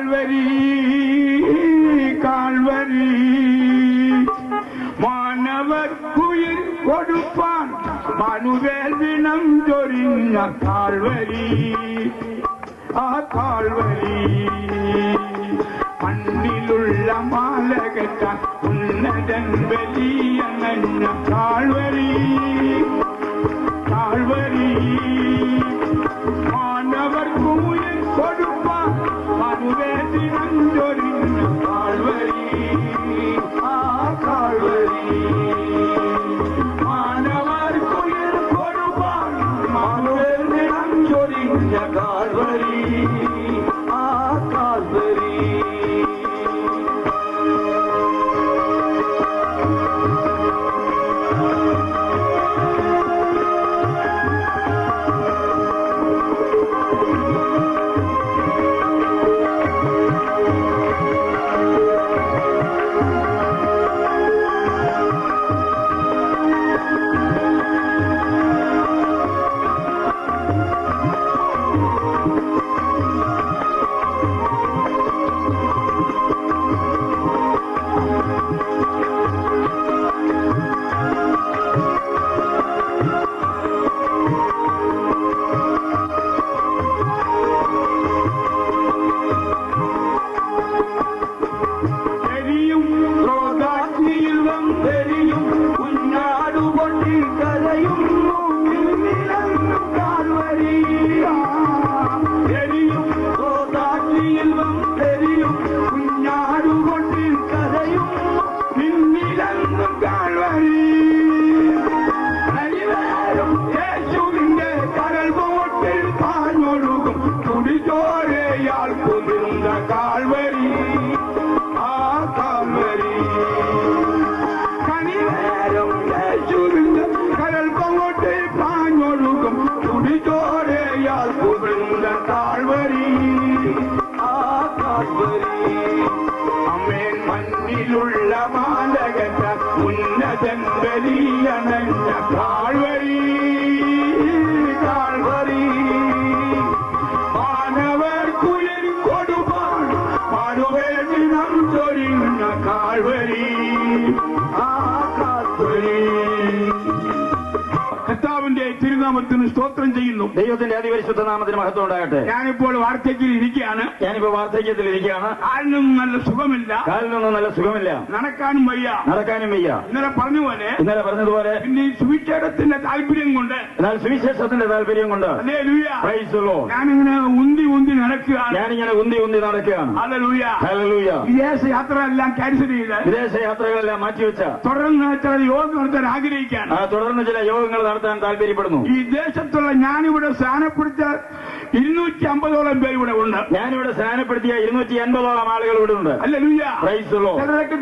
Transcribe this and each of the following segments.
Calvary Calvary മാനവർക്കുയിർ കൊടുപ്പാൻ മനുവേൽ ദിനം ചൊരിഞ്ഞ Calvary ആ Calvary മണ്ണിലുള്ള മാലകെട്ട ഉന്നതൻ വലിയ നഞ്ഞ കാൽവരി കാൽവരി മാനവർക്കുയിർ കൊടുപ്പാൻ മനുവേൽ ദിനം ചൊരിഞ്ഞ കാൽവരി ആ കാൽവരി മാനവർക്കുയിർ കൊടുപ്പാൻ മനുവേൽ ദിനം ചൊരിഞ്ഞ കാൽവരി ആ കാൽവരി മണ്ണിലുള്ള മാലകെട്ട ഉന്നതൻ വലിയ നഞ്ഞ കാൽവരി കാൽവരി മാനവർക്കുയിർ കൊടുപ്പാൻ മനുവേൽ ദിനം ചൊരിഞ്ഞ കാൽവരി ആ കാൽവരി. കർത്താവിന്റെ തിരുനാമത്തിന് സ്തോത്രം ചെയ്യുന്നു. ദൈവത്തിന്റെ അതിപരിശുദ്ധ നാമത്തിന് മഹത്വം ഉണ്ടാകട്ടെ. ഞാനിപ്പോൾ വാർദ്ധക്യത്തിൽ ഇരിക്കുകയാണ്. കാലിനൊന്നും നല്ല സുഖമില്ല, നടക്കാനും വയ്യ. ഇന്നലെ പറഞ്ഞതുപോലെ പിന്നെ സുവിശേഷത്തിന്റെ താല്പര്യം കൊണ്ട് ഞാനിങ്ങനെ ഉന്തി നടക്കുകയാണ്. വിദേശയാത്രകളെല്ലാം ക്യാൻസൽ ചെയ്ത് വിദേശയാത്രകളെല്ലാം മാറ്റിവെച്ച തുടർന്ന് ചില യോഗം നടത്താൻ ആഗ്രഹിക്കാൻ തുടർന്ന് ചില യോഗങ്ങൾ നടത്താൻ താല്പര്യപ്പെടുന്നു. ഈ ദേശത്തുള്ള ഞാനിവിടെ സ്ഥാനപ്പെടുത്തിയ 250ഓളം പേര് ഇവിടെ ഉണ്ട്. ഞാനിവിടെ സ്ഥാനപ്പെടുത്തിയ 250ഓളം ആളുകൾ ഇവിടെ ഉണ്ട്. ചിലരൊക്കെ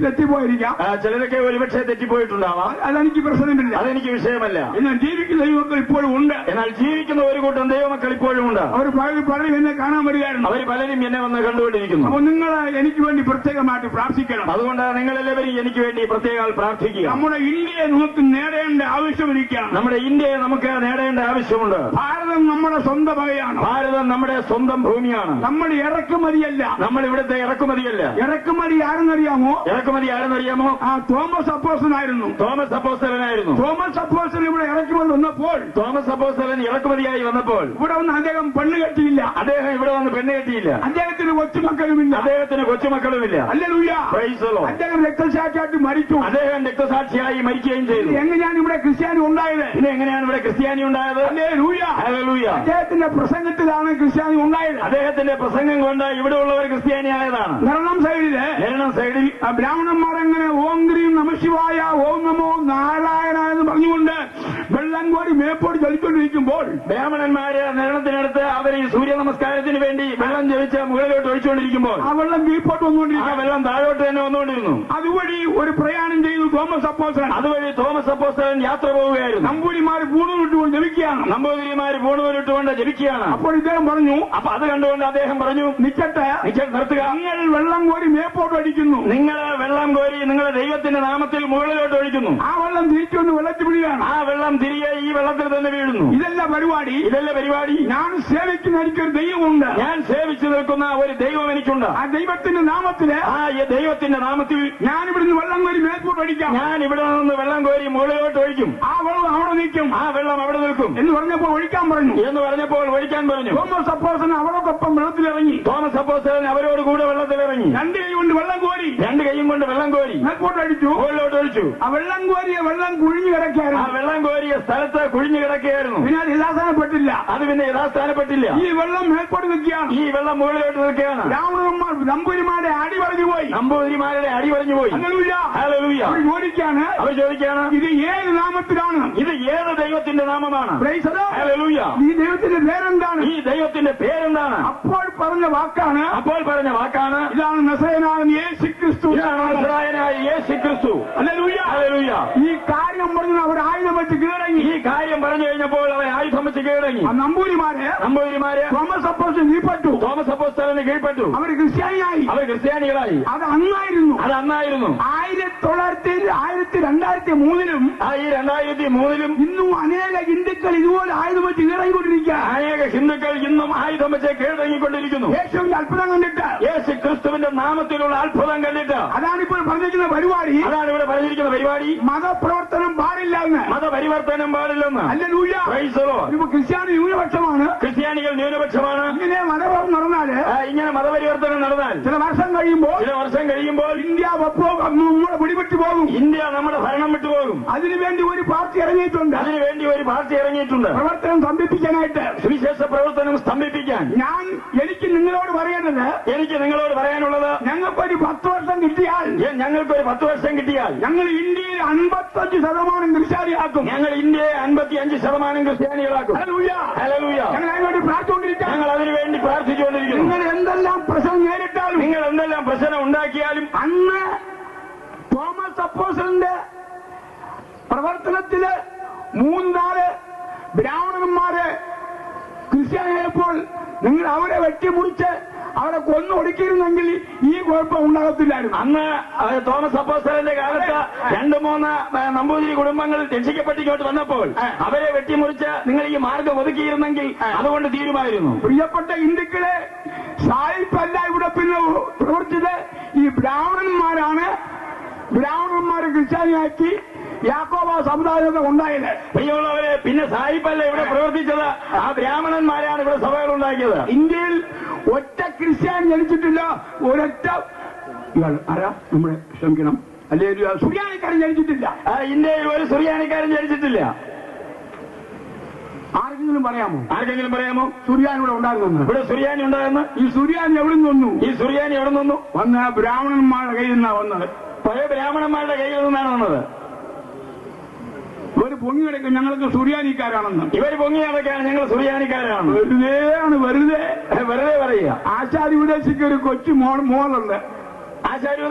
തെറ്റിപ്പോയിരിക്കാം, ചിലരൊക്കെ ഒരുപക്ഷെ തെറ്റിപ്പോയിട്ടുണ്ടാവാം. അതെനിക്ക് പ്രശ്നമില്ല, അതെനിക്ക് വിഷയമല്ല. എന്നാൽ ജീവിക്കുന്ന ദൈവമക്കൾ ഇപ്പോഴും ഉണ്ട്. എന്നാൽ ജീവിക്കുന്ന ഒരു കൂട്ടം ദൈവമക്കൾ ഇപ്പോഴും ഉണ്ട്. അവർ പലരും എന്നെ കാണാൻ വരികയായിരുന്നു. അവർ പലരും എന്നെ വന്ന് കണ്ടുകൊണ്ടിരിക്കുന്നു. അപ്പോൾ നിങ്ങൾ എനിക്ക് വേണ്ടി പ്രത്യേകമായിട്ട് പ്രാർത്ഥിക്കണം. അതുകൊണ്ട് നിങ്ങളെല്ലാവരും എനിക്ക് വേണ്ടി പ്രത്യേകം പ്രാർത്ഥിക്കുക. നമ്മുടെ ഇന്ത്യയെ നമുക്ക് നേടേണ്ട ആവശ്യമിരിക്കുകയാണ്. നമ്മുടെ ഇന്ത്യയെ നമുക്ക് നേടേണ്ട ആവശ്യമുണ്ട്. ഭാരതം നമ്മുടെ സ്വന്തം വകയാണ്. ഭാരതം നമ്മുടെ സ്വന്തം ഭൂമിയാണ്. നമ്മൾ ഇറക്കുമതിയല്ല, നമ്മൾ ഇവിടുത്തെ ഇറക്കുമതിയല്ല. ഇറക്കുമതി ആരെന്നറിയാമോ? തോമസ് അപ്പോസ്തലനായിരുന്നു. തോമസ് അപ്പോസ്തലനായിരുന്നു. തോമസ് അപ്പോസ്തലൻ ഇവിടെ ഇറക്കുമതി വന്നപ്പോൾ, തോമസ് അപ്പോസ്തലൻ ഇറക്കുമതിയായി വന്നപ്പോൾ ഇവിടെ വന്ന് അദ്ദേഹം പെണ്ണ് കെട്ടിയില്ല. അദ്ദേഹം ഇവിടെ വന്ന് പെണ്ണ് കെട്ടിയില്ല. അദ്ദേഹത്തിന് കൊച്ചുമക്കളുമില്ല. അദ്ദേഹത്തിന് കൊച്ചുമക്കളുമില്ല. ഹല്ലേലൂയ. Praise the Lord. അദ്ദേഹം രക്തസാക്ഷിയായിട്ട് മരിച്ചു. അദ്ദേഹം രക്തസാക്ഷിയായി മരിക്കുകയും ചെയ്തു. എങ്ങനെയാണ് ഇവിടെ ക്രിസ്ത്യാനി ഉണ്ടായത്? പിന്നെ എങ്ങനെയാണ് ഇവിടെ ക്രിസ്ത്യാനി ഉണ്ടായത്? ഹല്ലേലൂയ. ഹല്ലേലൂയ. അദ്ദേഹത്തിന്റെ പ്രസംഗത്തിലാണ് ക്രിസ്ത്യാനി ഉണ്ടായത്. അദ്ദേഹത്തിന്റെ പ്രസംഗം കൊണ്ട് ഇവിടെ ഉള്ളവർ ക്രിസ്ത്യാനിയായതാണ്. മരണം സൈഡിൽ ബ്രാഹ്മണന്മാർ എങ്ങനെ ഓം ക്രീം നമശിവായ ഓം നമോ നാരായണ എന്ന് പറഞ്ഞുകൊണ്ട് വെള്ളം കോരി മേപ്പോട് ചലിച്ചുകൊണ്ടിരിക്കുമ്പോൾ ബ്രാഹ്മണന്മാര് നിരണത്തിനടുത്ത് അവർ ഈ സൂര്യ നമസ്കാരത്തിന് വേണ്ടി വെള്ളം ജപിച്ച് മുകളിലോട്ട് ഒഴിച്ചുകൊണ്ടിരിക്കുമ്പോൾ ആ വെള്ളം കീഴ്പോട്ട് വന്നുകൊണ്ടിരിക്കും. ആ വെള്ളം താഴോട്ട് തന്നെ വന്നുകൊണ്ടിരുന്നു. അതുവഴി ഒരു പ്രയാണം ചെയ്തു തോമസ് അപ്പോസ്തലൻ. അതുവഴി തോമസ് അപ്പോസ്തലൻ യാത്ര പോവുകയായിരുന്നു. നമ്പൂതിരിമാർ പൂണൂലിട്ടുകൊണ്ട് ജപിക്കുകയാണ്. നമ്പൂതിരിമാർ പൂണൂലിട്ടുകൊണ്ട് ജപിക്കുകയാണ്. അപ്പോൾ ഇദ്ദേഹം പറഞ്ഞു, അപ്പൊ അത് കണ്ടുകൊണ്ട് അദ്ദേഹം പറഞ്ഞു, നിൽക്കട്ടെ, നിർത്തുക. നിങ്ങൾ വെള്ളം കോരി മേപ്പോട്ട് അടിക്കുന്നു. നിങ്ങൾ വെള്ളം കോരി നിങ്ങളുടെ ദൈവത്തിന്റെ നാമത്തിൽ മുകളിലോട്ട് ഒഴിക്കുന്നു. ആ വെള്ളം തിരിച്ചുകൊണ്ട് വെള്ളത്തിൽ പിടിയാണ്. ആ വെള്ളം തിരികെ ഈ വെള്ളത്തിൽ തന്നെ വീഴുന്നു. ഇതല്ല പരിപാടി. ഞാൻ സേവിക്കുന്ന എനിക്കൊരു ദൈവമുണ്ട്. ഞാൻ സേവിച്ചു നിൽക്കുന്ന ഒരു ദൈവം എനിക്കുണ്ട്. ആ ദൈവത്തിന്റെ നാമത്തില് ഞാൻ ഇവിടുന്ന് വെള്ളം കോരി മേൽപോട്ട് ഒഴിക്കാം. ഞാൻ ഇവിടെ നിന്ന് വെള്ളം കോരി മുകളിലോട്ട് ഒഴിക്കും. ആ വെള്ളം അവിടെ നിൽക്കും. ആ വെള്ളം അവിടെ നിൽക്കും എന്ന് പറഞ്ഞപ്പോൾ ഒഴിക്കാൻ പറഞ്ഞു. തോമസ് അപ്പോസ്തലൻ അവരോടൊപ്പം വെള്ളത്തിലിറങ്ങി. അവരോട് കൂടെ വെള്ളത്തിലിറങ്ങി. 2 കൈ കൊണ്ട് വെള്ളം കോരി മേൽപോട്ട് മുകളിലോട്ട് ഒഴിച്ചു. ആ വെള്ളം കുഴിഞ്ഞു കിടക്കുകയായിരുന്നു. ആ വെള്ളം കോരിയ സ്ഥലത്ത് കുഴിഞ്ഞു കിടക്കുകയായിരുന്നു. പിന്നെ അത് യഥാസ്ഥാനപ്പെട്ടില്ല. ഈ വെള്ളം മേൽപോട്ട് നിൽക്കുകയാണ്. ഈ വെള്ളം മുകളിലോട്ട് നിൽക്കുകയാണ്. ബ്രാഹ്മണന്മാർ നമ്പൂതിരിമാരുടെ അടി പറഞ്ഞു പോയി. അവർ ചോദിക്കാണ്, ഇത് ഏത് നാമത്തിലാണ്? ഇത് ഏത് ദൈവത്തിന്റെ നാമമാണ്? ഈ ദൈവത്തിന്റെ പേരെന്താണ്? അപ്പോൾ പറഞ്ഞ വാക്കാണ് ഇതാണ് നസറേയനായ യേശു ക്രിസ്തു. ഈ കാര്യം പറഞ്ഞു അവർ ആയുധം വെച്ച് കീഴടങ്ങി. ഈ കാര്യം പറഞ്ഞു കഴിഞ്ഞപ്പോൾ അവർ ആയുധം വെച്ച് കീഴടങ്ങി. നമ്പൂതിരിമാര് തോമസ് അപ്പോസ്തലന് കീഴ്പ്പെട്ടു. അവർ ക്രിസ്ത്യാനികളായി. അത് അന്നായിരുന്നു. 2003 ഇന്നും അനേക ഹിന്ദുക്കൾ ഇതുപോലെ ആയുധം വെച്ച് കീഴടങ്ങിക്കൊണ്ടിരിക്കുന്നു. യേശുവിന്റെ അത്ഭുതം കണ്ടിട്ട്, യേശു ക്രിസ്തുവിന്റെ നാമത്തിലുള്ള അത്ഭുതം കണ്ടിട്ട്. അതാണിപ്പോൾ പറഞ്ഞിരിക്കുന്ന പരിപാടി. മതപ്രവർത്തനം പാടില്ലെന്ന്. ക്രിസ്ത്യാനികൾ ന്യൂനപക്ഷമാണ്. ഇങ്ങനെ മതപരിവർത്തനം നടന്നാൽ ചില വർഷം കഴിയുമ്പോൾ ഇന്ത്യ നമ്മുടെ പിടിവിട്ടു പോകും. ഇന്ത്യ നമ്മുടെ ഭരണം വിട്ടുപോകും. അതിനുവേണ്ടി ഒരു പാർട്ടി ഇറങ്ങിയിട്ടുണ്ട്. പ്രവർത്തനം സ്തംഭിപ്പിക്കാനായിട്ട്, സുവിശേഷ പ്രവർത്തനം സ്തംഭിപ്പിക്കാൻ. എനിക്ക് നിങ്ങളോട് പറയാനുള്ളത് ഞങ്ങൾക്കൊരു 10 വർഷം കിട്ടിയാൽ ഞങ്ങൾ ഇന്ത്യയിൽ 55% ക്രിസ്ത്യാനിയാക്കും. ഞങ്ങൾ ഇന്ത്യയെ 55% ക്രിസ്ത്യാനികളാക്കും. ഞങ്ങൾ അതിനുവേണ്ടി പ്രാർത്ഥിച്ചുകൊണ്ടിരിക്കുന്നു. നിങ്ങൾ എന്തെല്ലാം പ്രശ്നം നേരിട്ടാലും, നിങ്ങൾ എന്തെല്ലാം പ്രശ്നം ഉണ്ടാക്കിയാലും, അന്ന് തോമസ് അപ്പോസ്തലന്റെ പ്രവർത്തനത്തില് 3 ബ്രാഹ്മണന്മാര് ക്രിസ്ത്യാനിയായപ്പോൾ നിങ്ങൾ അവരെ വെട്ടിമുറിച്ച് അവരെ കൊന്നൊടുക്കിയിരുന്നെങ്കിൽ ഈ കുഴപ്പം ഉണ്ടാകത്തില്ലായിരുന്നു. അന്ന് തോമസ് അപ്പോസ്തലന്റെ കാലത്ത് 2-3 നമ്പൂതിരി കുടുംബങ്ങൾ രക്ഷിക്കപ്പെട്ടിങ്ങോട്ട് വന്നപ്പോൾ അവരെ വെട്ടിമുറിച്ച് നിങ്ങൾ ഈ മാർഗം ഒതുക്കിയിരുന്നെങ്കിൽ അതുകൊണ്ട് തീരുമായിരുന്നു. പ്രിയപ്പെട്ട ഹിന്ദുക്കളെ, സായിപ്പല്ല ഇവിടെ പിന്നെ പ്രവർത്തിച്ചത് ഈ ബ്രാഹ്മണന്മാരെ ക്രിസ്ത്യാനിയാക്കി യാക്കോബ സമുദായത്തെ ഉണ്ടായത്. പ്രിയമുള്ളവരെ, പിന്നെ സായിപ്പല്ല ഇവിടെ പ്രവർത്തിച്ചത്, ആ ബ്രാഹ്മണന്മാരാണ് ഇവിടെ സഭകൾ ഉണ്ടാക്കിയത്. ഇന്ത്യയിൽ ഒറ്റ ക്രിസ്ത്യാനി ജനിച്ചിട്ടില്ല. ഒരൊറ്റ നമ്മുടെ ക്ഷമിക്കണം, അല്ലെങ്കിൽ സുറിയാനിക്കാരൻ ജനിച്ചിട്ടില്ല. ഇന്ത്യയിൽ ഒരു സുറിയാനിക്കാരൻ ജനിച്ചിട്ടില്ല. ആർക്കെങ്കിലും പറയാമോ സുറിയാനി ഇവിടെ ഉണ്ടാകുന്നു? ഇവിടെ സുറിയാനി ഉണ്ടാകുന്നു. ഈ സുറിയാനി എവിടെ നിന്നു? വന്ന ബ്രാഹ്മണന്മാരുടെ കയ്യിൽ നിന്നാണ് വന്നത്. പഴയ ബ്രാഹ്മണന്മാരുടെ കയ്യിൽ നിന്നാണ് വന്നത്. ഇവർ പൊങ്ങി കിടക്കും ഞങ്ങൾക്ക് സുറിയാനിക്കാരാണെന്ന്. ഇവർ പൊങ്ങി കിടക്കാണ് ഞങ്ങൾ സുറിയാനിക്കാരാണ്. വെറുതെ പറയുക. ആശാരി ഉദ്ദേശിക്ക് ഒരു കൊച്ചു മോളുണ്ട്.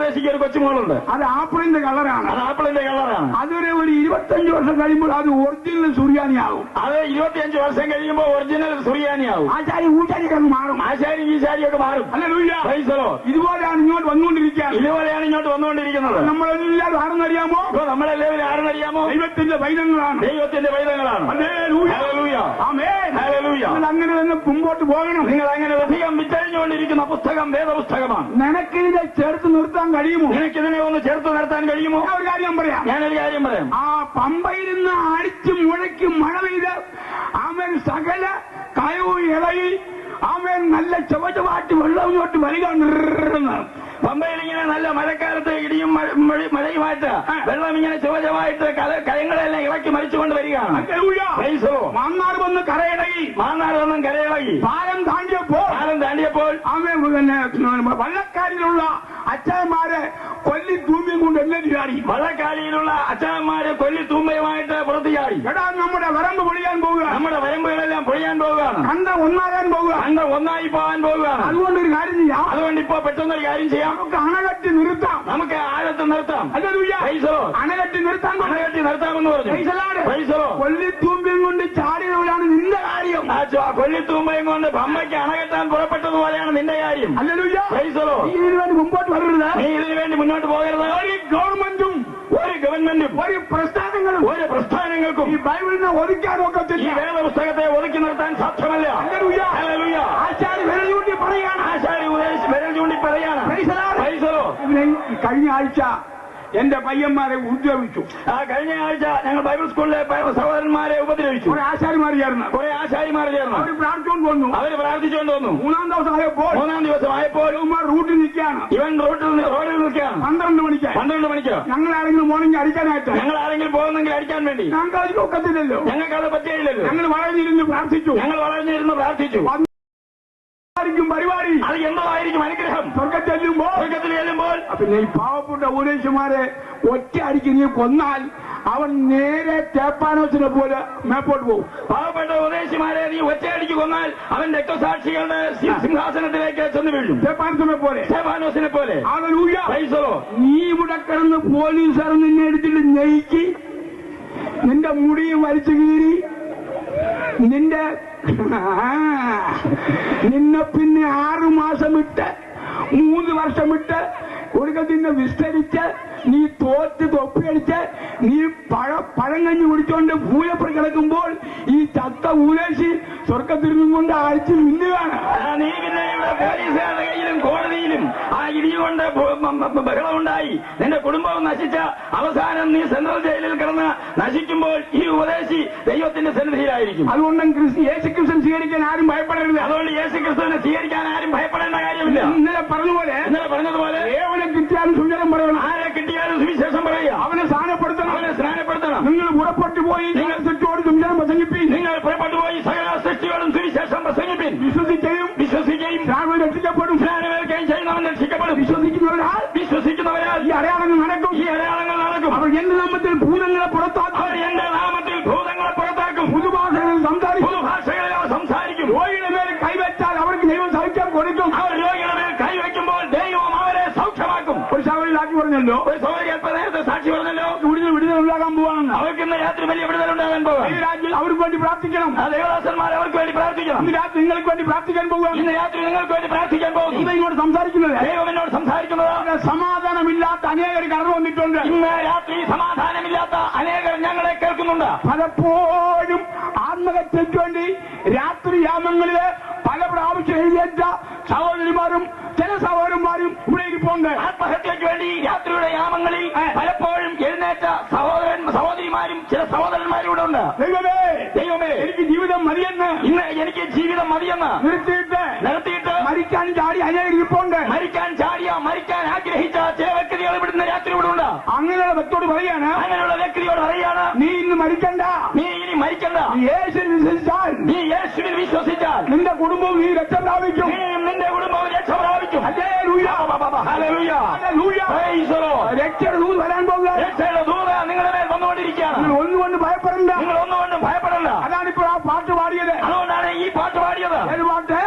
അത് ആപ്പിളിന്റെ കളറാണ്. അതൊരു 25 വർഷം കഴിയുമ്പോൾ അത് ഒറിജിനൽ സുറിയാനിയാകും. അത് 25 വർഷം കഴിയുമ്പോൾ ഒറിജിനൽ സുറിയാനിയാകും. ആശാരി ഊശാരിയൊക്കെ മാറും. ഈശാരിയൊക്കെ മാറും. ഇതുപോലെയാണ് ഇങ്ങോട്ട് വന്നുകൊണ്ടിരിക്കുന്നത്. നമ്മളെല്ലാവരും ആരെന്നറിയാമോ? ദൈവത്തിന്റെ പൈതങ്ങളാണ്. അങ്ങനെ തന്നെ മുമ്പോട്ട് പോകണം. നിങ്ങൾ അങ്ങനെ അധികം വിറ്റഴിഞ്ഞുകൊണ്ടിരിക്കുന്ന പുസ്തകം വേദപുസ്തകമാണ്. നിനക്കിതിനെ ചേർത്ത് നിർത്താൻ കഴിയുമോ? നിനക്കിതിനെ ഒന്ന് ചേർത്ത് നിർത്താൻ കഴിയുമോ? ഞാനൊരു കാര്യം പറയാം. ആ പമ്പയിൽ നിന്ന് അടിച്ച് മുഴയ്ക്ക് മഴ പെയ്ത് അവൻ സകല കയവും ഇളകി അവൻ നല്ല ചുവചുവാട്ടി വെള്ളം ഇങ്ങോട്ട് വരിക. പമ്പയിൽ ഇങ്ങനെ നല്ല മഴക്കാലത്ത് ഇടിയും മഴയുമായിട്ട് വെള്ളം ഇങ്ങനെ ചുവചുവായിട്ട് കയങ്ങളെല്ലാം ഇളക്കി മരിച്ചുകൊണ്ട് വരികയാണ്. മാന്നാർ വന്ന് കരയിളകി. പാലം താണ്ടിയപ്പോൾ അവൻ വള്ളക്കാരിലുള്ള അച്ഛന്മാരെ കൊല്ലി തൂമ്പിയും കൊണ്ട് എല്ലാം ചാടി. വള്ളക്കാലിയിലുള്ള അച്ഛന്മാരെ കൊല്ലി തൂമ്പയുമായിട്ട് പുറത്ത് ചാടി. നമ്മുടെ വരമ്പ് പൊളിയാൻ പോവുക. നമ്മുടെ വരമ്പുകളെല്ലാം പൊളിയാൻ പോവുകയാണ്. ഒന്നായി പോകാൻ പോവുകയാണ്. അതുകൊണ്ടൊരു കാര്യം ചെയ്യാം. അതുകൊണ്ട് ഇപ്പോ പെട്ടെന്നൊരു കാര്യം ചെയ്യാം. നമുക്ക് അണകെട്ടി നിർത്താം. അണകെട്ടി നിർത്താമെന്ന് പറഞ്ഞു. കൊല്ലിത്തൂമ്പയും കൊണ്ട് ചാടിയവരാണ് നിന്റെ കാര്യം. കൊല്ലിത്തൂമ്പയും കൊണ്ട് പമ്പയ്ക്ക് അണകെട്ടാൻ പുറപ്പെട്ടതുപോലെയാണ് നിന്റെ കാര്യം. ഇതിനുവേണ്ടി മുമ്പോട്ട് വരരുത്. നീ ഇതിനുവേണ്ടി മുന്നോട്ട് പോകരുത്. ഗവൺമെന്റും ഒരു ഗവൺമെന്റും ഒരു പ്രസ്ഥാനങ്ങളും പ്രസ്ഥാനങ്ങൾക്കും ഈ ബൈബിളിനെ ഒതുക്കാനൊക്കത്തില്ല. ഈ വേദപുസ്തകത്തെ ഒതുക്കി നിർത്താൻ സാധ്യമല്ല. ആശാരി വിരൽ ചൂണ്ടി പറയാണ്. ആശാരി വിരൽ ചൂണ്ടി പറയാണ്. കഴിഞ്ഞ ആഴ്ച എന്റെ പയ്യന്മാരെ ഉപദ്രവിച്ചു. കഴിഞ്ഞ ആഴ്ച ഞങ്ങൾ ബൈബിൾ സ്കൂളിലെ സഹോദരന്മാരെ ഉപദ്രവിച്ചു. കുറെ ആശാരിമാർ ചേർന്ന് അവർ പ്രാർത്ഥിച്ചുകൊണ്ട് വന്നു. അവർ പ്രാർത്ഥിച്ചുകൊണ്ട് വന്നു. മൂന്നാം ദിവസമായപ്പോൾ റൂട്ടിൽ നിൽക്കുകയാണ്. ഇവൻ റോഡിൽ നിൽക്കുകയാണ്. 12 മണിക്ക് ഞങ്ങൾ ആരെങ്കിലും മോർണിംഗ് അടിക്കാനായിട്ട് ഞങ്ങൾ ആരെങ്കിലും പോകുന്നെങ്കിൽ അടിക്കാൻ വേണ്ടി ഞങ്ങൾക്ക് അതിന് ഒക്കത്തില്ലല്ലോ. ഞങ്ങൾക്ക് അത് പറ്റിയില്ലല്ലോ. ഞങ്ങൾ വളർന്നിരുന്ന് പ്രാർത്ഥിച്ചു. പരിപാടി അത് എന്തായിരിക്കും അനുഗ്രഹം? സ്വർഗത്തിൽ ചെല്ലുമ്പോൾ പിന്നെ ഈ പാവപ്പെട്ട ഉപദേശിമാരെ ഒറ്റ അടിക്ക് നീ കൊന്നാൽ അവൻ നേരെ തേപ്പാനോസിനെ പോലെ മേപ്പോട്ട് പോകും. പാവപ്പെട്ട ഉപദേശിമാരെ നീ ഒറ്റയടിക്ക് കൊന്നാൽ അവൻ രക്തസാക്ഷികളുടെ സിംഹാസനത്തിലേക്ക് ചെന്ന് വീഴും. തേപ്പാനോസിനെ പോലെ. ഹല്ലേലൂയ. നീ ഇവിടെ കിടന്ന് പോലീസുകാർ നിന്നെ എടുത്തിട്ട് ഞെക്കി നിന്റെ മുടിയും വലിച്ചു കീറി നിന്നെ പിന്നെ 6 മാസം ഇട്ട് 3 വർഷം ഇട്ട് ഒടുക്കത്തിന്ന് വിസ്തരിച്ച് നീ തോറ്റ് തൊപ്പിയടിച്ച് നീ പഴങ്കഞ്ഞി കുടിച്ചുകൊണ്ട് പൂയപ്പുറം കിടക്കുമ്പോൾ ഈ ചത്ത ഊലേശി സ്വർഗത്തിൽ നിന്നുകൊണ്ട് അടിച്ച് മിന്നുകയാണ്. നീ പിന്നെ ഇവിടെ പോലീസുകാരുടെ കയ്യിലും കോടതിയിലും ആ ഇടിയുകൊണ്ട് ബഹളമുണ്ടായി നിന്റെ കുടുംബം നശിച്ച അവസാനം നീ സെൻട്രൽ ജയിലിൽ കിടന്ന് നശിക്കുമ്പോൾ ഈ ഉപദേശി ദൈവത്തിന്റെ സന്നിധിയിലായിരിക്കും. അതുകൊണ്ട് യേശുക്രിസ്തു സ്വീകരിക്കാൻ ആരും ഭയപ്പെടരുത്. അതുകൊണ്ട് യേശുക്രിസ്തുവിനെ സ്വീകരിക്കാൻ ആരും ഭയപ്പെടേണ്ട കാര്യമില്ല. ഇന്നലെ പറഞ്ഞതുപോലെ ഏവനെ കിട്ടിയാലും സുവിശേഷം പറയണം. ആരെ കിട്ടിയാലും സുവിശേഷം പറയുക. അവനെ സ്നാനപ്പെടുത്തണം. നിങ്ങൾ പുറപ്പെട്ടു പോയി നിങ്ങൾ സൃഷ്ടിയോട് സുവിശേഷം പ്രസംഗിപ്പിൻ. നിങ്ങൾ പുറപ്പെട്ടു പോയി സകല സൃഷ്ടിയോടും സുവിശേഷം പ്രസംഗിപ്പിൻ. വിശ്വസിക്കുകയും രക്ഷിക്കപ്പെടും. സ്നാനമേൽക്കുകയും ചെയ്യുന്നവൻ രക്ഷിക്കപ്പെടും. വിശ്വസിക്കുന്നവരാൽ ഈ അടയാളങ്ങൾ നടക്കും. അവർ എന്റെ നാമത്തിൽ ഭൂതങ്ങളെ പുറത്താക്കും. പുതുഭാഷകളിൽ സംസാരിക്കും. രോഗിയുടെ മേൽ കൈവച്ചാൽ അവർക്ക് ദൈവം സൗഖ്യം കൊടുക്കും. അവർ രോഗിയുടെ മേൽ കൈവയ്ക്കുമ്പോൾ ദൈവം അവരെ സൗഖ്യമാക്കും. ഒരു സൗകര്യമാക്കി പറഞ്ഞല്ലോ. ഒരു സൗകര്യം നേരത്തെ സാക്ഷി പറഞ്ഞല്ലോ. വിടുതൽ ഉണ്ടാകാൻ പോവാണെന്ന്. അവർക്ക് ഇന്ന് രാത്രി വലിയ വിടുതൽ ഉണ്ടാകാൻ പോകാം. ഈ രാജ്യം അവർക്ക് വേണ്ടി പ്രാർത്ഥിക്കണം. ദേവദാസന്മാർ അവർക്ക് വേണ്ടി പ്രാർത്ഥിക്കണം. ഇന്ന് രാത്രി നിങ്ങൾക്ക് വേണ്ടി പ്രാർത്ഥിക്കാൻ പോകുക. ഇന്ന് രാത്രി നിങ്ങൾക്ക് വേണ്ടി പ്രാർത്ഥിക്കാൻ പോകും. ഇങ്ങോട്ട് സംസാരിക്കുന്നത് ദൈവം എന്നോട് സംസാരിക്കുന്നത് സമാധാനമില്ലാത്ത അനേകർ കടന്നു വന്നിട്ടുണ്ട്. ഇന്ന് രാത്രി സമാധാനമില്ലാത്ത അനേകർ ഞങ്ങളെ കേൾക്കുന്നുണ്ട്. പലപ്പോഴും ആത്മഹത്യയ്ക്ക് വേണ്ടി രാത്രിയാമങ്ങളില് പല പ്രാവശ്യം എഴുതിയേറ്റ സഹോദരിമാരും ചില സഹോദരന്മാരും ഇവിടെ ഇരിപ്പുണ്ട്. ആത്മഹത്യയ്ക്ക് വേണ്ടി രാത്രിയുടെ യാമങ്ങളിൽ പലപ്പോഴും എഴുന്നേറ്റ സഹോദരിമാരും ചില സഹോദരന്മാരും ഇവിടെ ഉണ്ട്. ദൈവമേ എനിക്ക് ജീവിതം മതിയെന്ന് ഇന്ന് എനിക്ക് ജീവിതം മതിയെന്ന് നിർത്തിയിട്ട് മരിക്കാൻ ചാടി അനേകർ ഇരിപ്പുണ്ട്. മരിക്കാൻ ആഗ്രഹിച്ച ചില വ്യക്തികൾ ഇവിടുന്ന് രാത്രി ഇവിടെ ഉണ്ട്. അങ്ങനെയുള്ള വ്യക്തിയോട് പറയാണ് നീ ഇന്ന് മരിക്കണ്ട. നീ ഇനി മരിക്കണ്ട. നീ യേശുവിൽ വിശ്വസിച്ചാൽ നിന്റെ കുടുംബവും നീ രക്ഷ പ്രാപിക്കും. രക്ഷയുടെ ദൂത് വരാൻ പോകുക. രക്ഷയുടെ ദൂത് നിങ്ങളുടെ മേൽ വന്നുകൊണ്ടിരിക്കുകയാണ്. നിങ്ങൾ ഒന്നുകൊണ്ട് ഭയപ്പെടണ്ട. അതാണിപ്പോൾ ആ പാട്ട് പാടിയത്. അതുകൊണ്ടാണ് ഈ പാട്ട് പാടിയത്. ഏത് പാട്ട്?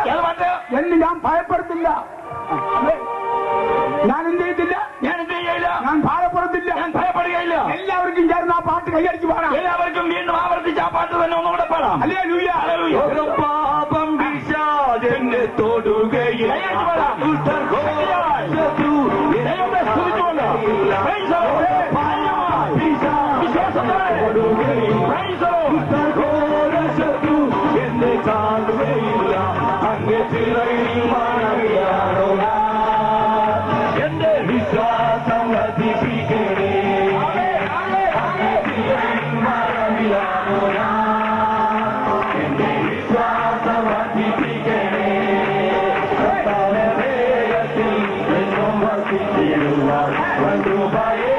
എന്ന് ഞാൻ ഭയപ്പെടുത്തില്ല. ഞാൻ എന്ത് ചെയ്തില്ല? ഞാൻ ഭയപ്പെടുത്തില്ല. ഞാൻ ഭയപ്പെടുകയില്ല. എല്ലാവർക്കും ചേർന്ന് ആ പാട്ട് കൈയടിച്ച് പാടാം. എല്ലാവർക്കും വീണ്ടും ആവർത്തിച്ച് ആ പാട്ട് തന്നെ ഒന്നുകൂടെ പാടാം. പാപം വിഷാദെന്നെ തൊടുകയില്ല. എന്നെ കാണുകയില്ല. അങ്ങ് ചിറകിൽ മറവിയാണോ എന്റെ വിശ്വാസം വർദ്ധിപ്പിക്കണേ. അങ്ങ് ചിറകിൽ മറവിയാണോ എന്റെ വിശ്വാസം വർദ്ധിപ്പിക്കണേ. വേഗത്തിൽ എന്നും വർദ്ധിച്ചിടുവാൻ വന്നുഭയേ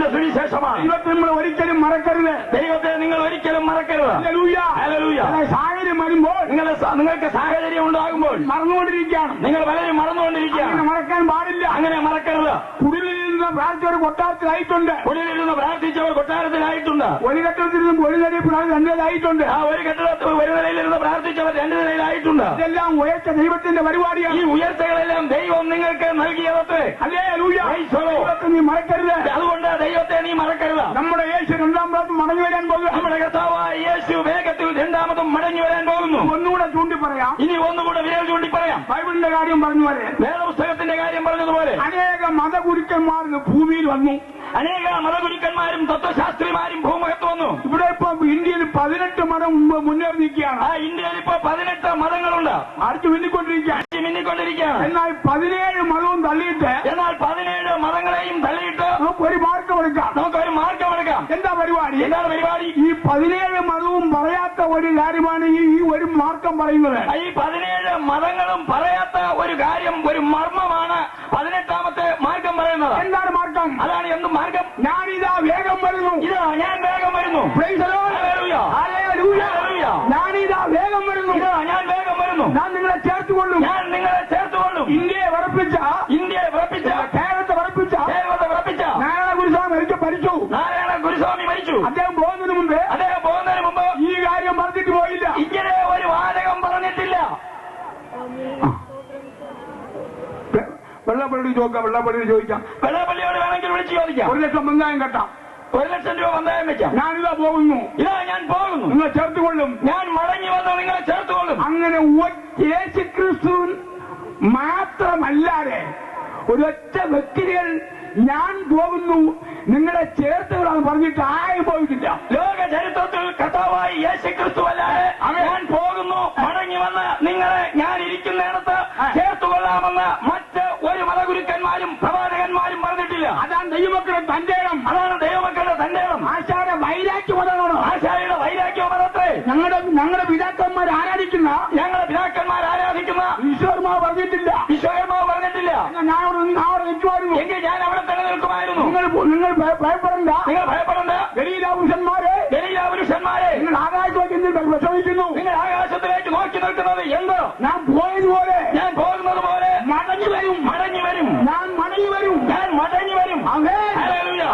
ദൈവത്തിന്റെ സുവിശേഷമാണ്. ദൈവത്തെ നമ്മൾ ഒരിക്കലും മറക്കരുത്. ദൈവത്തെ നിങ്ങൾ ഒരിക്കലും മറക്കരുത്. ഹല്ലേലൂയ. ഹല്ലേലൂയ. സാഹചര്യം വരുമ്പോൾ നിങ്ങൾക്ക് സാഹചര്യം ഉണ്ടാകുമ്പോൾ മറന്നുകൊണ്ടിരിക്കുകയാണ്. നിങ്ങൾ പലരും മറന്നുകൊണ്ടിരിക്കുകയാണ്. അങ്ങനെ മറക്കാൻ പാടില്ല. അങ്ങനെ മറക്കരുത്. കുടിലിരുന്ന് പ്രാർത്ഥിച്ചവർ കൊട്ടാരത്തിലായിട്ടുണ്ട്. കുടിലിരുന്ന് പ്രാർത്ഥിച്ചവർ കൊട്ടാരത്തിലായിട്ടുണ്ട്. ഒരു ഘട്ടത്തിലിരുന്ന് ഒരു നിലയിൽ രണ്ടേതായിട്ടുണ്ട്. ആ ഒരു കെട്ടിടത്തിൽ ഒരു നിലയിലിരുന്ന് പ്രാർത്ഥിച്ചവർ രണ്ടു നിലയിലായിട്ടുണ്ട്. ഇതെല്ലാം ഉയർച്ച ദൈവത്തിന്റെ പരിപാടിയാണ്. ഈ ഉയർച്ചകളെല്ലാം ദൈവം നിങ്ങൾക്ക് നൽകിയതത്രേ. ഹല്ലേലൂയ. ദൈവത്തെ നീ മറക്കരുത്. അതുകൊണ്ട് ദൈവത്തെ നീ മറക്കരുത്. നമ്മുടെ യേശു രണ്ടാം പ്രാവശ്യം മടങ്ങി വരാൻ പോകുന്നു. നമ്മുടെ കർത്താവായ യേശു വേഗത്തിൽ രണ്ടാമതും മടങ്ങി വരാൻ പോകുന്നു. ഒന്നുകൂടെ ചൂണ്ടി പറയാം. ഇനി ഒന്നുകൂടെ വിരൽ ചൂണ്ടി പറയാം. ബൈബിളിന്റെ കാര്യം പറഞ്ഞു പോലെ, വേദപുസ്തകത്തിന്റെ കാര്യം പറഞ്ഞതുപോലെ അനേക മതഗുരുക്കന്മാർ ഭൂമിയിൽ വന്നു. അനേക മതഗുരുക്കന്മാരും തത്വശാസ്ത്രിമാരും ഭൂമുഖത്ത് വന്നു. ഇവിടെ ഇപ്പൊ ഇന്ത്യയിൽ 18 മതം മുന്നേറി നിൽക്കുകയാണ്. ആ ഇന്ത്യയിൽ ഇപ്പൊ 18 മതങ്ങളുണ്ട്. അടിച്ചു മിന്നിക്കൊണ്ടിരിക്കുകയാണ്. എന്നാൽ 17 മതവും തള്ളിയിട്ട്, എന്നാൽ 17 മതങ്ങളെയും തള്ളിയിട്ട് നമുക്കൊരു മാർഗമെടുക്കാം. എന്താ പരിപാടി? എന്താണ് പരിപാടി? ഈ 17 മതവും പറയാത്ത ഒരു കാര്യമാണ് ഈ ഒരു മാർഗം പറയുന്നത്. ഈ 17 മതങ്ങളും പറയാത്ത ഒരു കാര്യം, ഒരു മർമ്മമാണ് 18ാമത്തെ മാർഗം പറയുന്നത്. എന്താണ് മാർഗം? അതാണ് എന്ത് മാർഗം? ഞാനിതാ വേഗം വരുന്നു. ഇതാ ഞാൻ വേഗം വരുന്നു. ഹല്ലേലൂയ. ഹല്ലേലൂയ. ഞാനിതാ വേഗം വരുന്നു. ഇതാ ഞാൻ വേഗം വരുന്നു. ഞാൻ നിങ്ങളെ ചേർത്തുകൊള്ളും. ഇന്ത്യയെ വിറപ്പിച്ച കേരളത്തെ വിറപ്പിച്ച നാരായണ ഗുരുസ്വാമി മരിച്ചു. അദ്ദേഹം പോകുന്നതിന് മുമ്പ് ഈ കാര്യം പറഞ്ഞിട്ട് പോയില്ല. ഇങ്ങനെ ഒരു വാചകം പറഞ്ഞിട്ടില്ല. വെള്ളപ്പള്ളിയോട് ചോദിക്കാം. വെള്ളപ്പള്ളിയോട് വേണമെങ്കിൽ വിളിച്ച് ചോദിക്കാം. 1 ലക്ഷം ബന്ധായം കെട്ടാം. 1 ലക്ഷം രൂപ ബന്ധായം വെക്കാം. ഞാനിതാ പോകുന്നു. ഇതാ ഞാൻ പോകുന്നു. നിങ്ങളെ ചേർത്തുകൊള്ളും. ഞാൻ മടങ്ങി വന്ന് നിങ്ങളെ ചേർത്തുകൊള്ളും. അങ്ങനെ യേശുക്രിസ്തു മാത്രമല്ലാതെ ഒരൊറ്റ വ്യക്തികൾ ഞാൻ പോകുന്നു നിങ്ങളെ ചേർത്തുകളാണ് പറഞ്ഞിട്ട് ആരും പോയിട്ടില്ല. ലോക ചരിത്രത്തിൽ കർത്താവായ യേശുക്രിസ്തു അല്ലാതെ ഞാൻ പോകുന്നു മടങ്ങി വന്ന് നിങ്ങളെ ഞാൻ ഇരിക്കുന്നിടത്ത് ചേർത്തുകൊള്ളാമെന്ന് മറ്റ് ഒരു മതഗുരുക്കന്മാരും പ്രവാചകന്മാരും പറഞ്ഞിട്ടില്ല. അതാണ് ദൈവമക്കളുടെ തന്റെ ഇടം. ആശായുടെ വൈരാഗ്യമതാണ്. ആശായുടെ വൈരാഗ്യമതത്രേ. ഞങ്ങളുടെ പിതാക്കന്മാർ ആരാധിക്കുന്ന ഈശ്വരന്മാർ പറഞ്ഞിട്ടില്ല. ഞാൻ അവിടെ നിൽക്കുമായിരുന്നു. എങ്കിൽ ഞാൻ അവിടെ തന്നെ നിൽക്കുമായിരുന്നു. നിങ്ങൾ ഭയപ്പെടണ്ട. ഗലീലാപുരുഷന്മാരെ നിങ്ങൾ ആകാശത്തേക്ക് വിഷമിക്കുന്നു. നിങ്ങൾ ആകാശത്തിലേക്ക് നോക്കി നിൽക്കുന്നത് എന്ത്? ഞാൻ പോകുന്നത് പോലെ മടങ്ങി വരും. ഞാൻ മടങ്ങി വരും.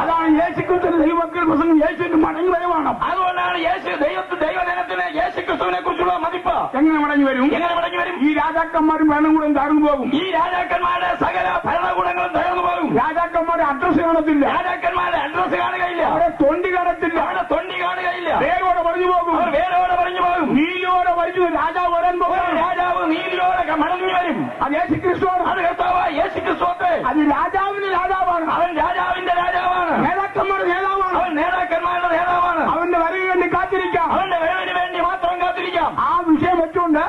അതാണ് യേശുക്രിസ്തുവിന്റെ ദൈവമക്കൾ പ്രസംഗം. യേശുവിന്റെ മടങ്ങി വരവാണ്. അതുകൊണ്ടാണ് ദൈവജനത്തിന് യേശുക്രിസ്തുവിനെ കുറിച്ചുള്ള മതിപ്പ്. എങ്ങനെ മടങ്ങി വരും? ഈ രാജാക്കന്മാരും ഭരണകൂടം തകർന്നു പോകും. ഈ രാജാക്കന്മാരുടെ സകല ഭരണകൂടങ്ങളും തകർന്നു പോകും. രാജാക്കന്മാരുടെ അഡ്രസ് കാണത്തില്ല. കാണുകയില്ല. അവിടെ തൊണ്ടി കാണത്തില്ല. വേരോടെ പറഞ്ഞു പോകും. നീതിയോടെ വരിച്ചു രാജാവ് വരാൻ പോകും. രാജാവ് നീതിയോടെ മടങ്ങി വരും. അത് യേശുക്രിസ്തുവാണ്. അത് കർത്താവായ യേശുക്രിസ്തുവേ. അത് രാജാവിന്റെ രാജാവാണ്. അവൻ രാജാവിന്റെ രാജാവാണ്. നേതാക്കന്മാരുടെ നേതാവാണ്. അവൻ നേതാക്കന്മാരുടെ നേതാവാണ്. അവന്റെ വരവിന് വേണ്ടി കാത്തിരിക്കാം. അവന്റെ വരവിന് വേണ്ടി മാത്രം കാത്തിരിക്കാം. ആ വിഷയം വെച്ചുകൊണ്ട്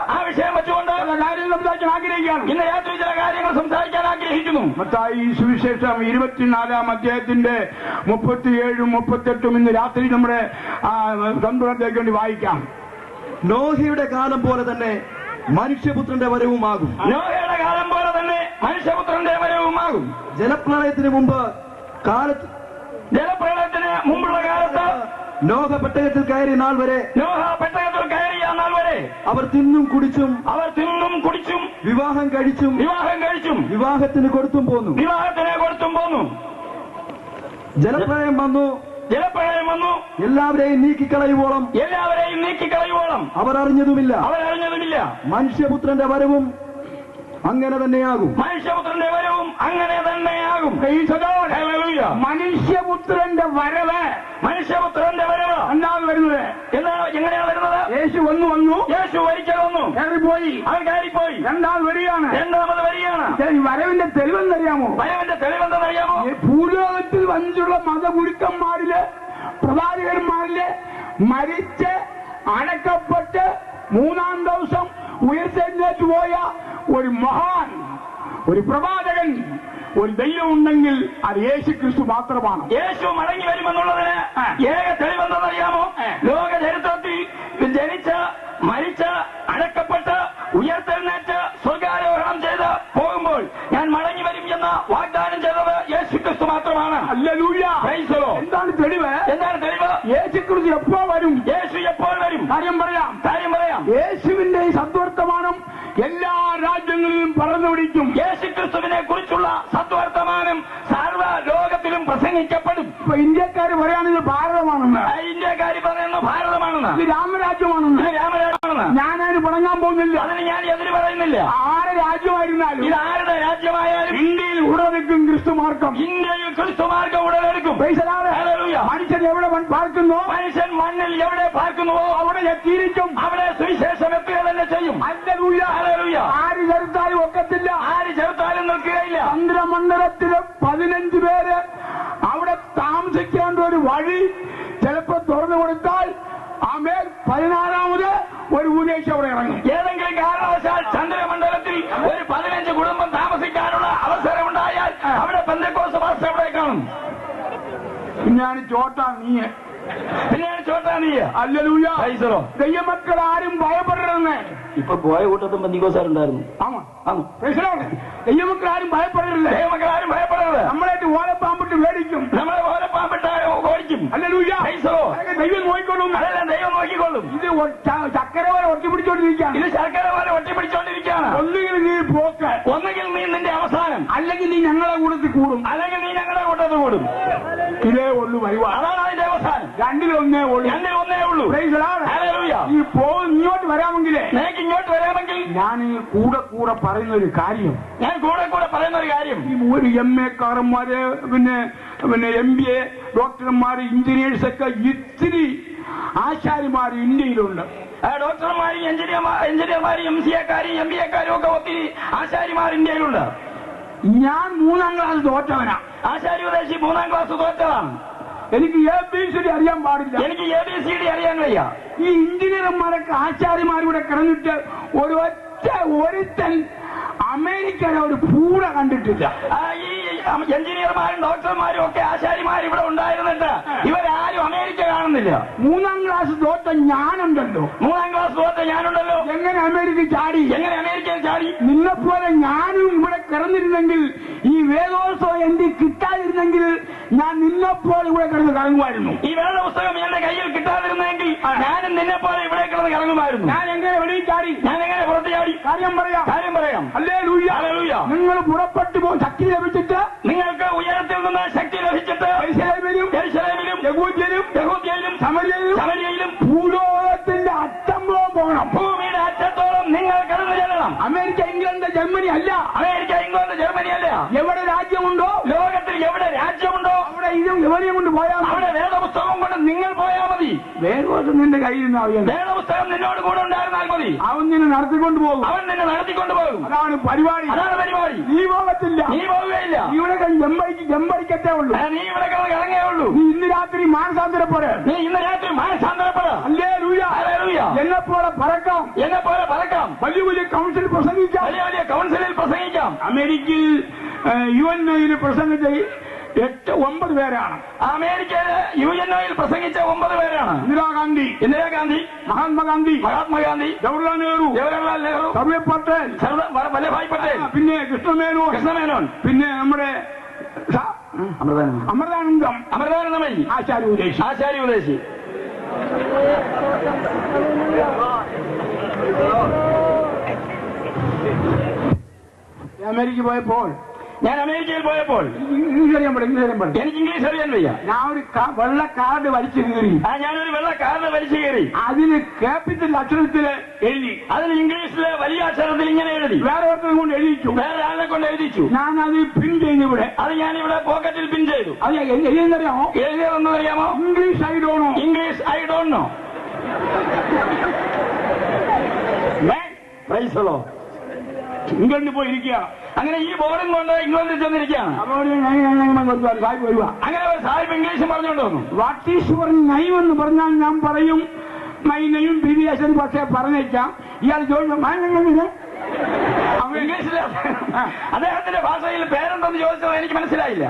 ചില കാര്യം സംസാരിക്കാൻ ആഗ്രഹിക്കുകയാണ്. ഇന്ന് രാത്രി ചില കാര്യങ്ങൾ സംസാരിക്കാൻ ആഗ്രഹിക്കുന്നു. മത്തായി സുവിശേഷം 24-ാം അധ്യായത്തിന്റെ 37-ഉം 38-ഉം ഇന്ന് രാത്രി നമ്മുടെ സന്തുലനത്തേക്ക് വേണ്ടി വായിക്കാം. നോഹയുടെ കാലം പോലെ തന്നെ മനുഷ്യപുത്രന്റെ വരവുമാകും. നോഹയുടെ കാലം പോലെ തന്നെ മനുഷ്യപുത്രന്റെ വരവുമാകും. ജലപ്രളയത്തിന് മുമ്പുള്ള കാലത്ത് നോഹ പെട്ടകത്തിൽ കയറിയ നാൾ വരെ അവർ തിന്നും കുടിച്ചും വിവാഹം കഴിച്ചും വിവാഹത്തിന് കൊടുത്തും പോന്നു. ജലപ്രളയം വന്നു. എല്ലാവരെയും നീക്കിക്കളയുവോളം അവർ അറിഞ്ഞതുമില്ല. മനുഷ്യപുത്രന്റെ വരവും അങ്ങനെ തന്നെയാകും. മനുഷ്യപുത്രന്റെ വരവ് എന്താണ് വരുന്നത്? എങ്ങനെയാണ് വരുന്നത്? യേശു ഒരിക്കൽ വന്നു, കയറിപ്പോയി. രണ്ടാമത് വരികയാണ്. വരവിന്റെ തെളിവെന്നറിയാമോ? ഭൂലോകത്തിൽ വന്നിട്ടുള്ള മതഗുരുക്കന്മാരില് പ്രവാചകന്മാരില് മരിച്ച് അടക്കപ്പെട്ട് 3-ാം ദിവസം ഉയർത്തെഴുന്നേറ്റ് പോയ ഒരു മഹാൻ, ഒരു പ്രവാചകൻ, ഒരു ദൈവം ഉണ്ടെങ്കിൽ അത് യേശുക്രിസ്തു മാത്രമാണ്. യേശു മടങ്ങി വരുമെന്നുള്ളതിന് ഏക തെളിവെന്തെന്നറിയാമോ? ലോക ചരിത്രത്തിൽ ജനിച്ച, മരിച്ച, അടക്കപ്പെട്ട്, ഉയർത്തെഴുന്നേറ്റ് സ്വർഗാരോഹണം ചെയ്ത് പോകുമ്പോൾ ഞാൻ മടങ്ങി വരും എന്ന് വാഗ്ദാനം ചെയ്തത് യേശുക്രിസ്തു മാത്രമാണ്. ഹല്ലേലൂയ. തെളിവ്? എന്താണ് തെളിവ്? യേശുക്രിസ്തു എപ്പോ വരും? യേശു എപ്പോൾ വരും? കാര്യം പറയാം. യേശുവിന്റെ ഈ സദ്വർത്തമാനം എല്ലാ രാജ്യങ്ങളിലും പടർന്നു പിടിക്കും. യേശുക്രിസ്തുവിനെ കുറിച്ചുള്ള സദ്വർത്തമാനം സർവ്വ ലോകത്തിലും പ്രസംഗിക്കപ്പെടും. ഇപ്പൊ ഇന്ത്യക്കാര് പറയുകയാണെങ്കിൽ ഭാരതമാണെന്ന്, ഇന്ത്യക്കാർ പറയുന്നു ഭാരതമാണെന്ന്, ഇത് രാമരാജ്യമാണെന്ന്. രാമരാജ്യമാണെന്ന് ഞാനതിന് പടങ്ങാൻ പോകുന്നില്ല. അതിന് ഞാൻ എതിര് പറയുന്നില്ല. ആരെ രാജ്യമായിരുന്നാലും ഇത് ആരുടെ രാജ്യമായാലും ഇന്ത്യയിൽ ഉടലെടുക്കും ക്രിസ്തുമാർക്കം. ഇന്ത്യയിൽ ക്രിസ്തുമാർഗം ഉടലെടുക്കും. മനുഷ്യൻ എവിടെ പാർക്കുന്നോ, മനുഷ്യൻ മണ്ണിൽ എവിടെ പാർക്കുന്നുവോ അവിടെ എത്തിയിരിക്കും. അവിടെ സുവിശേഷം എത്തുക തന്നെ ചെയ്യും. ആര് ചെറുത്താലും ഒക്കത്തില്ല, ആര് ചെറുത്താലും നിൽക്കുകയില്ല. ചന്ദ്രമണ്ഡലത്തില് 15 പേര് അവിടെ താമസിക്കേണ്ട ഒരു വഴി ചിലപ്പോ തുറന്നു കൊടുത്താൽ ആമേൽ 16ാമത് ഒരു ഉപദേശം അവിടെ ഇറങ്ങും. ഏതെങ്കിലും കാരണവശാൽ ചന്ദ്രമണ്ഡലത്തിൽ ഒരു 15 കുടുംബം താമസിക്കാനുള്ള അവസരമുണ്ടായാൽ അവിടെ പെന്തക്കോസ്ത് പാസ്റ്റർ എവിടെ കാണും? ഞാൻ ചോട്ടാ നീ ഹല്ലേലൂയ. ദൈവമക്കൾ ആരും ഭയപ്പെടരുതെന്ന് ഇപ്പൊ പോയ കൂട്ടത്തും പെന്തക്കോസ്തുകാരുണ്ടായിരുന്നു. ദൈവമക്കൾ ആരും ഭയപ്പെടരുത്. ദൈവമക്കളാരും ഭയപ്പെടരുത്. നമ്മളായിട്ട് ഓലപ്പാമ്പിട്ട് മേടിക്കും, നമ്മളെ ഓലപ്പാമ്പിട്ട് ഓടിക്കും. ഹല്ലേലൂയ. ദൈവം നോക്കിക്കൊള്ളും. അതെല്ലാം ദൈവം നോക്കിക്കൊള്ളും. ഇത് ചക്കര പോലെ ഒട്ടിപ്പിടിച്ചോണ്ടിരിക്കുകയാണ്. ഇത് ശർക്കര പോലെ ഒട്ടിപ്പിടിച്ചോണ്ടിരിക്കുകയാണ്. ഒന്നുകിൽ നീ പോക്ക്, ഒന്നുകിൽ നീ നിന്റെ അവസാനം, അല്ലെങ്കിൽ നീ ഞങ്ങളെ കൂട്ടത്തിൽ കൂടും, അല്ലെങ്കിൽ നീ ഞങ്ങളുടെ കൂട്ടത്തിൽ കൂടും. ഇതേ ഉള്ളു വരുവാ. അതാണ് അതിന്റെ അവസാനം. രണ്ടിലൊന്നേ ഉള്ളൂ. ഈ ഇങ്ങോട്ട് വരാമെങ്കിലേ, നിനക്ക് ഇങ്ങോട്ട് വരാമെങ്കിൽ ഞാൻ കൂടെ പറയുന്ന ഒരു കാര്യം, ഒരു MA കാരന്മാര് പിന്നെ MBA ഡോക്ടർമാര് എഞ്ചിനീയേഴ്സൊക്കെ ഇത്തിരി ആശാരിമാർ ഇന്ത്യയിലുണ്ട്. ഡോക്ടർമാരും എഞ്ചിനീയർമാരും MCAക്കാരും MBAക്കാരും ഒക്കെ ഒത്തിരി ആശാരിമാർ ഇന്ത്യയിലുണ്ട്. ഞാൻ 3ാം ക്ലാസ് തോറ്റവനാ. ആശാരി ഉപദേശി 3ാം ക്ലാസ് തോറ്റതാണ്. എനിക്ക് ABCD അറിയാൻ പാടില്ല. എനിക്ക് ABCD അറിയാൻ വയ്യ. ഈ എഞ്ചിനീയർമാരൊക്കെ ആശാരിമാരൂടെ കിടന്നിട്ട് ഒരുത്തൻ അമേരിക്കയിലെ ഒരു പൂട കണ്ടിട്ടില്ല. ഈ എഞ്ചിനീയർമാരും ഡോക്ടർമാരും ഒക്കെ ആശാരിമാരും ഇവിടെ ഉണ്ടായിരുന്നിട്ട് ഇവരാരും അമേരിക്ക കാണുന്നില്ല. 3ാം ക്ലാസ് തോറ്റ ഞാനുണ്ടല്ലോ. 3ാം ക്ലാസ് തോറ്റ ഞാനുണ്ടല്ലോ. എങ്ങനെ അമേരിക്ക ചാടി? എങ്ങനെ അമേരിക്കയിൽ ചാടി? നിന്നെപ്പോലെ ഞാനും ഇവിടെ കിടന്നിരുന്നെങ്കിൽ, ഈ വേദോത്സവം എനിക്ക് കിട്ടാതിരുന്നെങ്കിൽ ഞാൻ നിന്നെപ്പോലെ ഇവിടെ കിടന്ന് കറങ്ങുമായിരുന്നു. ഈ വേദ പുസ്തകം എന്റെ കയ്യിൽ കിട്ടാതിരുന്നെങ്കിൽ ഞാനും നിന്നെപ്പോലെ ഇവിടെ കിടന്ന് കറങ്ങുമായിരുന്നു. ഞാൻ എങ്ങനെ വെളിയിൽ ചാടി? ഞാൻ എങ്ങനെ പുറത്ത് ചാടി? കാര്യം പറയാം. ഹല്ലേലൂയ. നിങ്ങൾ പുറപ്പെട്ടു പോകും ശക്തി ലഭിച്ചിട്ട്, നിങ്ങൾക്ക് ഉയരത്തിൽ നിന്ന് ശക്തി ലഭിച്ചിട്ട് യെരൂശലേമിലും യഹൂദ്യയിലും സമരിയയിലും ഭൂലോകത്തിന്റെ അറ്റം പോകണം. ഭൂമിയുടെ അറ്റത്തോളം നിങ്ങൾ കടന്നു ചെല്ലണം. അമേരിക്ക, ഇംഗ്ലണ്ട്, ജർമ്മനി അല്ല. അമേരിക്ക, ഇംഗ്ലണ്ട്, ജർമ്മനി അല്ല. എവിടെ രാജ്യമുണ്ടോ, ലോകത്തിൽ എവിടെ രാജ്യമുണ്ടോ അവിടെ ഇതും എവരെയും കൊണ്ട് പോയാൽ, അവിടെ വേദപുസ്തകം കൊണ്ട് നിങ്ങൾ പോയാൽ മതി. വേദപുസ്തകം നിന്റെ കയ്യിൽ നിന്ന് അറിയാം. വേദപുസ്തകം നിന്നോട് കൂടെ ഉണ്ടായിരുന്നാൽ മതി. അവൻ നിന്നെ നടത്തിക്കൊണ്ട് പോകും. അതാണ് പരിപാടി. നീ പോകത്തില്ല. നീ പോവുകയില്ല. ഇവിടെ ജമ്പടിക്കത്തേ ഉള്ളൂ. നീ ഇവിടെ കിടങ്ങേ ഉള്ളൂ. നീ ഇന്ന് രാത്രി മാനസാന്തരപ്പെട്. ഹല്ലേലൂയ. എന്നെപ്പോലെ പറക്കാം. വലിയ വലിയ കൗൺസിൽ പ്രസംഗിക്കാം. അമേരിക്കയിൽ UNOയിൽ പ്രസംഗിച്ച 8-9 പേരാണ്. അമേരിക്കയിലെ UNOയിൽ പ്രസംഗിച്ച 9 പേരാണ്. ഇന്ദിരാഗാന്ധി, മഹാത്മാഗാന്ധി, ജവഹർലാൽ നെഹ്റു, സർദാർ പട്ടേൽ, വല്ലഭായ് പട്ടേൽ, പിന്നെ കൃഷ്ണമേനോൻ, പിന്നെ നമ്മുടെ അമൃതാനന്ദം, ആചാര്യ ഉദേശി. ഞാൻ അമേരിക്കയിൽ പോയപ്പോൾ ഇംഗ്ലീഷ് അറിയാൻ പാടില്ല. എനിക്ക് ഇംഗ്ലീഷ് അറിയാൻ വയ്യ. ഞാൻ ഒരു വെള്ള കാർഡ് വലിച്ചു കയറി. ഞാനൊരു വെള്ള കാർഡ് വലിച്ചു കയറി. അതിന് ക്യാപിറ്റൽ അക്ഷരത്തില് എഴുതി. അതിന് ഇംഗ്ലീഷില് വലിയ അക്ഷരത്തിൽ ഇങ്ങനെ എഴുതി. വേറെ ഒരുത്തരെ കൊണ്ട് എഴുതിച്ചു. വേറെ ആളെ കൊണ്ട് എഴുതിച്ചു. ഞാൻ അത് പിൻ ചെയ്തു. ഇവിടെ അത് ഞാനിവിടെ പോക്കറ്റിൽ പിൻ ചെയ്തു. അത് എഴുതിയെന്നറിയാമോ? എഴുതിയതെന്ന് അറിയാമോ? English I don't know. ഇംഗ്ലണ്ടിൽ പോയിരിക്കുക. അങ്ങനെ ഈ ബോർഡും കൊണ്ട് ഇംഗ്ലണ്ടിൽ ചെന്നിരിക്കുകയാണ്. അങ്ങനെ ഒരു സാഹിബ് ഇംഗ്ലീഷ് പറഞ്ഞുകൊണ്ട് വന്നു. വാട്ട് ഈസ് യുവർ നെയിം എന്ന് പറഞ്ഞാൽ ഞാൻ പറയും മൈ നെയിം BVS. പക്ഷേ പറഞ്ഞേക്കാം. ഇയാൾ ചോദിച്ചു ഇംഗ്ലീഷിൽ അദ്ദേഹത്തിന്റെ ഭാഷയിൽ പേരെന്തെന്ന് ചോദിച്ചത് എനിക്ക് മനസ്സിലായില്ല.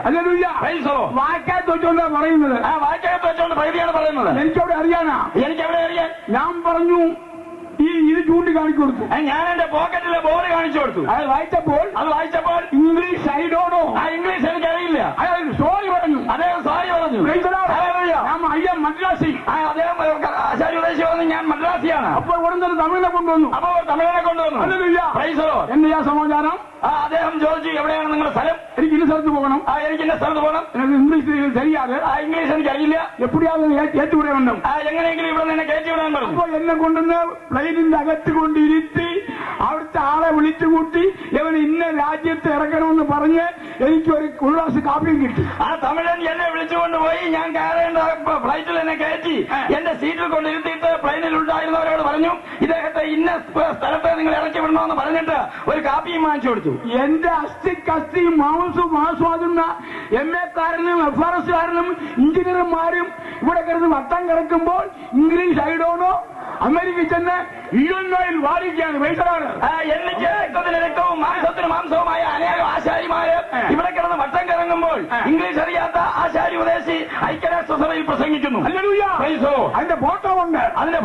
വായിക്കാത്ത വെച്ചോണ്ടാ പറയുന്നത്. വായിക്കാത്ത വെച്ചോണ്ട് പകുതിയാണ് പറയുന്നത്. എനിക്കവിടെ അറിയാനാ. എനിക്കവിടെ അറിയാൻ. ഞാൻ പറഞ്ഞു ഇത് ചൂണ്ടിക്കാണിച്ചു കൊടുത്തു. ഞാൻ എന്റെ പോക്കറ്റിലെ ബോർഡ് കാണിച്ചു കൊടുത്തു. അത് വായിച്ചപ്പോൾ English I don't know. English എനിക്കറിയില്ല. അയാൾ സോറി പറഞ്ഞു. അദ്ദേഹം സോറി പറഞ്ഞു. അയ്യ മദ്രാസി. അദ്ദേഹം ആശാരി ഉദ്ദേശി വന്ന് ഞാൻ മദ്രാസിയാണ്. അപ്പോൾ ഉടൻ തന്നെ തമിഴിനെ കൊണ്ടുവന്നു. അപ്പോൾ തമിഴനെ കൊണ്ടുവന്നു. എന്തെയാ സമാചാരം? അദ്ദേഹം ചോദിച്ചു എവിടെയാണ് നിങ്ങളുടെ സ്ഥലം? എനിക്ക് ഇന്ന സ്ഥലത്ത് പോകണം. എനിക്ക് ഇന്ന സ്ഥലത്ത് പോകണം. എനിക്ക് ഇംഗ്ലീഷ് ശരിയാതെ. ഇംഗ്ലീഷ് എനിക്ക് അറിയില്ല. എപ്പോഴാണ് കയറ്റിവിടണം? എങ്ങനെയെങ്കിലും ഇവിടെ നിന്ന് കയറ്റിവിടാൻ പറഞ്ഞു. അപ്പൊ എന്നെ കൊണ്ടുവന്ന് പ്ലെയിനിന്റെ അകത്ത് കൊണ്ടിരുത്തി അവിടുത്തെ ആളെ വിളിച്ചുകൂട്ടി ഇവൻ ഇന്ന രാജ്യത്ത് ഇറക്കണമെന്ന് പറഞ്ഞ് എനിക്ക് ഒരു ഗ്ലാസ് കാപ്പിയും കിട്ടി. ആ തമിഴൻ എന്നെ വിളിച്ചുകൊണ്ടുപോയി ഞാൻ കയറേണ്ട ഫ്ലൈറ്റിൽ എന്നെ കയറ്റി എന്റെ സീറ്റിൽ കൊണ്ടിരുത്തിയിട്ട് പ്ലെയിനിൽ ഉണ്ടായിരുന്നവരോട് പറഞ്ഞു ഇദ്ദേഹത്തെ ഇന്ന സ്ഥലത്തെ നിങ്ങൾ ഇറക്കി വിടണമെന്ന് പറഞ്ഞിട്ട് ഒരു കാപ്പിയും വാങ്ങിച്ചു കൊടുത്തു. എന്റെ അസ്ഥി മാസുമാകുന്ന MA കാരനും FRS കാരനും എഞ്ചിനീയർമാരും ഇവിടെ കിടന്ന് വട്ടം കിടക്കുമ്പോൾ ഇംഗ്ലീഷ് ഐഡോണോ അമേരിക്കയിൽ ചെന്ന് ഇല്ലൊന്നോയിൽ വാദിക്കുകയാണ് പൈസയാണ്. എനിക്ക് രക്തത്തിന് രക്തവും മാംസത്തിന് മാംസവുമായ അനേകം ആശാരിമാര് ഇവിടെ കിടന്ന് വട്ടം കിറങ്ങുമ്പോൾ ഇംഗ്ലീഷ് അറിയാത്ത ആശാരി ഉപദേശി ഐക്യരാഷ്ട്രസഭയിൽ പ്രസംഗിക്കുന്നു. അതിന്റെ ഫോട്ടോ ഉണ്ട്, അതിന്റെ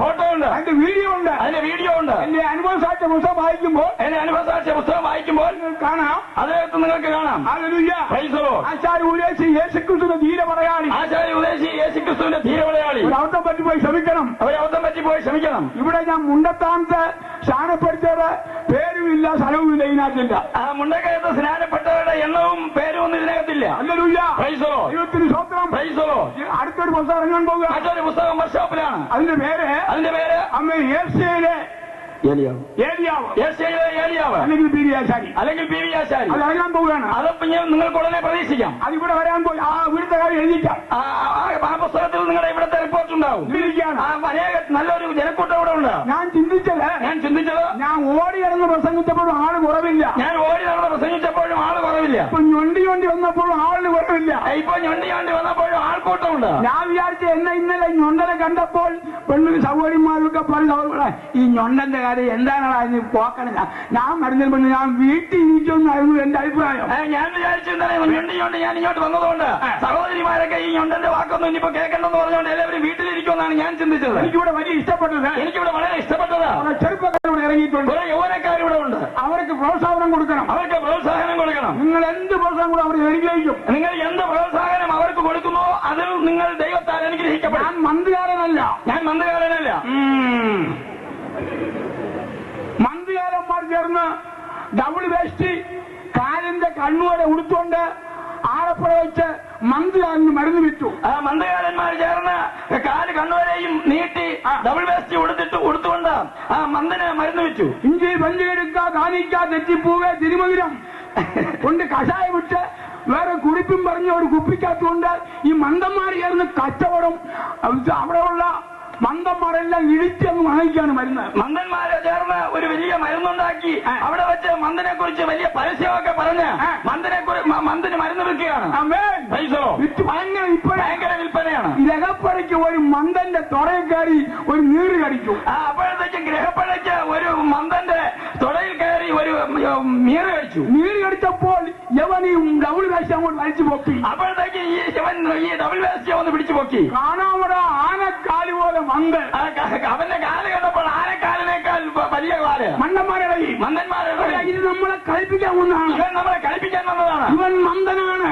വീഡിയോ ഉണ്ട്. എന്റെ അനുഭവസാക്ഷ്യ പുസ്തകം വായിക്കുമ്പോൾ കാണാം. അതിനകത്ത് നിങ്ങൾക്ക് കാണാം. ആശാരി ഉപദേശി യേശുക്രിസ്തുവിന്റെ ധീരപടയാളി. ഒരു അബദ്ധം പറ്റിപ്പോയി ക്ഷമിക്കണം. ഇവിടെ ഞാൻ മുണ്ടത്താമത്തെ സ്നാനപ്പെടുത്തിയത് പേരുമില്ല സ്ഥലവുമില്ല ഇതിനകത്തില്ല. മുണ്ടക്കയത്ത് സ്നാനപ്പെട്ടവരുടെ എണ്ണവും പേരും ഒന്നും ഇതിനകത്തില്ല. ദൈവത്തിന് സ്വന്തം. അടുത്തൊരു പുസ്തകം ഇറങ്ങാൻ പോകുക. മറ്റൊരു പുസ്തകം വർക്ക്ഷോപ്പിലാണ്. അതിന്റെ പേര് അമ്മ ഏഷ്യയിലെ ഏലിയാവ് അല്ലെങ്കിൽ പി വി ആശാരി. അത് ഇറങ്ങാൻ പോവുകയാണ്. അതപ്പോ നിങ്ങൾക്ക് ഉടനെ പ്രതീക്ഷിക്കാം. അതിവിടെ വരാൻ പോയി ആ ഇവിടുത്തെ കാര്യം എഴുതിക്കാം. ആ പുസ്തകത്തിൽ നിങ്ങളുടെ ഇവിടുത്തെ റിപ്പോർട്ട് ഉണ്ടാവും. നല്ലൊരു ജനക്കൂട്ടം ഇവിടെ ഉണ്ട്. ഞാൻ ചിന്തിച്ചത് ഞാൻ ഓടി നടന്ന് പ്രസംഗിച്ചപ്പോഴും ആള് കുറവില്ല. ഇപ്പൊ ഞൊണ്ടി വന്നപ്പോഴും ആളിന് കുറവില്ല. ആൾക്കൂട്ടമുണ്ട്. ഞാൻ വിചാരിച്ച എന്നെ ഇന്നലെ ഞൊണ്ടനെ കണ്ടപ്പോൾ പെണ്ണും സഹോദരിമാരൊക്കെ പറഞ്ഞു ഈ ഞൊണ്ടന്റെ കാര്യം എന്താണോ അതിന് പോക്കണം. ഞാൻ മരുന്നിൽ പെണ്ണ് ഞാൻ വീട്ടിൽ ഇരിക്കുമെന്നായിരുന്നു എന്റെ അഭിപ്രായം. ഞാൻ വിചാരിച്ചു ഞാൻ ഇങ്ങോട്ട് വന്നതുകൊണ്ട് സഹോദരിമാരൊക്കെ ഈ ഞൊണ്ടന്റെ വാക്കൊന്നും ഇനിയിപ്പോ കേൾക്കണമെന്ന് പറഞ്ഞുകൊണ്ട് എല്ലാവരും വീട്ടിലിരിക്കുമെന്നാണ് ഞാൻ ചിന്തിച്ചത്. എനിക്കിവിടെ വളരെ ഇഷ്ടപ്പെട്ടത് ചെറുപ്പക്കാരോട് ഇറങ്ങിയിട്ടുണ്ട്. യൗവനക്കാരിവിടെ ഉണ്ട്. അവർക്ക് പ്രോത്സാഹനം കൊടുക്കണം. നിങ്ങൾ എന്ത് പ്രോത്സാഹനം കൂടെ അവർ അനുഗ്രഹിക്കും. നിങ്ങൾ എന്ത് പ്രോത്സാഹനം അവർക്ക് കൊടുക്കുന്നോ അതിൽ നിങ്ങൾ ദൈവത്താൽ അനുഗ്രഹിക്കപ്പെടും. ഞാൻ മന്ദകാരനല്ല. മന്ദകാരന്മാർ ചേർന്ന് ഡബിൾ വേസ്റ്റ് കാലിന്റെ കണ്ണുവരെ ഉടുത്തുകൊണ്ട് ആലപ്പുഴ വെച്ച് മന്ദകാരന് മരുന്ന് വിറ്റു. മന്ദകാരന്മാർ ചേർന്ന് കാല് കണ്ണുവരെയും നീട്ടി ഡബിൾ വേസ്റ്റ് ഉടുത്തുകൊണ്ട് ആ മന്ദന് മരുന്ന് വിറ്റു. ഇഞ്ചി പഞ്ചെടുക്ക കാണിക്ക തെറ്റിപ്പൂവേ തിരുമധുരം കൊണ്ട് കഷായം വിട്ട് വേറെ കുറിപ്പും പറഞ്ഞ് ഒരു കുപ്പിക്കകത്തുകൊണ്ട് ഈ മന്ദന്മാർ ചേർന്ന് കച്ചവടം അവിടെയുള്ള മന്ദന്മാരെല്ലാം ഇടിച്ചങ്ങ് വാങ്ങിക്കാണ് മരുന്ന്. മന്ദന്മാരെ ചേർന്ന് ഒരു വലിയ മരുന്നുണ്ടാക്കി അവിടെ വെച്ച് മന്ദനെ കുറിച്ച് വലിയ പരസ്യമൊക്കെ പറഞ്ഞ് മന്ദന് മരുന്ന് വിൽക്കുകയാണ്. ഭയങ്കര വിൽപ്പനയാണ്. ഗ്രഹപ്പഴയ്ക്ക് ഒരു മന്ദന്റെ തുടയിൽ കയറി ഒരു നീര് കടിക്കും. അപ്പോഴത്തേക്കും ഗ്രഹപ്പഴയ്ക്ക് ഒരു മന്ദന്റെ തുടയിൽ കയറി ഒരു നീര് കഴിച്ചു. നീര് കടിച്ചപ്പോൾ യവൻ ഈ ഡബിൾ വേസ്റ്റ് അങ്ങോട്ട് വലിച്ചു പൊക്കി. അപ്പോഴത്തേക്ക് ഈ ഡബിൾ വേസ്റ്റ് ഒന്ന് പിടിച്ചു പൊക്കി. കാണാമോ ആനക്കാല് പോലെ മന്ദൻ. അവന്റെ കാല് കണ്ടപ്പോൾ ആനക്കാലിനേക്കാൾ വലിയ കാല്. മന്ദന്മാരുടെ ഇത് നമ്മളെ കളിപ്പിക്കാൻ വന്നതാണ്. ഇവൻ മന്ദനാണ്.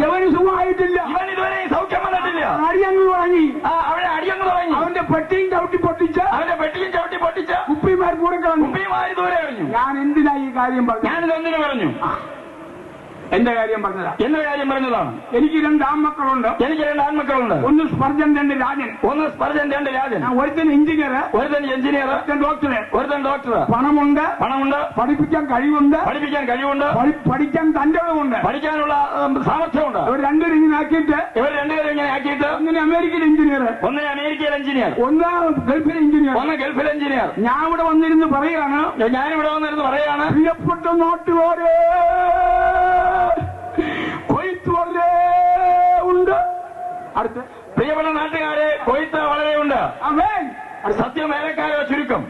ഇവന് സുഖമായിട്ടില്ല. ഇവൻ ഇതുവരെ സൗഖ്യം വന്നിട്ടില്ല. അടിയങ്ങ് തുടങ്ങി. അവിടെ അടിയങ്ങ് തുടങ്ങി. അവന്റെ പെട്ടിയും ചവിട്ടി പൊട്ടിച്ച് കുപ്പിമാർ കൂടെ കളഞ്ഞു. ദൂരെ കഴിഞ്ഞു. ഞാൻ എന്തിനാ ഈ കാര്യം പറഞ്ഞു? ഞാനിത് എന്തിനു പറഞ്ഞു? എന്റെ കാര്യം പറഞ്ഞതാണ്. എനിക്ക് 2 ആൺമക്കളുണ്ട്. ഒന്ന് സ്പർജൻ 2 രാജൻ. ഒരുത്തൻ എഞ്ചിനീയർ, ഒരുത്തൻ ഡോക്ടർ. പണമുണ്ട്, പഠിപ്പിക്കാൻ കഴിവുണ്ട്, പഠിക്കാൻ തന്റെയുമുണ്ട്, പഠിക്കാനുള്ള സാമർഥ്യമുണ്ട്. ഇവർ രണ്ടുപേരും ഇങ്ങനെ ആക്കിയിട്ട് ഒന്നിനെ അമേരിക്കൻ എഞ്ചിനീയർ, ഒന്ന് ഗൾഫിലെ എഞ്ചിനീയർ. ഞാൻ ഇവിടെ വന്നിരുന്ന് പറയാണ് പ്രിയപ്പെട്ട നാട്ടുകാരെ കൊയ്ത്ത് വളരെ ഉണ്ട്. അടുത്ത് പ്രിയപ്പെട്ട നാട്ടുകാരെ കൊയ്ത്ത് വളരെ ഉണ്ട്. സത്യം വേലക്കാരോ ചുരുക്കം.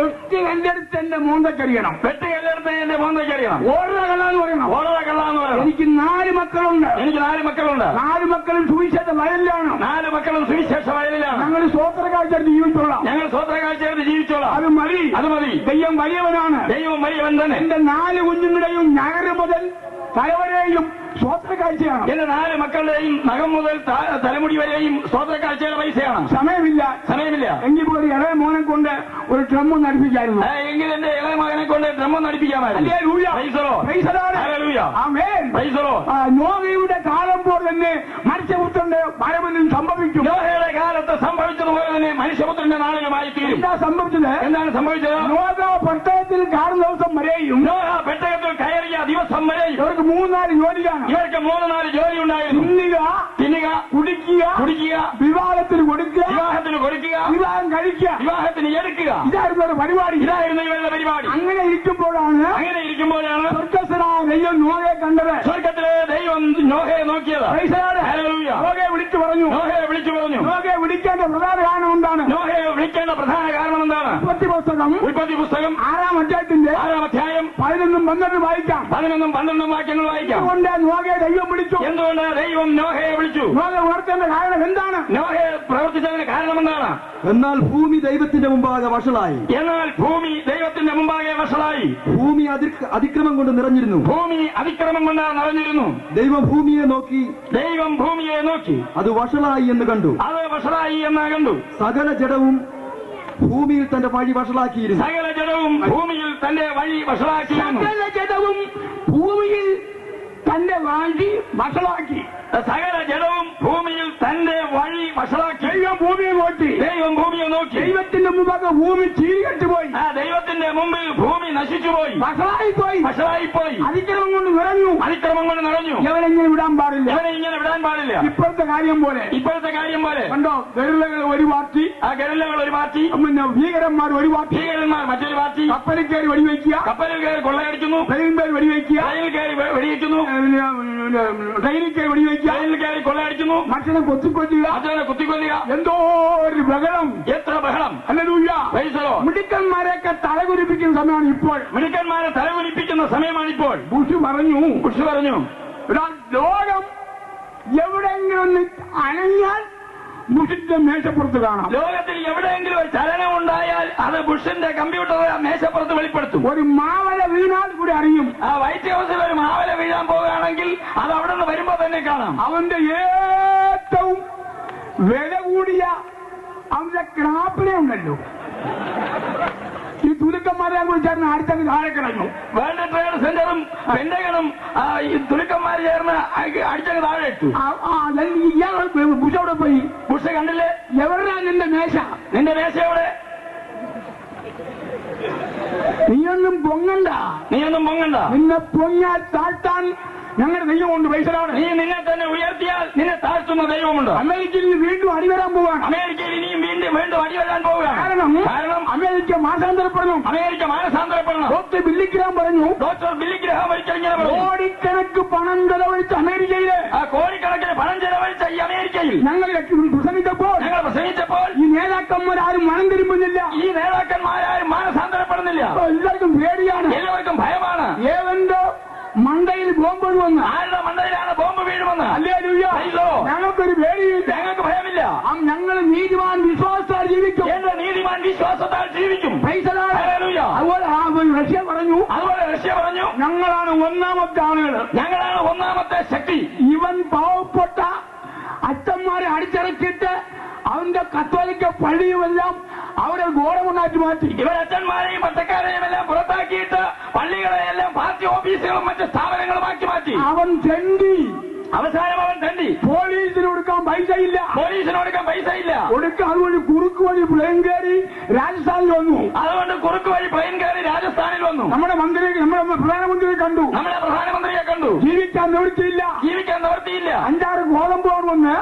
വെട്ടി കല്ലെടുത്ത് എന്റെ മോന്തക്കറിയണം. ഓടറ കള്ളാന്ന് പറയണം. എനിക്ക് 4 മക്കളുണ്ട്. 4 മക്കളും സുവിശേഷ വയലിലാണ്. ഞങ്ങൾ സ്വോത്രക്കാഴ്ചയെടുത്ത് ജീവിച്ചോളാം. അത് മതി. ദൈവം വലിയവനാണ്. തന്നെ. എന്റെ 4 കുഞ്ഞുങ്ങളുടെയും ഞായർ മുതൽ തലവരെയും സ്വോത്ര കാഴ്ചയാണ്. എന്റെ 4 മക്കളുടെയും നഖം മുതൽ തലമുടി വരെയും സ്വോത്ര കാഴ്ചയുടെ പൈസയാണ്. സമയമില്ല എങ്കിൽ പോലും ഇളയ മോനെ കൊണ്ട് ഒരു ഡ്രം നടിപ്പിക്കായിരുന്നു. എങ്കിൽ എന്റെ ഇളയ മകനെ കൊണ്ട് ഡ്രം നടിപ്പിക്കാമായിരുന്നു. നോഹയുടെ കാലം പോലെ തന്നെ മനുഷ്യപുത്രന്റെ മരമെന്നും സംഭവിക്കും. നോഹയുടെ കാലത്ത് സംഭവിച്ചതുപോലെ തന്നെ മനുഷ്യപുത്രന്റെ നാളിലുമായി തീരും. എന്താണ് സംഭവിച്ചത്? നോഹ പെട്ടകത്തിൽ 6 ദിവസം വരെയും നോഹ പെട്ടകത്തിൽ കയറിയ ദിവസം വരെയും ഇവർക്ക് 3-4 ജോലിയാണ്. ഇവർക്ക് 3-4 ജോലി ഉണ്ടായിരുന്നു. തിന്നുക, കുടിക്കുക, വിവാഹത്തിന് കൊടുക്കുക, വിവാഹം കഴിക്കുക, വിവാഹത്തിന് എടുക്കുക. ഇതായിരുന്നു ഇവരുടെ പരിപാടി. അങ്ങനെ ഇരിക്കുമ്പോഴാണ് സ്വർഗസ്ഥനായ ദൈവം നോഹയെ കണ്ടത്. സ്വർഗത്തിലെ ദൈവം നോഹയെ നോക്കിയത്. നോഹയെ വിളിച്ചു പറഞ്ഞു. നോഹയെ വിളിക്കേണ്ട പ്രധാന കാരണം എന്താണ്? ഉൽപ്പത്തി പുസ്തകം 6-ാം അധ്യായത്തിന്റെ 6-ാം അധ്യായം 11-12 വായിക്കാം. 11-12 വാക്യങ്ങൾ വായിക്കാം. എന്തുകൊണ്ട് നോഹയെ ദൈവം വിളിച്ചു? എന്തുകൊണ്ട് ദൈവം നോഹയെ വിളിച്ചു? നോഹ ഉണർത്തേണ്ട കാരണം എന്താണ്? നോഹയെ പ്രവർത്തിച്ചതിന് കാരണം എന്താണ്? എന്നാൽ ഭൂമി ദൈവത്തിന്റെ മുമ്പാകെ വഷളായി. ഭൂമി അതിക്രമം കൊണ്ട് നിറഞ്ഞിരുന്നു. ദൈവം ഭൂമിയെ നോക്കി അത് വഷളായി എന്ന് കണ്ടു. സകല ജഡവും ഭൂമിയിൽ തന്റെ വഴി വഷളാക്കിയിരുന്നു. സകല ജഡവും ഭൂമിയിൽ തന്റെ വഴി വഷളാക്കി. ദൈവം ഭൂമിയെ നോക്കി. ദൈവത്തിന്റെ മുമ്പാകെ ഭൂമി ചീരികെട്ടുപോയി. ദൈവത്തിന്റെ മുമ്പിൽ ഭൂമി നശിച്ചുപോയി, വഷളായിപ്പോയി. അതിക്രമം കൊണ്ട് നിറഞ്ഞു. ഇവനെങ്ങനെ വിടാൻ പാടില്ല. ഇപ്പോഴത്തെ കാര്യം പോലെ കണ്ടോ? ഗറില്ലകൾ ഒരു പാർട്ടി, പിന്നെ ഭീകരന്മാർ ഒരു പാർട്ടി, മറ്റൊരു പാർട്ടി. കപ്പലിൽ കയറി വെടിവെക്കുക, കപ്പലിൽ കയറി കൊള്ളയടിക്കുന്നു, ട്രെയിനിൽ കയറി വെടിവെക്കുക, ട്രെയിനിൽ കയറി വെടിവെക്കുക, കൊള്ളയടിക്കുന്നു, മനുഷ്യനെ കുത്തിക്കൊല്ലുക. എന്തോ ഒരു ബഹളം, എത്ര ബഹളം. ഹല്ലേലൂയ. മിടുക്കന്മാരെയൊക്കെ തലകുലിപ്പിക്കുന്ന സമയമാണ് ഇപ്പോൾ. ബുഷ് പറഞ്ഞു ലോകം എവിടെയെങ്കിലും അനങ്ങിയാൽ ബുഷിന്റെ മേശപ്പുറത്ത് കാണാം. ലോകത്തിൽ എവിടെയെങ്കിലും ഒരു ചലനം ഉണ്ടായാൽ അത് ബുഷിന്റെ കമ്പ്യൂട്ടർ മേശപ്പുറത്ത് വെളിപ്പെടുത്തും. ഒരു മാവല വീണാൽ കൂടി അറിയും. വൈറ്റ് ഹൗസിൽ ഒരു മാവല വീഴാൻ പോകുകയാണെങ്കിൽ അത് അവിടെ നിന്ന് വരുമ്പോ തന്നെ കാണാം. അവന്റെ ഏറ്റവും വില കൂടിയ അവന്റെ ക്രാപ്പിനെ ഉണ്ടല്ലോ, ഈ തുലുക്കന്മാരെ കുറിച്ചാണ് അടുത്തങ്ങ് താഴെ കിടന്നു. വേൾഡ് ട്രേഡ് സെന്ററും പെന്റഗണും ഈ തുലുക്കന്മാർ ചേർന്ന് അടിച്ചങ്ങ് താഴെ ഇട്ടു. ഇയാൾ ബുഷ് അവിടെ പോയി. ബുഷ് കണ്ടില്ലേ? എവിടെയാ നിന്റെ മേശ എവിടെ? നീയൊന്നും പൊങ്ങണ്ട. നിന്നെ പൊങ്ങിയാൽ താഴ്ത്താൻ ഞങ്ങളുടെ ദൈവമുണ്ട്. പൈസലാണ്. നീ നിന്നെ തന്നെ ഉയർത്തിയാൽ നിന്നെ താഴ്ത്തുന്ന ദൈവമുണ്ട്. അമേരിക്കയിൽ വീണ്ടും അടിവരാൻ പോവാണ്. അമേരിക്കയിൽ ഇനിയും വീണ്ടും അടിവരാൻ പോവുകയാണ്. കാരണം അമേരിക്ക മാനസാന്തരപ്പെടണം. ഡോക്ടർ ബില്ലിഗ്രാം പറഞ്ഞു. കോടിക്കണക്ക് പണം ചെലവഴിച്ച അമേരിക്കയിലെ കോടിക്കണക്കിന് പണം ചെലവഴിച്ച ഈ അമേരിക്കയിൽ ഞങ്ങൾ പ്രസംഗിച്ചപ്പോൾ ഈ നേതാക്കന്മാരാരും മനം തിരുമ്പുന്നില്ല. മാനസാന്തരപ്പെടുന്നില്ല. എല്ലാവർക്കും പേടിയാണ്, എല്ലാവർക്കും ഭയമാണ്. ഏവന്റെ മണ്ടയിൽ ബോംബ് വന്ന് ആരുടെ മണ്ടയിലാണ് ബോംബ് വീഴുമെന്ന്? ഹല്ലേലൂയ. ഞങ്ങൾക്കൊരു പേടിയില്ല, ഞങ്ങൾക്ക് ഭയമില്ല. ഞങ്ങൾ നീതിമാൻ വിശ്വാസത്താൽ ജീവിക്കും. നീതിമാൻ വിശ്വാസത്താൽ ജീവിക്കും. അതുപോലെ റഷ്യ പറഞ്ഞു ഞങ്ങളാണ് ഒന്നാമത്തെ ആളുകൾ, ഞങ്ങളാണ് ഒന്നാമത്തെ ശക്തി. ഇവൻ പാവപ്പെട്ട അച്ഛന്മാരെ അടിച്ചിറക്കിയിട്ട് അവന്റെ കത്തോലിക്ക പള്ളിയുമെല്ലാം അവരെ ഗോഡമുണ്ടാക്കി മാറ്റി. ഇവരച്ഛന്മാരെയും പച്ചക്കാരെയും എല്ലാം പുറത്താക്കിയിട്ട് പള്ളികളെയെല്ലാം പാർട്ടി ഓഫീസുകളും മറ്റ് സ്ഥാപനങ്ങളുമാക്കി മാറ്റി. അവൻ തെണ്ടി. അവസാനം അവൻ തെണ്ടി. പോലീസിന് കൊടുക്കാൻ പൈസ ഇല്ല. കൊടുക്കാൻ അതുകൊണ്ട് കുറുക്ക് വഴി പ്ലെയിൻ കയറി രാജസ്ഥാനിൽ വന്നു. നമ്മുടെ പ്രധാനമന്ത്രിയെ കണ്ടു. ജീവിക്കാൻ നിവൃത്തിയില്ല. 5-6 ഗോതമ്പ് വന്ന്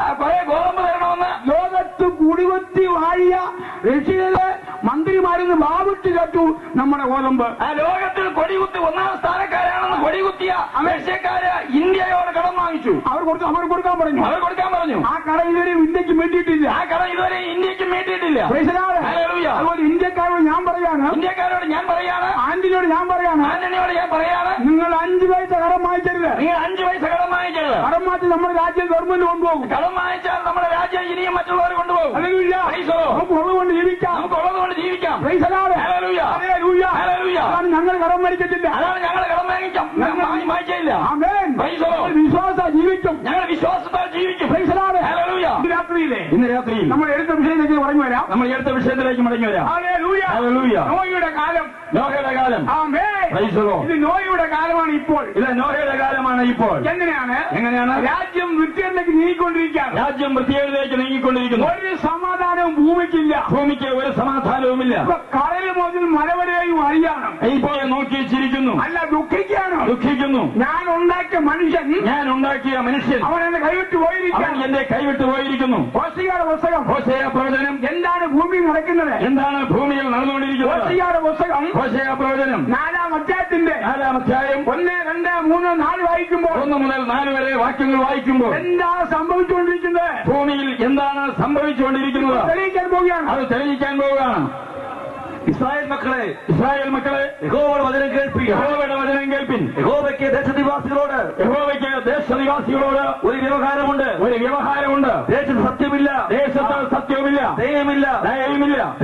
ഗോതമ്പ് തരണമെന്ന് ലോകത്ത് കുടിവത്തി വാഴിയ റഷ്യയിലെ മന്ത്രിമാരെന്ന് വാവിട്ട് കേട്ടു. നമ്മുടെ ഗോതമ്പ് ലോകത്തിൽ കൊടികുത്തി 1-ാം സ്ഥാനക്കാരാണെന്ന് കൊടികുത്തിയ റഷ്യക്കാര് ഇന്ത്യയോട് കടം വാങ്ങിച്ചു. അവർ കൊടുക്കാൻ പറഞ്ഞു. ആ കട ഇതുവരെ ഇന്ത്യക്ക് മേടിയിട്ടില്ല. അതുപോലെ ഇന്ത്യക്കാരോട് ഞാൻ പറയാണ്, ആന്റണിയോട് ഞാൻ പറയാണ്, നിങ്ങൾ 5 പൈസ കടം വാങ്ങിക്കരുത്. കടം മാറ്റി നമ്മുടെ രാജ്യം ഗവൺമെന്റ് കൊണ്ടുപോകും. കടം വാങ്ങിച്ചാൽ നമ്മുടെ രാജ്യം ഇനിയും മറ്റുള്ളവർ കൊണ്ടുപോകും. നമുക്ക് ഉള്ളതുകൊണ്ട് ജീവിക്കാം. ഞങ്ങൾ കടം മേടിക്കത്തില്ല. അതാണ് ഞങ്ങൾ കടം വാങ്ങിച്ചില്ല. ആമേൻ. വിശ്വാസ ജീവിക്കും. ഞങ്ങൾ വിശ്വാസത്താൽ ജീവിക്കും. ഹല്ലേലൂയ. ഇന്ന് രാത്രിയിൽ നമ്മൾ എടുത്ത വിഷയത്തിലേക്ക് മടങ്ങി വരാം. നമ്മൾ എടുത്ത വിഷയത്തിലേക്ക് മടങ്ങി വരാം. ഹല്ലേലൂയ. നോയുടെ കാലം. നോഹയുടെ കാലം. ആമേൻ. ഇത് നോയുടെ കാലമാണ് ഇപ്പോൾ. ഇത് നോഹയുടെ കാലമാണ് ഇപ്പോൾ. എങ്ങനെയാണ്? രാജ്യം വൃത്തിയിലേക്ക് നീങ്ങിക്കൊണ്ടിരിക്കുകയാണ്. രാജ്യം വൃത്തിയിലേക്ക് നീങ്ങിക്കൊണ്ടിരിക്കുന്നു. ഒരു സമാധാനവും ഭൂമിക്കില്ല. ഭൂമിക്ക് ഒരു സമാധാനവുമില്ല. കടൽ മുതൽ മലവരെയും അറിയണം. ഇപ്പോൾ നോക്കി ചിരിക്കുന്നു. അല്ല, ദുഃഖിക്കുന്നു. ഞാൻ ഉണ്ടാക്കിയ മനുഷ്യൻ അവൻ എന്നെ കൈവിട്ട് പോയിരിക്കുന്നു. എന്റെ കൈവിട്ട് പോയിരിക്കുന്നു. ഹോശയ്യയുടെ പുസ്തകം. ഹോശയ്യ പ്രവചനം. എന്താണ് ഭൂമിയിൽ നടക്കുന്നത്? എന്താണ് ഭൂമിയിൽ നടന്നുകൊണ്ടിരിക്കുന്നത്? ഹോശയ്യയുടെ പുസ്തകം. ഹോശയ്യ പ്രവചനം 4-ാം അധ്യായത്തിന്റെ 4-ാം അധ്യായം 1, 2, 3, 4 വായിക്കുമ്പോൾ 1 മുതൽ 4 വരെ വാക്യങ്ങൾ വായിക്കുമ്പോൾ എന്താണ് സംഭവിച്ചുകൊണ്ടിരിക്കുന്നത്? ഭൂമിയിൽ എന്താണ് സംഭവിച്ചുകൊണ്ടിരിക്കുന്നത്? തെളിയിക്കാൻ പോവുകയാണ്. അത് തെളിയിക്കാൻ പോവുകയാണ്. ഇസ്രായേൽ മക്കളെ, യഹോവയുടെ വചനം കേൾപ്പിൻ. യഹോവയ്ക്ക് ദേശനിവാസികളോട് ഒരു വ്യവഹാരമുണ്ട്. ദേശത്ത് സത്യമില്ല, ദയമില്ല,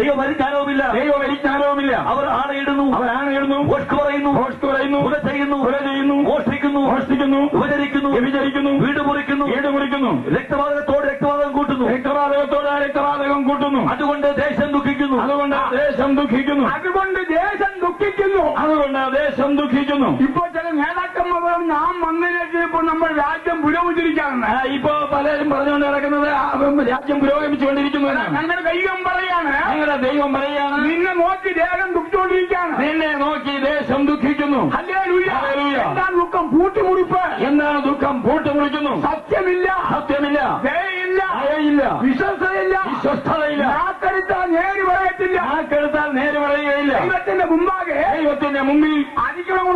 ദൈവപരിജ്ഞാനവുമില്ല. അവർ ആണയിടുന്നു, ഭോഷ്ക് പറയുന്നു, കൊല ചെയ്യുന്നു, മോഷ്ടിക്കുന്നു, വ്യഭിചരിക്കുന്നു, വീട് മുറിക്കുന്നു, രക്തപാതകത്തോട് രക്തപാതകം കൂട്ടുന്നു. അതുകൊണ്ട് ദേശം ദുഃഖിക്കുന്നു. അതുകൊണ്ട് ദേശം ദുഃഖിക്കുന്നു. ഇപ്പോൾ ചില നേതാക്കന്മാർ നാം വന്നതിലേക്ക് ഇപ്പോൾ നമ്മൾ രാജ്യം പുരോഗമിച്ചിരിക്കുകയാണ്. ഇപ്പോ പലരും പറഞ്ഞുകൊണ്ട് നടക്കുന്നത് രാജ്യം പുരോഗമിച്ചുകൊണ്ടിരിക്കുന്നു. ഞങ്ങളുടെ ദൈവം പറയാണ്, നിന്നെ നോക്കി ദേശം ദുഃഖിച്ചുകൊണ്ടിരിക്കുകയാണ്. ദേശം ദുഃഖിക്കുന്നു. ഹല്ലേലൂയ. എന്താണ് ദുഃഖം? പൂട്ടിമുറിപ്പ്. എന്താണ് ദുഃഖം? പൂട്ടുമുറിക്കുന്നു. സത്യമില്ല, ദയയില്ല, വിശ്വസ്തയില്ല, നാക്കെടുത്താൽ നേര് പറയുകയില്ല. ദൈവത്തിന്റെ മുമ്പിൽ അതിക്രമം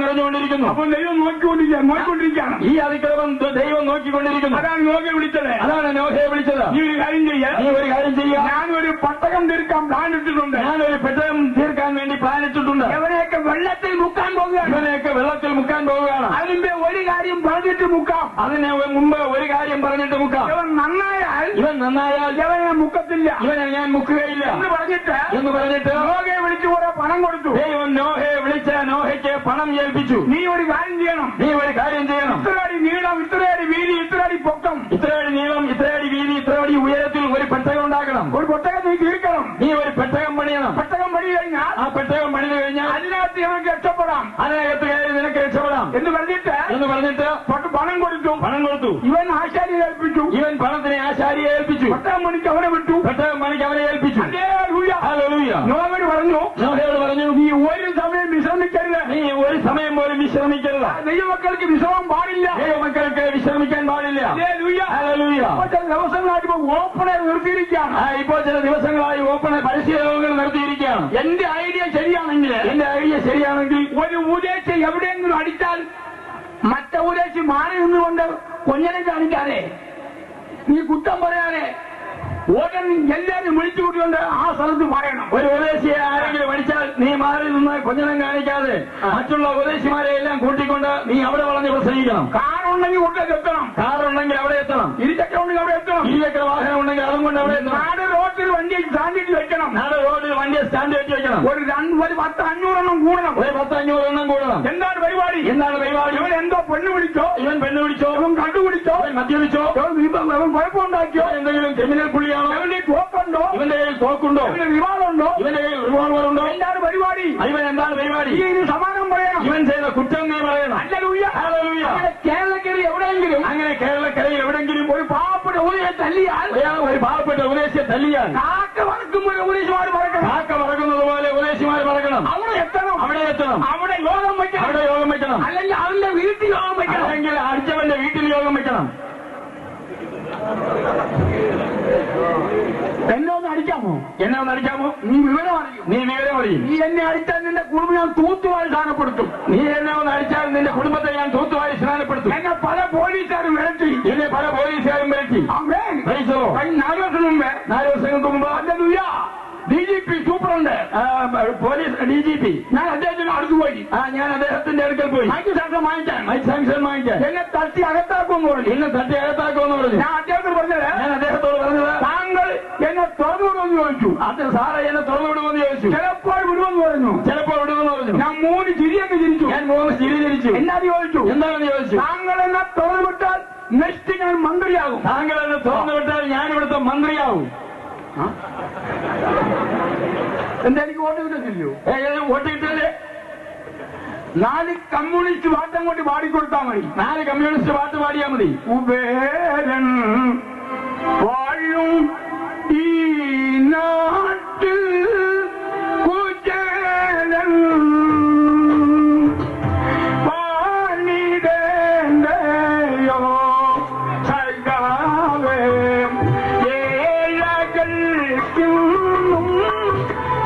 നിറഞ്ഞുകൊണ്ടിരിക്കുന്നു. അപ്പോൾ ദൈവം നോക്കിക്കൊണ്ടിരിക്കുകയാണ്. ഈ അതിക്രമം ദൈവം നോക്കിക്കൊണ്ടിരിക്കുന്നു. അതാണ് നോഹയെ വിളിച്ചത്. നീ ഒരു കാര്യം ചെയ്യുക. ഞാനൊരു പട്ടകം തീർക്കാൻ പ്ലാൻ ഇട്ടിട്ടുണ്ട്. വേണ്ടി പ്ലാൻ ഇട്ടിട്ടുണ്ട്. ഇവനെയൊക്കെ വെള്ളത്തിൽ മുക്കാൻ പോവുകയാണ്. അതിന്റെ ഒരു കാര്യം പറഞ്ഞിട്ട് മുക്കാം. അതിന് മുമ്പ് ഒരു കാര്യം പറഞ്ഞിട്ട് മുക്കാം. ഇവൻ നന്നായാൽ ഇവനെ മുക്കത്തില്ല, ഇവനെ ഞാൻ മുക്കുകയില്ല എന്ന് പറഞ്ഞിട്ട് നോഹയെ വിളിച്ചു കുറെ പണം കൊടുത്തു. ദൈവം നോഹയെ വിളിച്ച നോഹയ്ക്ക് പണം ഏൽപ്പിച്ചു. നീ ഒരു കാര്യം ചെയ്യണം. ഇത്രയടി നീളം, ഇത്രയടി വീതി, ഇത്രയടി പൊക്കം, ഇത്രയടി നീളം, ഇത്രയടി വീതി, ഇത്രയടി ഉയരത്തിൽ ഒരു പെട്ടകം ഉണ്ടാക്കണം. ഒരു പെട്ടകം നീ തീർക്കണം. നീ ഒരു പെട്ടകം പണിയണം. പെട്ടകം പണി കഴിഞ്ഞാൽ ആ പെട്ടകം പണിത് കഴിഞ്ഞാൽ അതിനകത്ത് നിനക്ക് രക്ഷപ്പെടാം. അതിനകത്ത് കയറി നിനക്ക് രക്ഷപ്പെടാം എന്ന് പറഞ്ഞിട്ട് പണം കൊടുത്തു. ഇവൻ ആശാരിയെ ഏൽപ്പിച്ചു. പണത്തിനെ ആശാരിയെ ഏൽപ്പിച്ചു. പെട്ടകം പണിക്ക് അവനെ വിട്ടു. നോഹയോട് പറഞ്ഞു, നീ ഒരു സമയം വിശ്രമിക്കരുത്. ദൈവമക്കൾക്ക് വിശ്രമം പാടില്ല. വിശ്രമിക്കാൻ പാടില്ല. ദിവസങ്ങളായിട്ട് ഓപ്പണർ നിർത്തിയിരിക്കുകയാണ്. ഇപ്പോൾ ചില ദിവസങ്ങളായി ഓപ്പണർ പരിശീലനങ്ങൾ നിർത്തിയിരിക്കുകയാണ്. എന്റെ ഐഡിയ ശരിയാണെങ്കിൽ ഒരു ഉദ്ദേശം എവിടെയെങ്കിലും അടിച്ചാൽ മറ്റേ ഉദ്ദേശം മാറി നിന്നുകൊണ്ട് കൊഞ്ഞനെ കാണിക്കാതെ, നീ കുറ്റം പറയാതെ ഓടൻ എല്ലാവരും വിളിച്ചു കൂട്ടിക്കൊണ്ട് ആ സ്ഥലത്ത് പറയണം. ഒരു ഉപദേശിയെ ആരെങ്കിലും അടിച്ചാൽ നീ മാറി നിന്ന് കൊഞ്ഞനം കാണിക്കാതെ മറ്റുള്ള ഉപദേശിമാരെ എല്ലാം കൂട്ടിക്കൊണ്ട് നീ അവിടെ വളഞ്ഞ് പ്രസംഗിക്കണം. കാറുണ്ടെങ്കിൽ അവിടെ എത്തണം. ഇരുചക്രം ഉണ്ടെങ്കിൽ അവിടെ എത്തണം. ഇരുചക്ര വാഹനം ഉണ്ടെങ്കിൽ അതും കൊണ്ട് അവിടെ എത്തണം. നാട് റോഡിൽ വണ്ടി സ്റ്റാൻഡിൽ വെക്കണം. സ്റ്റാൻഡ് വെച്ച് വെക്കണം. ഒരു 10-500 എണ്ണം കൂടണം. 10-500 എണ്ണം കൂടണം. എന്താണ് പരിപാടി? ഇവൻ എന്തോ പെണ്ണ് വിളിച്ചോ, ഇവൻ കണ്ടുപിടിച്ചോ, മദ്യപിച്ചോ, കുഴപ്പമുണ്ടാക്കിയോ, എന്തെങ്കിലും ക്രിമിനൽ പുള്ളിയാണോ, ഇവന്റെ തോക്കുണ്ടോ, ഇവന്റെ കയ്യിൽ തോക്കുണ്ടോ, റിവാളുണ്ടോ, ഇവന്റെ കയ്യിൽ റിവോൾവർ ഉണ്ടോ, എന്താണ് പരിപാടി? ഇവൻ എന്താണ് പരിപാടി? ഇതിന് സമാനം പറയണം. ഇവൻ ചെയ്ത കുറ്റം നീ പറയണം. അങ്ങനെ കേരളക്കരയിൽ എവിടെയെങ്കിലും ഒരു പാവപ്പെട്ട ഉപദേശിയെ തല്ലിയാൽ കാക്ക പറക്കുന്നത് പോലെ ഉപദേശിമാർ പറക്കണം. അവിടെ എത്തണം. അവിടെ യോഗം വെക്കണം. അല്ലെങ്കിൽ അവന്റെ വീട്ടിൽ യോഗം വെക്കണം. അല്ലെങ്കിൽ അടിച്ചവന്റെ വീട്ടിൽ യോഗം വെക്കണം. എന്നെ ഒന്ന് അടിക്കാമോ? നീ വിവരം അറിയും. നീ എന്നെ അടിച്ചാൽ നിന്റെ കുടുംബം ഞാൻ തൂത്തുവാരി സ്നാനപ്പെടുത്തും. നീ എന്നെ ഒന്ന് അടിച്ചാൽ നിന്റെ കുടുംബത്തെ ഞാൻ തൂത്തുവാരി സ്നാനപ്പെടുത്തും. എന്നെ പല പോലീസുകാരും വിരട്ടി. 4 വർഷങ്ങൾക്ക് മുമ്പ് DGP സൂപ്രണ്ട് പോലീസ് DGP ഞാൻ അദ്ദേഹത്തിന് അടുത്ത് പോയി. ഞാൻ അദ്ദേഹത്തിന്റെ അടുക്കൽ പോയി മൈക്ക് സാങ്ഷൻ വാങ്ങിക്കാൻ എന്നെ തട്ടി അകത്താക്കുമെന്ന് പറഞ്ഞു. ഞാൻ അദ്ദേഹത്തോട് പറഞ്ഞത് താങ്കൾ എന്നെ തുറന്നു വിടുമെന്ന് ചോദിച്ചു. അത് സാറേ എന്നെ തുറന്നു വിടുമെന്ന് ചോദിച്ചു. ചിലപ്പോൾ വിടുമെന്ന് പറഞ്ഞു. ചിലപ്പോൾ വിടുമെന്ന് പറഞ്ഞു. ഞാൻ 3 ചിരിയൊക്കെ ചിരിച്ചു. ഞാൻ 3 ചിരി ചിരിച്ചു. എന്നാണ് ചോദിച്ചു. എന്താണെന്ന് ചോദിച്ചു. താങ്കൾ എന്നെ തുറന്നു വിട്ടാൽ നെക്സ്റ്റ് ഞാൻ മന്ത്രിയാകും. താങ്കൾ എന്നെ തുറന്നു വിട്ടാൽ ഞാൻ ഇവിടുത്തെ മന്ത്രിയാവും. എന്താ എനിക്ക് വോട്ട് കിട്ടില്ലയോ? വോട്ട് കിട്ടില്ലേ? 4 കമ്മ്യൂണിസ്റ്റ് പാട്ട് അങ്ങോട്ട് പാടിക്കൊടുത്താൽ മതി. 4 കമ്മ്യൂണിസ്റ്റ് പാട്ട് പാടിയാൽ മതി. കുബേരൻ വാഴും ഈ നാട്ടിൽ കുചേലൻ പാണിടേണ്ടയോ സഖാവേ ഏഴകൾക്കും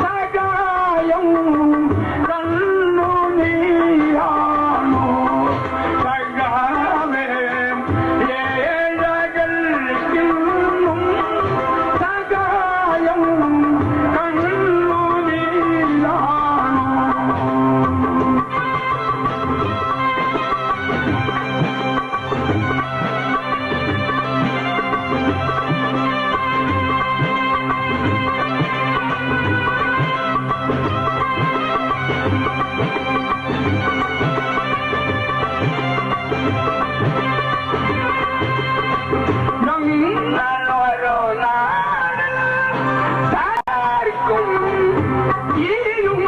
സഹായം കണ്ണു നീയാണോ സഖാവേ ഏഴകൾക്കും സഹായം കണ്ണു നീയാണോ. ഞങ്ങളോരോ നാട് സാർക്കും ഈയും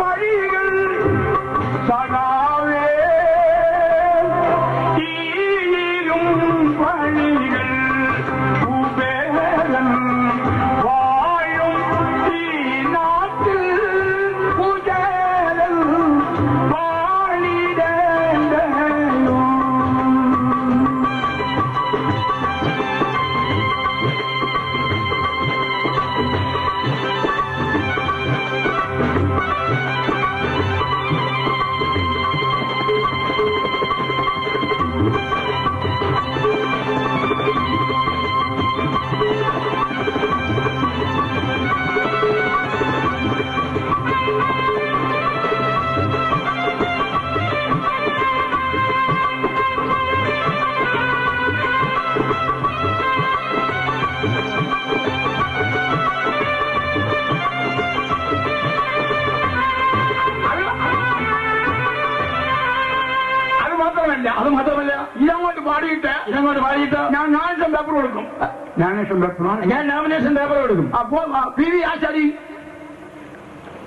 വഴികൾ സദാവേ ഈയും വഴികൾ കുബേരൻ വാഴും ഈ നാട്ടിൽ കുചേലൻ വാണിടേണ്ടയോ. അത് മാത്രമല്ല ഇതങ്ങോട്ട് പാടിയിട്ട് ഞാൻ നാമിനേഷൻ പേപ്പർ കൊടുക്കും. ഞാൻ നാമിനേഷൻ പേപ്പർ കൊടുക്കും. അപ്പോൾ PV ആശാരി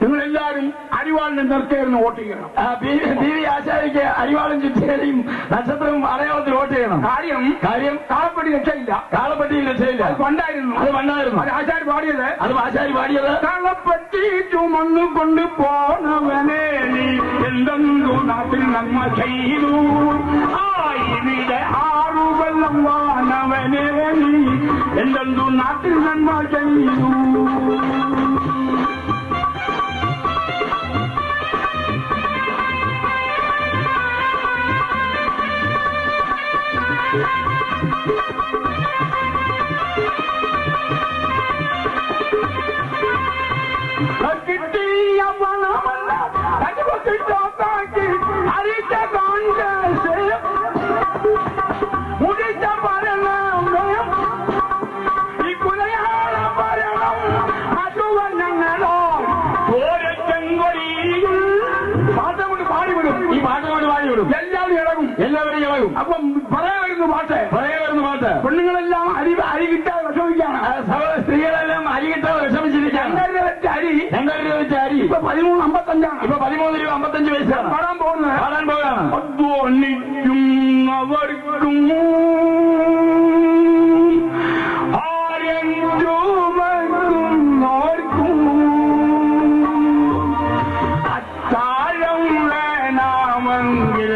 നിങ്ങളെല്ലാവരും അരിവാളിനെ നിർത്തിയിരുന്ന് വോട്ട് ചെയ്യണം. PV ആശാരിക്ക് അരിവാളും ചുറ്റിയും നക്ഷത്രവും അടയാളത്തിൽ വോട്ട് ചെയ്യണം. കാര്യം കാളപ്പട്ടി രക്ഷയില്ല. കാളപ്പട്ടിയിൽ രക്ഷയില്ല. അത് പണ്ടായിരുന്നു. അത് ആശാരി പാടിയത്. കാളപ്പട്ടി ചുമന്നു കൊണ്ട് പോണവനെ നീ എന്തെന്നു നാട്ടിൽ നന്മ ചെയ്തു. ഇവിടെ 6 കൊല്ലം വാനവനെ നീ എന്തെന്നു നാട്ടിൽ നന്മ ചെയ്തു. കിട്ടിയ പണമല്ല അരിച്ച കോൺഗ്രസ് മുടിച്ച ഭരണം ഈ കുലയാള ഭരണം അതുവന്നങ്ങളോ ഓരച്ചെങ്കൊടിയിൽ പാട്ട് കൊണ്ട് പാടിവിടും. ഈ പാട്ട് കൊണ്ട് പാടിവിടും. എല്ലാവരും ഇളകും. അപ്പം പറയാൻ വരുന്ന പാട്ട് പെണ്ണുങ്ങളെല്ലാം അരി കിട്ടാതെ വിഷമിക്കാണ്. സ്ത്രീകളെല്ലാം അരി കിട്ടാതെ വിഷമിച്ചിരിക്കുകയാണ്. 2 രൂപ വെച്ച് അരി 2 രൂപ വെച്ച് അരി ഇപ്പൊ 13.55. ഇപ്പൊ 13 രൂപ 55 പൈസയാണ്. പാടാൻ പോകുകയാണ്. അധ്വാനിക്കും അവർക്കും ആരെങ്കിലും അത്താഴം വേണമെങ്കിൽ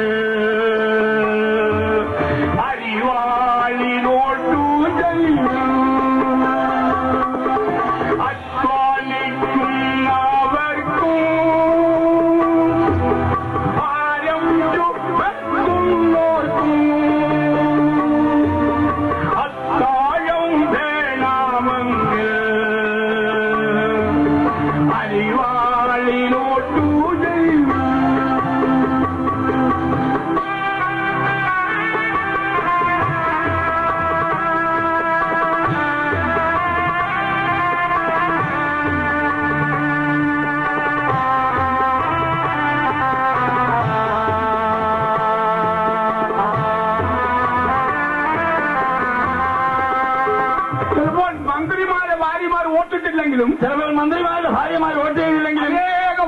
അരിവാളിനോട്ടു ചെയ്യും. അധ്വാനിക്കുന്നവർക്കും ആരം വെക്കുന്നോർക്കും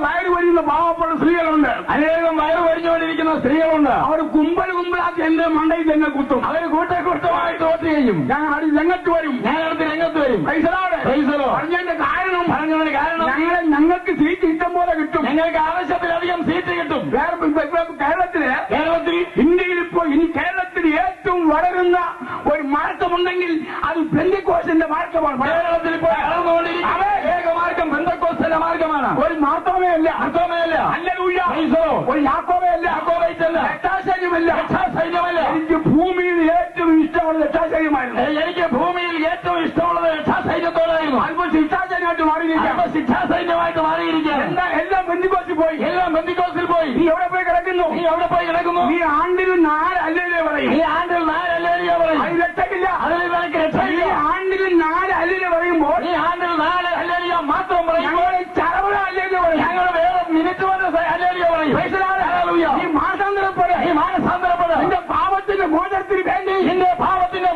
വയറ് വരുന്ന പാവപ്പെട്ട സ്ത്രീകളുണ്ട്. അനേകം വയറ് വരിഞ്ഞുകൊണ്ടിരിക്കുന്ന സ്ത്രീകളുണ്ട്. അവർ കുമ്പലാക്കി എന്റെ മണ്ടയിൽ തന്നെ കുത്തും. അവർ കൂട്ടമായിട്ട് വോട്ട് ചെയ്യും. ഞാൻ അത് രംഗത്ത് വരും. ഞാനടുത്ത് രംഗത്ത് വരും. പറഞ്ഞതിന്റെ കാരണം ഞങ്ങൾക്ക് സീറ്റ് ഇഷ്ടം പോലെ കിട്ടും. ഞങ്ങൾക്ക് ആവശ്യത്തിലധികം സീറ്റ് കിട്ടും. കേരളത്തിൽ ഇന്ത്യയിൽ ഇപ്പോൾ ഇനി കേരളത്തിൽ ഏറ്റവും വളരുന്ന ഒരു മാർഗമുണ്ടെങ്കിൽ അത് പെന്തക്കോസ്തിന്റെ മാർഗമാണ്. കേരളത്തിൽ ഇപ്പോൾ വളർന്നുകൊണ്ടിരിക്കുന്ന ഏക മാർഗം പെന്തക്കോസ്തിന്റെ മാർഗമാണ്. ഒരു മാർഗമേ അല്ല. ഹല്ലേലൂയ. ഒരു യാക്കോബേ അല്ല. രക്ഷാസൈന്യമല്ല. എനിക്ക് ഭൂമിയിൽ ഏറ്റവും ഇഷ്ടമുള്ളത് രക്ഷാസൈന്യമായിരുന്നു. എനിക്ക് ഭൂമിയിൽ ഏറ്റവും ഇഷ്ടമുള്ളത് രക്ഷാസൈന്യത്തോടായിരുന്നു. അല്പം ശിക്ഷാസൈന്യമായിട്ട് മാറിയിരിക്കുകയാണ്. എല്ലാം ബന്ധിക്കോസിൽ പോയി. നീ എവിടെ പോയി കിടക്കുന്നു? നീ ആണ്ടിൽ 4 അല്ലേലേ പറയും. അത് രക്ഷയില്ല. നീ ആണ്ടിൽ 4 അല്ലേലേ പറയുമ്പോൾ നീ ആണ്ടിൽ 4 അല്ലേലിയ മാത്രം പറയും. ഞങ്ങൾ ചരവണ അല്ലേലേ പറയും. ഞങ്ങൾ വേറെ മിനിറ്റ് കൊണ്ട് അല്ലേലിയ പറയും. നീ മാനസാന്തരപ്പെട. നിന്റെ പാപത്തിന്റെ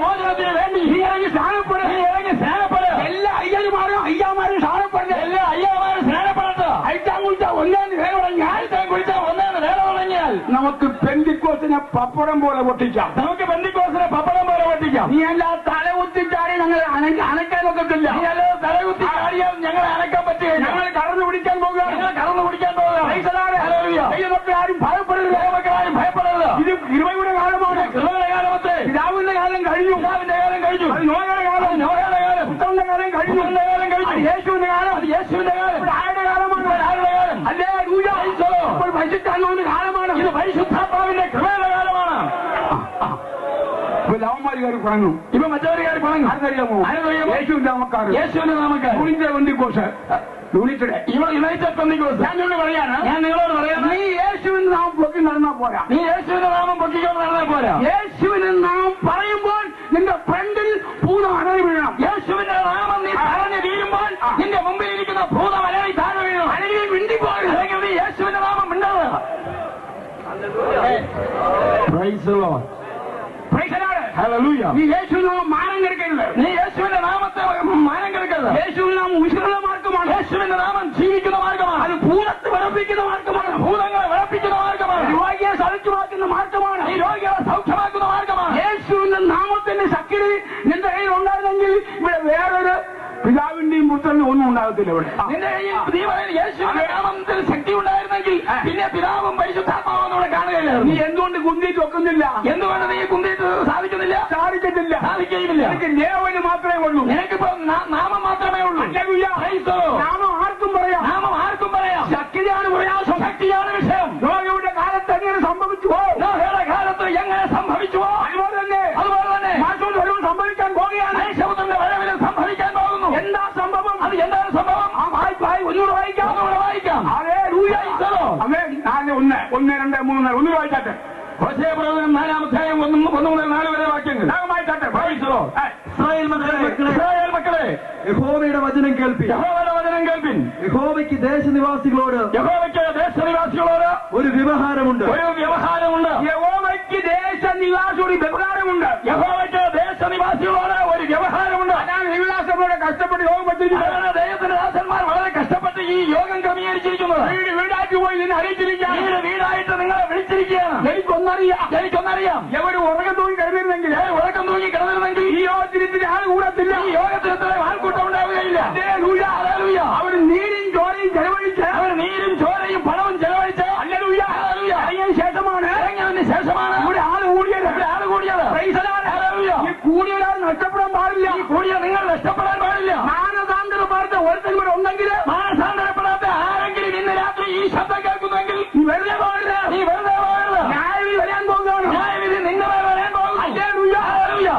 മോചനത്തിന് വേണ്ടി നീ ഇറങ്ങി സ്നാനപ്പെടുക. എല്ലാ അയ്യന്മാരും സ്നാനപ്പെടുക. അയച്ചാൻ കുളിച്ചാൽ ഒന്നേന്ന് നമുക്ക് പെന്തിക്കോസിനെ പപ്പടം പോലെ പൊട്ടിക്കാം. നീ അല്ല തല കുത്തിച്ചാടി ഞങ്ങൾ അനക്കാൻ നോക്കത്തില്ല. നീ അല്ലാതെ തലകുത്തി ചാടിയാൽ ഞങ്ങളെ അനക്കാൻ പറ്റുക. ഞങ്ങൾ കടന്നു പിടിക്കാൻ പോകുക. ആരും ഭയപ്പെടരുത്. ഇത് കൃപയുടെ കാലമാണ്. പിതാവിന്റെ കാലം കഴിഞ്ഞു. അത് നോഹയുടെ കാലം. പുത്രന്റെ കാലം കഴിഞ്ഞു. യേശുവിന്റെ കാലം. ആരുടെ കാലമാണ്? അല്ലേ ഇപ്പോൾ പരിശുദ്ധാത്മാവിന്റെ കാലമാണ്. ഇത് പരിശുദ്ധാത്മാവിന്റെ കൃപയുടെ കാലമാണ്. ഇപ്പൊ ലവന്മാര് കയറി പറഞ്ഞു. ഇപ്പൊ മറ്റവര് കയറി പറഞ്ഞു. ആർക്കറിയാമോ? യേശുവിന്റെ നാമക്കാർ. പെന്തിക്കോസ് യൂണിറ്റഡ്. യുണൈറ്റഡ് പെന്തിക്കോസ്. ഞാൻ നിങ്ങളോട് പറയാണ്. നീ യേശുവിന്റെ നാമം പൊക്കി നടന്നാൽ പോരാ. യേശുവിന്റെ നാമം പറയുമ്പോൾ നിന്റെ ഫ്രണ്ടിൽ ഭൂതം അടറി വീഴണം. യേശുവിന്റെ നാമം നീ പറഞ്ഞു തീരുമ്പോൾ നിന്റെ മുമ്പിൽ ഇരിക്കുന്ന ഭൂതം അലറി താഴെ വീഴണം. അല്ലെങ്കിൽ മിണ്ടിപ്പോയി. അല്ലെങ്കിൽ നീ യേശുവിന്റെ നാമം മിണ്ടാവുക. നീ യേശുവിന്റെ നാമം മാനം കെടുക്കരുത്. നീ യേശുവിന്റെ നാമത്തെ മാനം കെടുക്കരുത്. യേശുവിന്റെ നാമം ഉശിരുള്ള മാർഗമാണ്. യേശുവിന്റെ നാമം ജീവിക്കുന്ന മാർഗമാണ്. അത് ഭൂതത്തെ വിറപ്പിക്കുന്ന മാർഗമാണ്. ഭൂതങ്ങളെ വിറപ്പിക്കുന്ന മാർഗമാണ്. രോഗിയെ സൗഖ്യമാക്കുന്ന മാർഗമാണ്. ഈ രോഗികളെ സൗഖ്യമാക്കുന്ന മാർഗമാണ്. യേശുവിന്റെ നാമത്തിന്റെ ശക്തി നിന്റെ കയ്യിൽ ഉണ്ടായിരുന്നെങ്കിൽ ഇവിടെ വേറൊരു പിതാവിന്റെയും പുത്രനും ഒന്നും ഉണ്ടാകത്തില്ല. ഇവിടെ നിന്റെ കയ്യിൽ യേശുവിന്റെ നാമത്തിൽ ശക്തി ഉണ്ടായിരുന്നെങ്കിൽ പിന്നെ പിതാവും പരിശുദ്ധാത്മാവും ഇവിടെ കാണുകയില്ല. നീ എന്തുകൊണ്ട് കുന്തിയിട്ട് വെക്കുന്നില്ല? എന്തുകൊണ്ട് നീ കുന്തിയിട്ട് സാധിക്കുന്നില്ല? സാധിക്കത്തില്ല. എനിക്ക് ലേവന് മാത്രമേ ഉള്ളൂ. നിനക്കിപ്പോ നാമം മാത്രമേ ഉള്ളൂ. നാമം ആർക്കും പറയാം. ശക്തിയാണ് പ്രയാസം. ശക്തിയാണ് വിഷയം. നോഹയുടെ കാലത്ത് എങ്ങനെ സംഭവിച്ചുവോ? നോഹയുടെ കാലത്ത് എങ്ങനെ സംഭവിച്ചുവോ അതുപോലെ തന്നെ മാസവും വരവും സംഭവിക്കാൻ പോകുകയാണ്. ഐശവത്തിന്റെ വരവിലും സംഭവിക്കാൻ പോകുന്നു. എന്താ സംഭവം? അത് എന്താണ് സംഭവം? ഒന്നുകൂടെ വായിക്കാം. അതേ 4, 1, 2, 3, ഒന്നുകൂടെ വായിച്ചാട്ടെ. ഹോശേയ-പ്രവചനം 4-ാം അധ്യായം 1 മുതൽ 4 വരെ വാക്യങ്ങൾ. ഇസ്രായേൽ മക്കളെ, യഹോവയുടെ വചനം കേൾപ്പിൻ. യഹോവയ്ക്ക് ദേശനിവാസികളോട് ഒരു വ്യവഹാരമുണ്ട്. യഹോവയ്ക്ക് ദേശനിവാസികളോട് ഒരു വ്യവഹാരമുണ്ട്. അതാണ് ദൈവദാസന്മാരുടെ കഷ്ടപ്പെട്ട് യോഗം പറ്റിയിരിക്കുന്നത്. ദൈവത്തിന്റെ ദാസന്മാർ വളരെ കഷ്ടപ്പെട്ട് ഈ യോഗം ക്രമീകരിച്ചിരിക്കുന്നത്. വീടായിട്ട് പോയി നിന്ന് അറിയിച്ചിരിക്കുകയാണ്. വീടായിട്ട് നിങ്ങളെ വിളിച്ചിരിക്കുകയാണ്. എനിക്കൊന്നറിയാം. എവിടെ ഉറക്കം തൂങ്ങി കിടന്നിരുന്നെങ്കിൽ ഈ യോഗത്തിന് ആൾ കൂടത്തില്ല. ഈ യോഗത്തിന് ആൾക്കൂട്ടം ഉണ്ടാവുകയില്ല. അവർ നീരും ചോരയും ചെലവഴിച്ച് പണവും ചെലവഴിച്ച് ഇറങ്ങിയതിന് ശേഷമാണ് ഇവിടെ ആള് കൂടിയത്. ഈ കൂടിയൊരാൾ നഷ്ടപ്പെടാൻ പാടില്ല. ഈ കൂടിയ നിങ്ങൾ നഷ്ടപ്പെടാൻ പാടില്ല. മാനസാന്തരപ്പെടാത്ത ഒരുത്തൻ കൂടെ ഉണ്ടെങ്കിൽ, മാനസാന്തരപ്പെടാത്ത ആരെങ്കിലും ഇന്ന് രാത്രി ഈ ശബ്ദം കേൾക്കുന്നെങ്കിൽ നീ വെറുതെ പോകരുത്. ന്യായവിധി വരാൻ പോകുകയാണ്. ന്യായവിധി നിങ്ങളെ വരാൻ പോകുന്നു.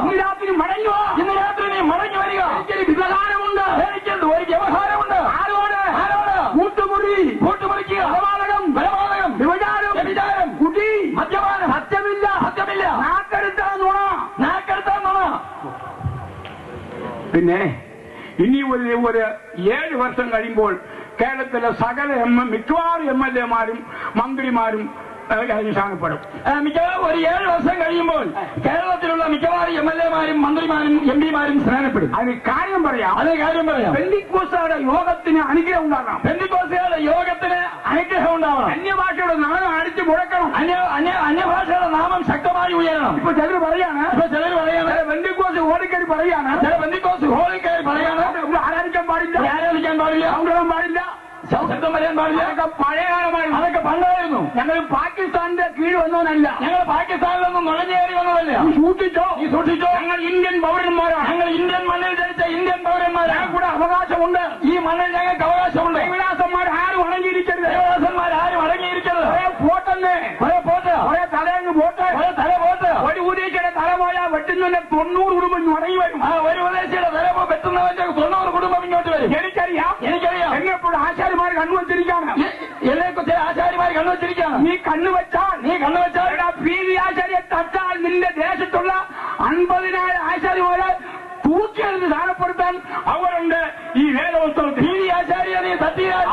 ഇന്ന് രാത്രി മടങ്ങി നീ മടങ്ങി വരിക. എനിക്കൊരു വിവഹാരമുണ്ട്. എനിക്കെന്ത് ഒരു വ്യവഹാരമുണ്ട്. ആരോട്? കൂട്ടുമുറിക്കുക. ബലപാതകം, വ്യഭിചാരം, കുടി, മദ്യപാനം, സത്യമില്ല. നാക്കെടുത്താ നുണ. പിന്നെ ഇനി ഒരു 7 വർഷം കഴിയുമ്പോൾ കേരളത്തിലെ സകല മിക്കവാറും MLA-മാരും മന്ത്രിമാരും സ്ഥാനപ്പെടും. മിക്കവാറും ഒരു 7 വർഷം കഴിയുമ്പോൾ കേരളത്തിലുള്ള മിക്കവാറും MLA-മാരും മന്ത്രിമാരും MP-മാരും സ്ഥാനപ്പെടും. അതിന് കാര്യം പറയാം. കാര്യം പറയാം. പെന്തിക്കോസ്തുകാരുടെ യോഗത്തിന് അനുഗ്രഹം ഉണ്ടാകണം. പെന്തിക്കോസ്തുകാരുടെ യോഗത്തിന് അന്യഭാഷയുടെ നാമം ശക്തമായി ഉയരണം. ഇപ്പൊ ചിലർ പറയാണ്, ബന്ധുക്കോസ് ഹോളിക്കാരി പറയാണ്, ചില ബന്ധുക്കോസ് ഹോളിക്കാർ പറയാണ് ആരാധിക്കാൻ പാടില്ല, ആരാധിക്കാൻ പാടില്ല, സൗഹൃദം പാടില്ല, ശബ്ദം വരാൻ പാടില്ല. അതൊക്കെ പഴയകാലമായിരുന്നു. അതൊക്കെ പണ്ടായിരുന്നു. ഞങ്ങൾ പാകിസ്ഥാന്റെ കീഴ് വന്നവനല്ല, ഞങ്ങൾ പാകിസ്ഥാനിലൊന്നും നുഴഞ്ഞേറി വന്നതല്ല. സൂക്ഷിച്ചോ, നീ സൂക്ഷിച്ചോ, ഞങ്ങൾ ഇന്ത്യൻ പൗരന്മാരാണ്. ഞങ്ങൾ ഇന്ത്യൻ മണ്ണിൽ ജനിച്ച ഇന്ത്യൻ പൗരന്മാരാണ്. കൂടെ അവകാശമുണ്ട്. ഈ മണ്ണിൽ ഞങ്ങൾക്ക് അവകാശമുണ്ട്. കൈവിലാസന്മാർ ആരും അടങ്ങിയിരിക്കരുത്, ദേവദാസന്മാർ ആരും അടങ്ങിയിരിക്കരുത്. കുറെ പോട്ടെന്ന്, കുറെ പോട്ട്, കുറെ തലയങ്ങ് പോട്ട്, കുറെ തല പോട്ട്. ഒരു ഉദ്ദേശിയുടെ തല പോയാൽ വെട്ടുന്നതിന്റെ 90 കുടുംബം മടങ്ങി വരും. ഒരു ഉപദേശിയുടെ തല വെട്ടുന്നവന്റെ 90 കുടുംബം ഇങ്ങോട്ട് വരും. എനിക്കറിയാം. എന്നെപ്പോഴും ആശാരിമാർ കണ്ണുവച്ചിരിക്കാണ്, എന്നെക്കുറിച്ച് ആശാരിമാർ കണ്ണുവച്ചിരിക്കുകയാണ്. നീ കണ്ണുവച്ചാൽ പി.വി. ആശാരിയെ തട്ടാൽ നിന്റെ ദേശത്തുള്ള 50,000 ആശാരിമാരെ തൂക്കിയെടുത്ത് സ്ഥാനപ്പെടുത്താൻ അവരുണ്ട് ഈ വേദപുസ്തകത്തിൽ. പി.വി. ആശാരിയെ നീ തട്ടിയാൽ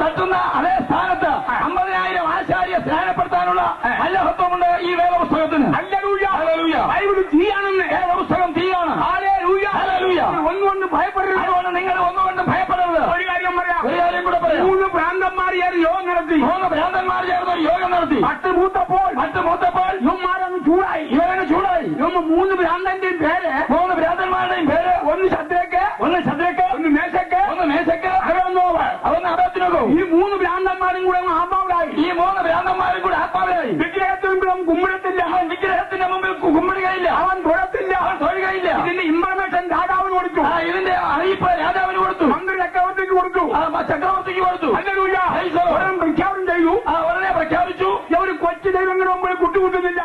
തട്ടുന്ന അതേ സ്ഥാനത്ത് 50,000 ആശാരിയെ സ്ഥാനപ്പെടുത്താനുള്ള അല്ലഹത്വമുണ്ട് ഈ വേദപുസ്തകത്തിന്. ബൈബിൾ തീയാണെന്ന്, വേദപുസ്തകം തീയാണ്. ഒന്നുകൊണ്ട് ഭയപ്പെടരുത്. അതുകൊണ്ട് നിങ്ങൾ ഒന്നുകൊണ്ടും ഭയപ്പെടരുത്. ഒരു കാര്യം പറയാം, ഒരു കാര്യം കൂടെ പറയാം. 3 ഭ്രാന്തന്മാർ ചേർന്ന് യോഗം നടത്തി. 3 ഭ്രാന്തന്മാർ ചേർന്ന് ഒരു യോഗം നടത്തി. മട്ട് മൂത്തപ്പോൾ ഇവന്മാരങ്ങ് ചൂടായി. 3 ഭ്രാന്തന്റെയും പേര്, 3 ഭ്രാന്തന്മാരുടെയും പേര്, ഒന്ന് ശദ്രക്ക്, ഒന്ന് മേശക്ക്, അവന്ന് അബദ്നഗോ. ഈ 3 ഭ്രാന്തന്മാരും കൂടെ ആത്മാവിലായി. ഈ 3 ഭ്രാന്തന്മാരും കൂടെ ആത്മാവിലായി. വിഗ്രഹത്തിന് മുമ്പിൽ കുമ്പിടത്തില്ല, അവൻ വിഗ്രഹത്തിന്റെ മുമ്പിൽ കുമ്പിടുകയില്ല, അവൻ തൊഴത്തില്ല, അവൻ തൊഴുകയില്ല. ഇതിന്റെ ഇൻഫർമേഷൻ രാജാവിന് കൊടുത്തു, ഇതിന്റെ അറിയിപ്പ് രാജാവിന് കൊടുത്തു, മന്ത്രി ചക്രവർത്തിക്ക് കൊടുത്തു, ചക്രവർത്തിക്ക് കൊടുത്തു. പ്രഖ്യാപനം ചെയ്തു. ഉടനെ പ്രഖ്യാപിച്ചു, ഒരു കൊച്ചു ദൈവങ്ങളുടെ മുമ്പിൽ കുട്ടിമുട്ടുന്നില്ല,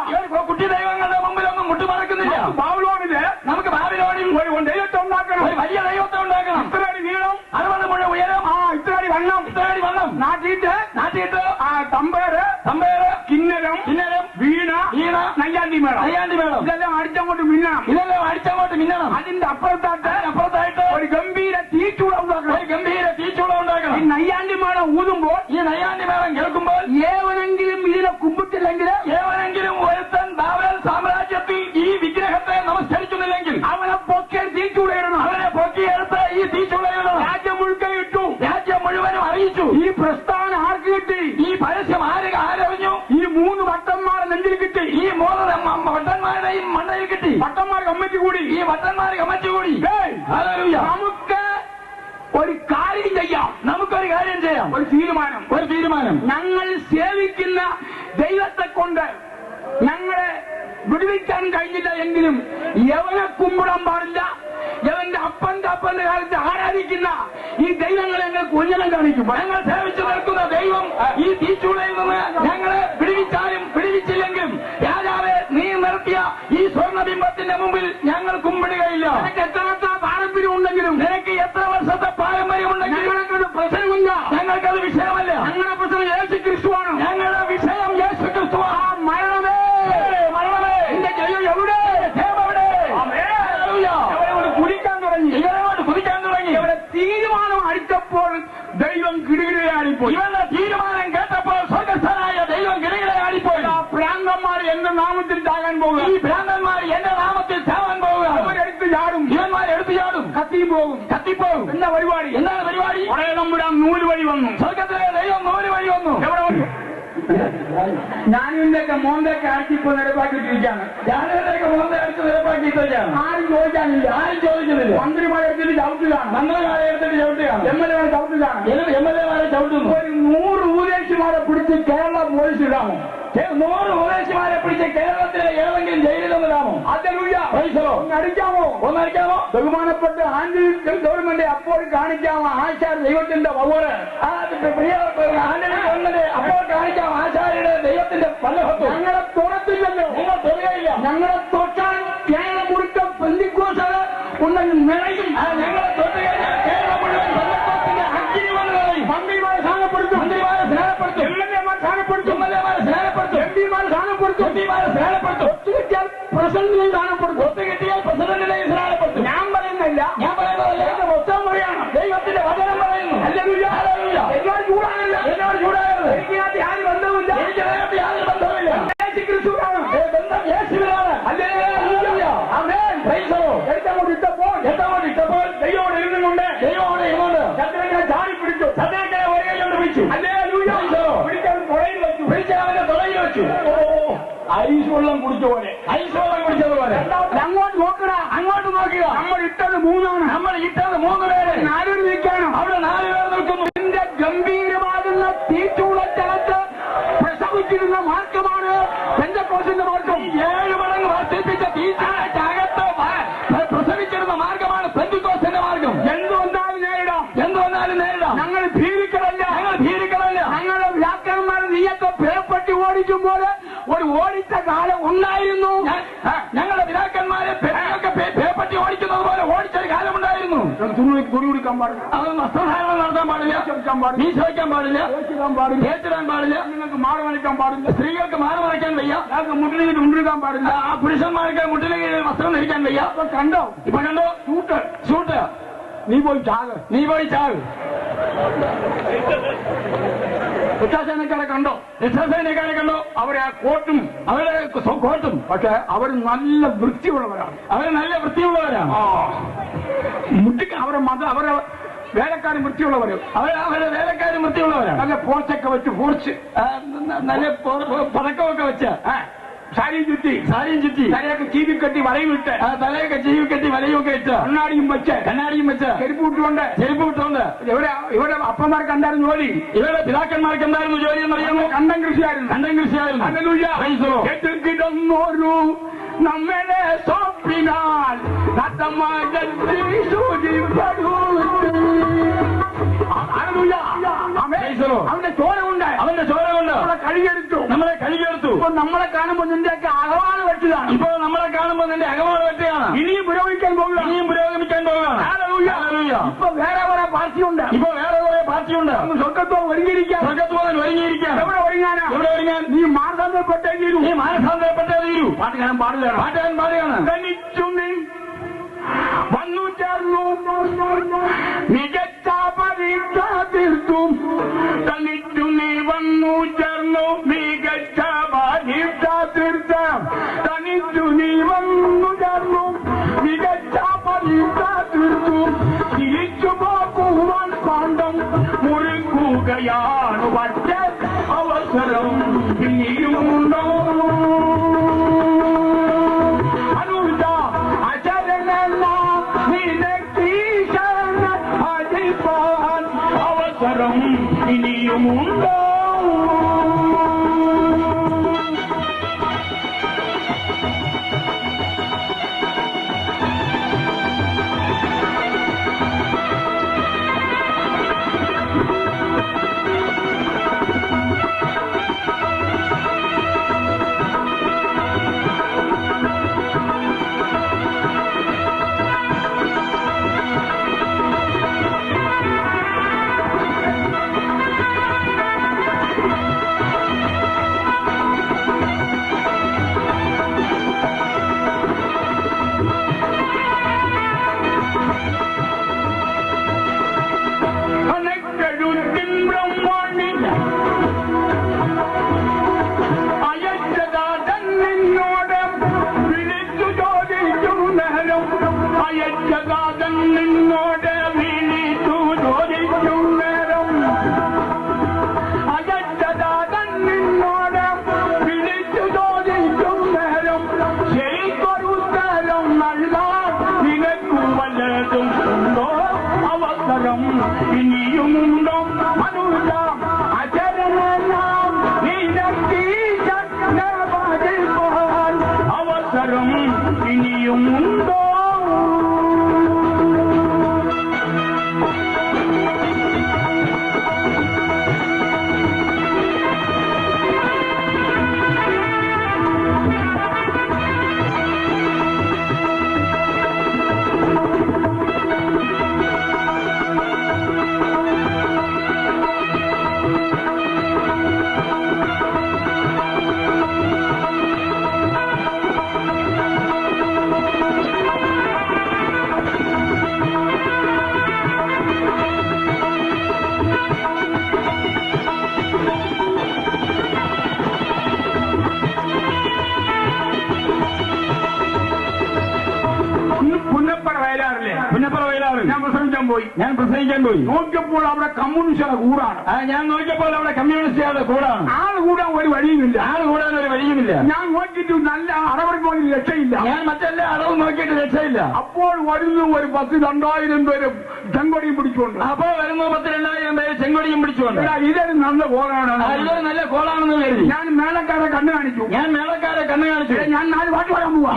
കുട്ടി ദൈവങ്ങളുടെ മുമ്പിലൊന്നും മുട്ടുമടക്കുന്നില്ല. ബാബിലോണില് നമുക്ക് ബാബിലോണിൽ ഒരു ദൈവത്തെ ഉണ്ടാക്കണം, ഒരു വലിയ ദൈവത്തെ ഉണ്ടാക്കണം. ഇത്രയടി നീളം, 60 മുഴ ഉയരം, ഇത്രയടി വണ്ണം, നാട്ടിയിട്ട് തമ്പേറ്, കിന്നരം, വീണ, നയ്യാണ്ടി മേളം, ഇതെല്ലാം അടിച്ചങ്ങോട്ട് മിന്നണം. അതിന്റെ അപ്പുറത്തായിട്ട് ഒരു ഗംഭീര തീച്ചൂട ഉണ്ടാക്കണം. ഈ നയ്യാണ്ടി മേളം ഊതുമ്പോൾ, ഈ നയ്യാണ്ടി മേളം കേൾക്കുമ്പോൾ, ഏവനെങ്കിലും ഇതിനെ കുമ്പിട്ടില്ലെങ്കിൽ, ഏവനെങ്കിലും ഒരുത്തൻ ബാബേൽ സാമ്രാജ്യത്തിൽ ഈ വിഗ്രഹത്തെ നമസ്കരിക്കുന്നില്ലെങ്കിൽ അവനെ പൊക്കി തീച്ചൂടയിടണം. അവനെ പൊക്കിയെടുത്ത് ഈ തീച്ചൂടയിടണം. രാജ്യം മുഴുവൻ ഇട്ടു, രാജ്യം മുഴുവനും അറിയിച്ചു. ഈ പ്രസ്ഥാനം ആർക്ക് കിട്ടി? ഈ പരസ്യം ആരറിഞ്ഞു? ഈ 3 വട്ടന്മാരെ നെഞ്ചിൽ കിട്ടി. ഈ 3 വട്ടന്മാരുടെയും മണ്ടയിൽ കിട്ടി. വട്ടന്മാർ കമ്മിറ്റി കൂടി, ഈ വട്ടന്മാർ കമ്മിറ്റി കൂടി. നമുക്ക് ഒരു കാര്യം ചെയ്യാം, നമുക്കൊരു കാര്യം ചെയ്യാം. ഒരു തീരുമാനം. ഞങ്ങൾ സേവിക്കുന്ന ദൈവത്തെ കൊണ്ട് ഞങ്ങളെ വിടുവിക്കാൻ കഴിഞ്ഞില്ല എങ്കിലും യവനെ കുമ്പിടാൻ പാടില്ല. യവന്റെ അപ്പന്റെ കാലത്ത് ആരാധിക്കുന്ന ഈ ദൈവങ്ങളെ ഞങ്ങൾ കുഞ്ഞനം കാണിക്കും. ഞങ്ങൾ സേവിച്ചു നിൽക്കുന്ന ദൈവം ഈ തീച്ചൂളയിൽ നിന്ന് ഞങ്ങളെ വിടുവിച്ചാലും വിടുവിച്ചില്ലെങ്കിലും രാജാവെ നീ നിർത്തിയ ഈ സ്വർണ്ണബിംബത്തിന്റെ മുമ്പിൽ ഞങ്ങൾ കുമ്പിടുകയില്ല. നിനക്ക് എത്ര പാരമ്പര്യം ഉണ്ടെങ്കിലും, നിനക്ക് എത്ര വർഷത്തെ പാരമ്പര്യം ഉണ്ടെങ്കിലും ഞങ്ങൾക്കത് പ്രശ്നമില്ല, ഞങ്ങൾക്കത് വിഷയമല്ല. ഞങ്ങളുടെ പ്രശ്നം യേശു ക്രിസ്തുവാണ്. ഞങ്ങളുടെ വിഷയം യേശു ക്രിസ്തുവാണ്. മരണമേ എന്റെ ജയം എവിടെ? കുതിക്കാൻ തുടങ്ങി. ഇവിടെ തീരുമാനം അടിച്ചപ്പോൾ ദൈവം കിടുകിടയാടിപ്പോയി. ഇവരുടെ തീരുമാനം കേട്ടപ്പോൾ സ്വർഗസ്ഥനായ ദൈവം കിടുകിടയാടിപ്പോയി. ഭ്രാന്തന്മാർ എന്റെ നാമത്തിൽ ചാകാൻ പോകുക, ഈ ഭ്രാന്തന്മാർ എന്റെ നാമത്തിൽ ചാവാൻ പോവുക. അവരെടുത്ത് ചാടും, ഇവന്മാരെടുത്ത് ചാടും, കത്തിപ്പോകും. എന്താ പരിപാടി? എന്താണ് പരിപാടി? ഉടനെ നമ്മുടെ 100 വഴി വന്നു. സ്വർഗത്തിലെ ദൈവം 100 വഴി വന്നു. എവിടെ വന്നു? ഞാനിതിന്റെയൊക്കെ മോന്തൊക്കെ ആക്കിപ്പോ നിരപ്പാക്കിയിട്ടിരിക്കുകയാണ്. ഞാനിതിന്റെയൊക്കെ മോന്തെ അടിച്ച് നിരപ്പാക്കിയിട്ടിരിക്കുകയാണ്. ആരും ചോദിക്കാനില്ല, ആരും ചോദിക്കുന്നില്ല. മന്ത്രിമാരെ എടുത്തിട്ട് ചവിട്ടുകയാണ്, മന്ത്രിമാരെ എടുത്തിട്ട് ചവിട്ടുകയാണ്, എംഎൽഎമാരെ ചവിട്ടുകയാണ്, എംഎൽഎമാരെ ചവിട്ടുന്നു. ഒരു 100 ഉപദേശിമാരെ പിടിച്ച് കേരള പോലീസ് ഇടാമോ? 100 ഉപദേശിമാരെ പിടിച്ച് കേരളത്തിലെ ഏതെങ്കിലും ജയിലിലൊന്ന് ഇടാമോ? ഒന്നടിക്കാമോ? ബഹുമാനപ്പെട്ട ആന്റി ഗവൺമെന്റ് അപ്പോൾ കാണിക്കാമോ ആശാര ദൈവത്തിന്റെ പവറ്? ആന്റണി ഗവൺമെന്റ് അപ്പോൾ കാണിക്കാം ആശാരിയുടെ ദൈവത്തിന്റെ പല്ലഹത്വം. ഞങ്ങളെ തുറത്തില്ലല്ലോ, നിങ്ങൾ തൊടുകയില്ല. ഞങ്ങളെ തൊട്ടാൽ കേരളം മുഴുക്ക പെന്തിക്കോസ് ഉണ്ടെങ്കിൽ നിറയും. ഞങ്ങളെ തൊട്ട് കഴിഞ്ഞാൽ കേരളം മുഴുവൻ പെന്തക്കോസ്തിന്റെ അഗ്നി വന്ന് നിറയും. മന്ത്രിമാരെ സ്ഥാനപ്പെടുത്തും, എംഎൽഎമാരെ സ്ഥാനപ്പെടുത്തും, എംപിമാരെ സ്ഥാനപ്പെടുത്തും, ഒത്തുകിട്ടിയാൽ പ്രസിഡന്റിനെ സ്ഥാനപ്പെടുത്തും. ഞാൻ പറയുന്നില്ല, എന്റെ മൊത്തം പറയാണ്, ദൈവത്തിന്റെ വചനം പറയുന്നു. എന്നോട് ചൂടാകല്ല, എനിക്കതിനകത്ത് യാതൊരു ബന്ധവുമില്ല, യേശു ക്രിസ്തുവാണ്, ബന്ധം യേശുവിനാണ്. എടുത്തങ്ങോട്ട് ഇട്ടപ്പോൾ ദൈവോട് ഇരുന്നുകൊണ്ട് ചന്ദ്രനെ ചാടി പിടിച്ചു, പിടിക്കാൻ തുടയിൽ വെച്ചു, കുടിച്ചു. ഐസ് വെള്ളം കുടിച്ച പോലെ, ഐസ് വെള്ളം കുടിച്ചതുപോലെ. അങ്ങോട്ട് നോക്കുക, അങ്ങോട്ട് നോക്കുക. നമ്മൾ ഇട്ടത് 3 നമ്മൾ ഇട്ടത് 3 പേര്. 4 പേര് നിൽക്കാണ്. അവിടെ 4 പേർ നിൽക്കുന്നു. ഇതിന്റെ ഗംഭീരമാകുന്ന തീച്ചൂളത്തകത്ത് പ്രസവിച്ചിരുന്ന മാർഗമാണ് പെന്തക്കോസ്തിന്റെ മാർഗം. 7 മടങ്ങ് വർദ്ധിപ്പിച്ച തീച്ചൂളത്തകത്ത് പ്രസവിച്ചിരുന്ന മാർഗമാണ് പെന്തക്കോസ്തിന്റെ മാർഗം. എന്ത് വന്നാലും നേരിടാം, എന്ത് വന്നാലും നേരിടാം. ഞങ്ങൾ ഭീരുക്കളല്ല, ഞങ്ങളുടെ വ്യാക്കരന്മാർ നീയൊക്കെ പേപ്പട്ടി ഓടിക്കുമ്പോൾ ഒരു ഓടിച്ച കാലം ഉണ്ടായിരുന്നു. ഞങ്ങളുടെ പിതാക്കന്മാരെ പേപ്പട്ടി ഓടിക്കുന്നത് പോലെ ഓടിച്ചൊരു കാലമുണ്ടായിരുന്നു. തുണി കുടിക്കാൻ പാടില്ല, അത് വസ്ത്രധാരണം നടത്താൻ പാടില്ല, മീശ വയ്ക്കാൻ പാടില്ല, തേച്ചിടാൻ പാടില്ല, നിങ്ങൾക്ക് മാറി വരയ്ക്കാൻ പാടില്ല, സ്ത്രീകൾക്ക് മാറി വരയ്ക്കാൻ വയ്യ, മുട്ടിലേക്ക് മുണ്ടിരിക്കാൻ പാടില്ല, ആ പുരുഷന്മാർക്ക് മുട്ടിലേക്ക് വസ്ത്രം ധരിക്കാൻ വയ്യ. കണ്ടോ, ഇപ്പൊ കണ്ടോ, ഷൂട്ട്. നീ പോയി ചാക്. രക്ഷാസേനക്കാരെ കണ്ടോ, അവരെ ആ കോട്ടും പക്ഷെ അവർ നല്ല വൃത്തിയുള്ളവരാണ്. അവരെ വേലക്കാരും വൃത്തിയുള്ളവരും, അവരുടെ വേലക്കാരും വൃത്തിയുള്ളവരാണ്. നല്ല പോർച്ചൊക്കെ വെച്ച് നല്ല പതക്കമൊക്കെ വെച്ച് സാരിയും ചുറ്റി തലയൊക്കെ ചീവിക്കെട്ടി വലയുമിട്ട് വലയൊക്കെ ഇട്ട് കണ്ണാടിയും വെച്ച് ചെരുപ്പ് വിട്ടുകൊണ്ട് ഇവരുടെ അപ്പന്മാർക്ക് എന്തായിരുന്നു ജോലി, ഇവരുടെ പിതാക്കന്മാർക്ക് എന്തായിരുന്നു ജോലി എന്നറിയാമോ? കണ്ടം കൃഷിയായിരുന്നു. കിടന്നോരു നമ്മളെ സ്വപ്നാൽ അവന്റെ ചോര കൊണ്ട് നമ്മളെ കഴുകിയെടുത്തു. ഇപ്പൊ നമ്മളെ കാണുമ്പോൾ നിന്റെയൊക്കെ അകവാണ് വെച്ചതാണ്. ഇനിയും പുരോഗമിക്കാൻ പോവുകയാണ്. ഇപ്പൊ വേറെ കുറെ പാർട്ടിയുണ്ട്. സ്വർഗത്തോ ഒരുങ്ങിയിരിക്കാം. എവിടെ ഒരുങ്ങാൻ? നീ മാനസാന്തരപ്പെട്ടേ തീരൂ. പാട്ടുകാരൻ പാടുകയാണ്. തനിച്ചു നീ വന്നു ചേർന്നു, മികച്ച പരീക്ഷ തീർത്തും. തനിച്ചു നീ വന്നു ചേർന്നു, മികച്ച പരീക്ഷ തീർത്തും. തനിച്ചു നീ വന്നു ചേർന്നു, മികച്ച പരീക്ഷ തീർത്തും. തിരിച്ചു പോകുവാൻ പാണ്ഡം മുറിക്കുകയാണ്. പക്ഷേ അവസരം ഇനിയുമുണ്ടോ? അവസരം ഇനിയുമുണ്ടോ? ഇനിയുമുണ്ടോ മനുജ അചരണം അവസരം ഇനിയുമുണ്ടോ? പ്രസംഗിക്കാൻ പോയി. നോക്കിയപ്പോൾ അവിടെ കമ്മ്യൂണിസ്റ്റുകളുടെ കൂടാണ്. ഞാൻ നോക്കിയപ്പോൾ അവിടെ കമ്മ്യൂണിസ്റ്റുകാരുടെ കൂടാണ്. ആള് കൂടാൻ ഒരു വഴിയുമില്ല. ഞാൻ നോക്കിയിട്ട് നല്ല അടവർക്ക് പോലും രക്ഷയില്ല. ഞാൻ മറ്റെല്ലാ അടവും നോക്കിയിട്ട് രക്ഷയില്ല. അപ്പോൾ വരുന്നു ഒരു 10,000-2,000 പേര് ചെങ്കൊടിയും പിടിച്ചുകൊണ്ട്. അപ്പോൾ വരുന്നു 10,000-2,000 പേര് ചെങ്കൊടിയും പിടിച്ചുകൊണ്ട്. ഇതൊരു നല്ല കോളാണ്, ഇതൊരു നല്ല കോളാണെന്ന് കരുതി ഞാൻ മേളക്കാരെ കണ്ണു കാണിച്ചു. ഞാൻ 4 പാട്ട് പാടാൻ പോവാ.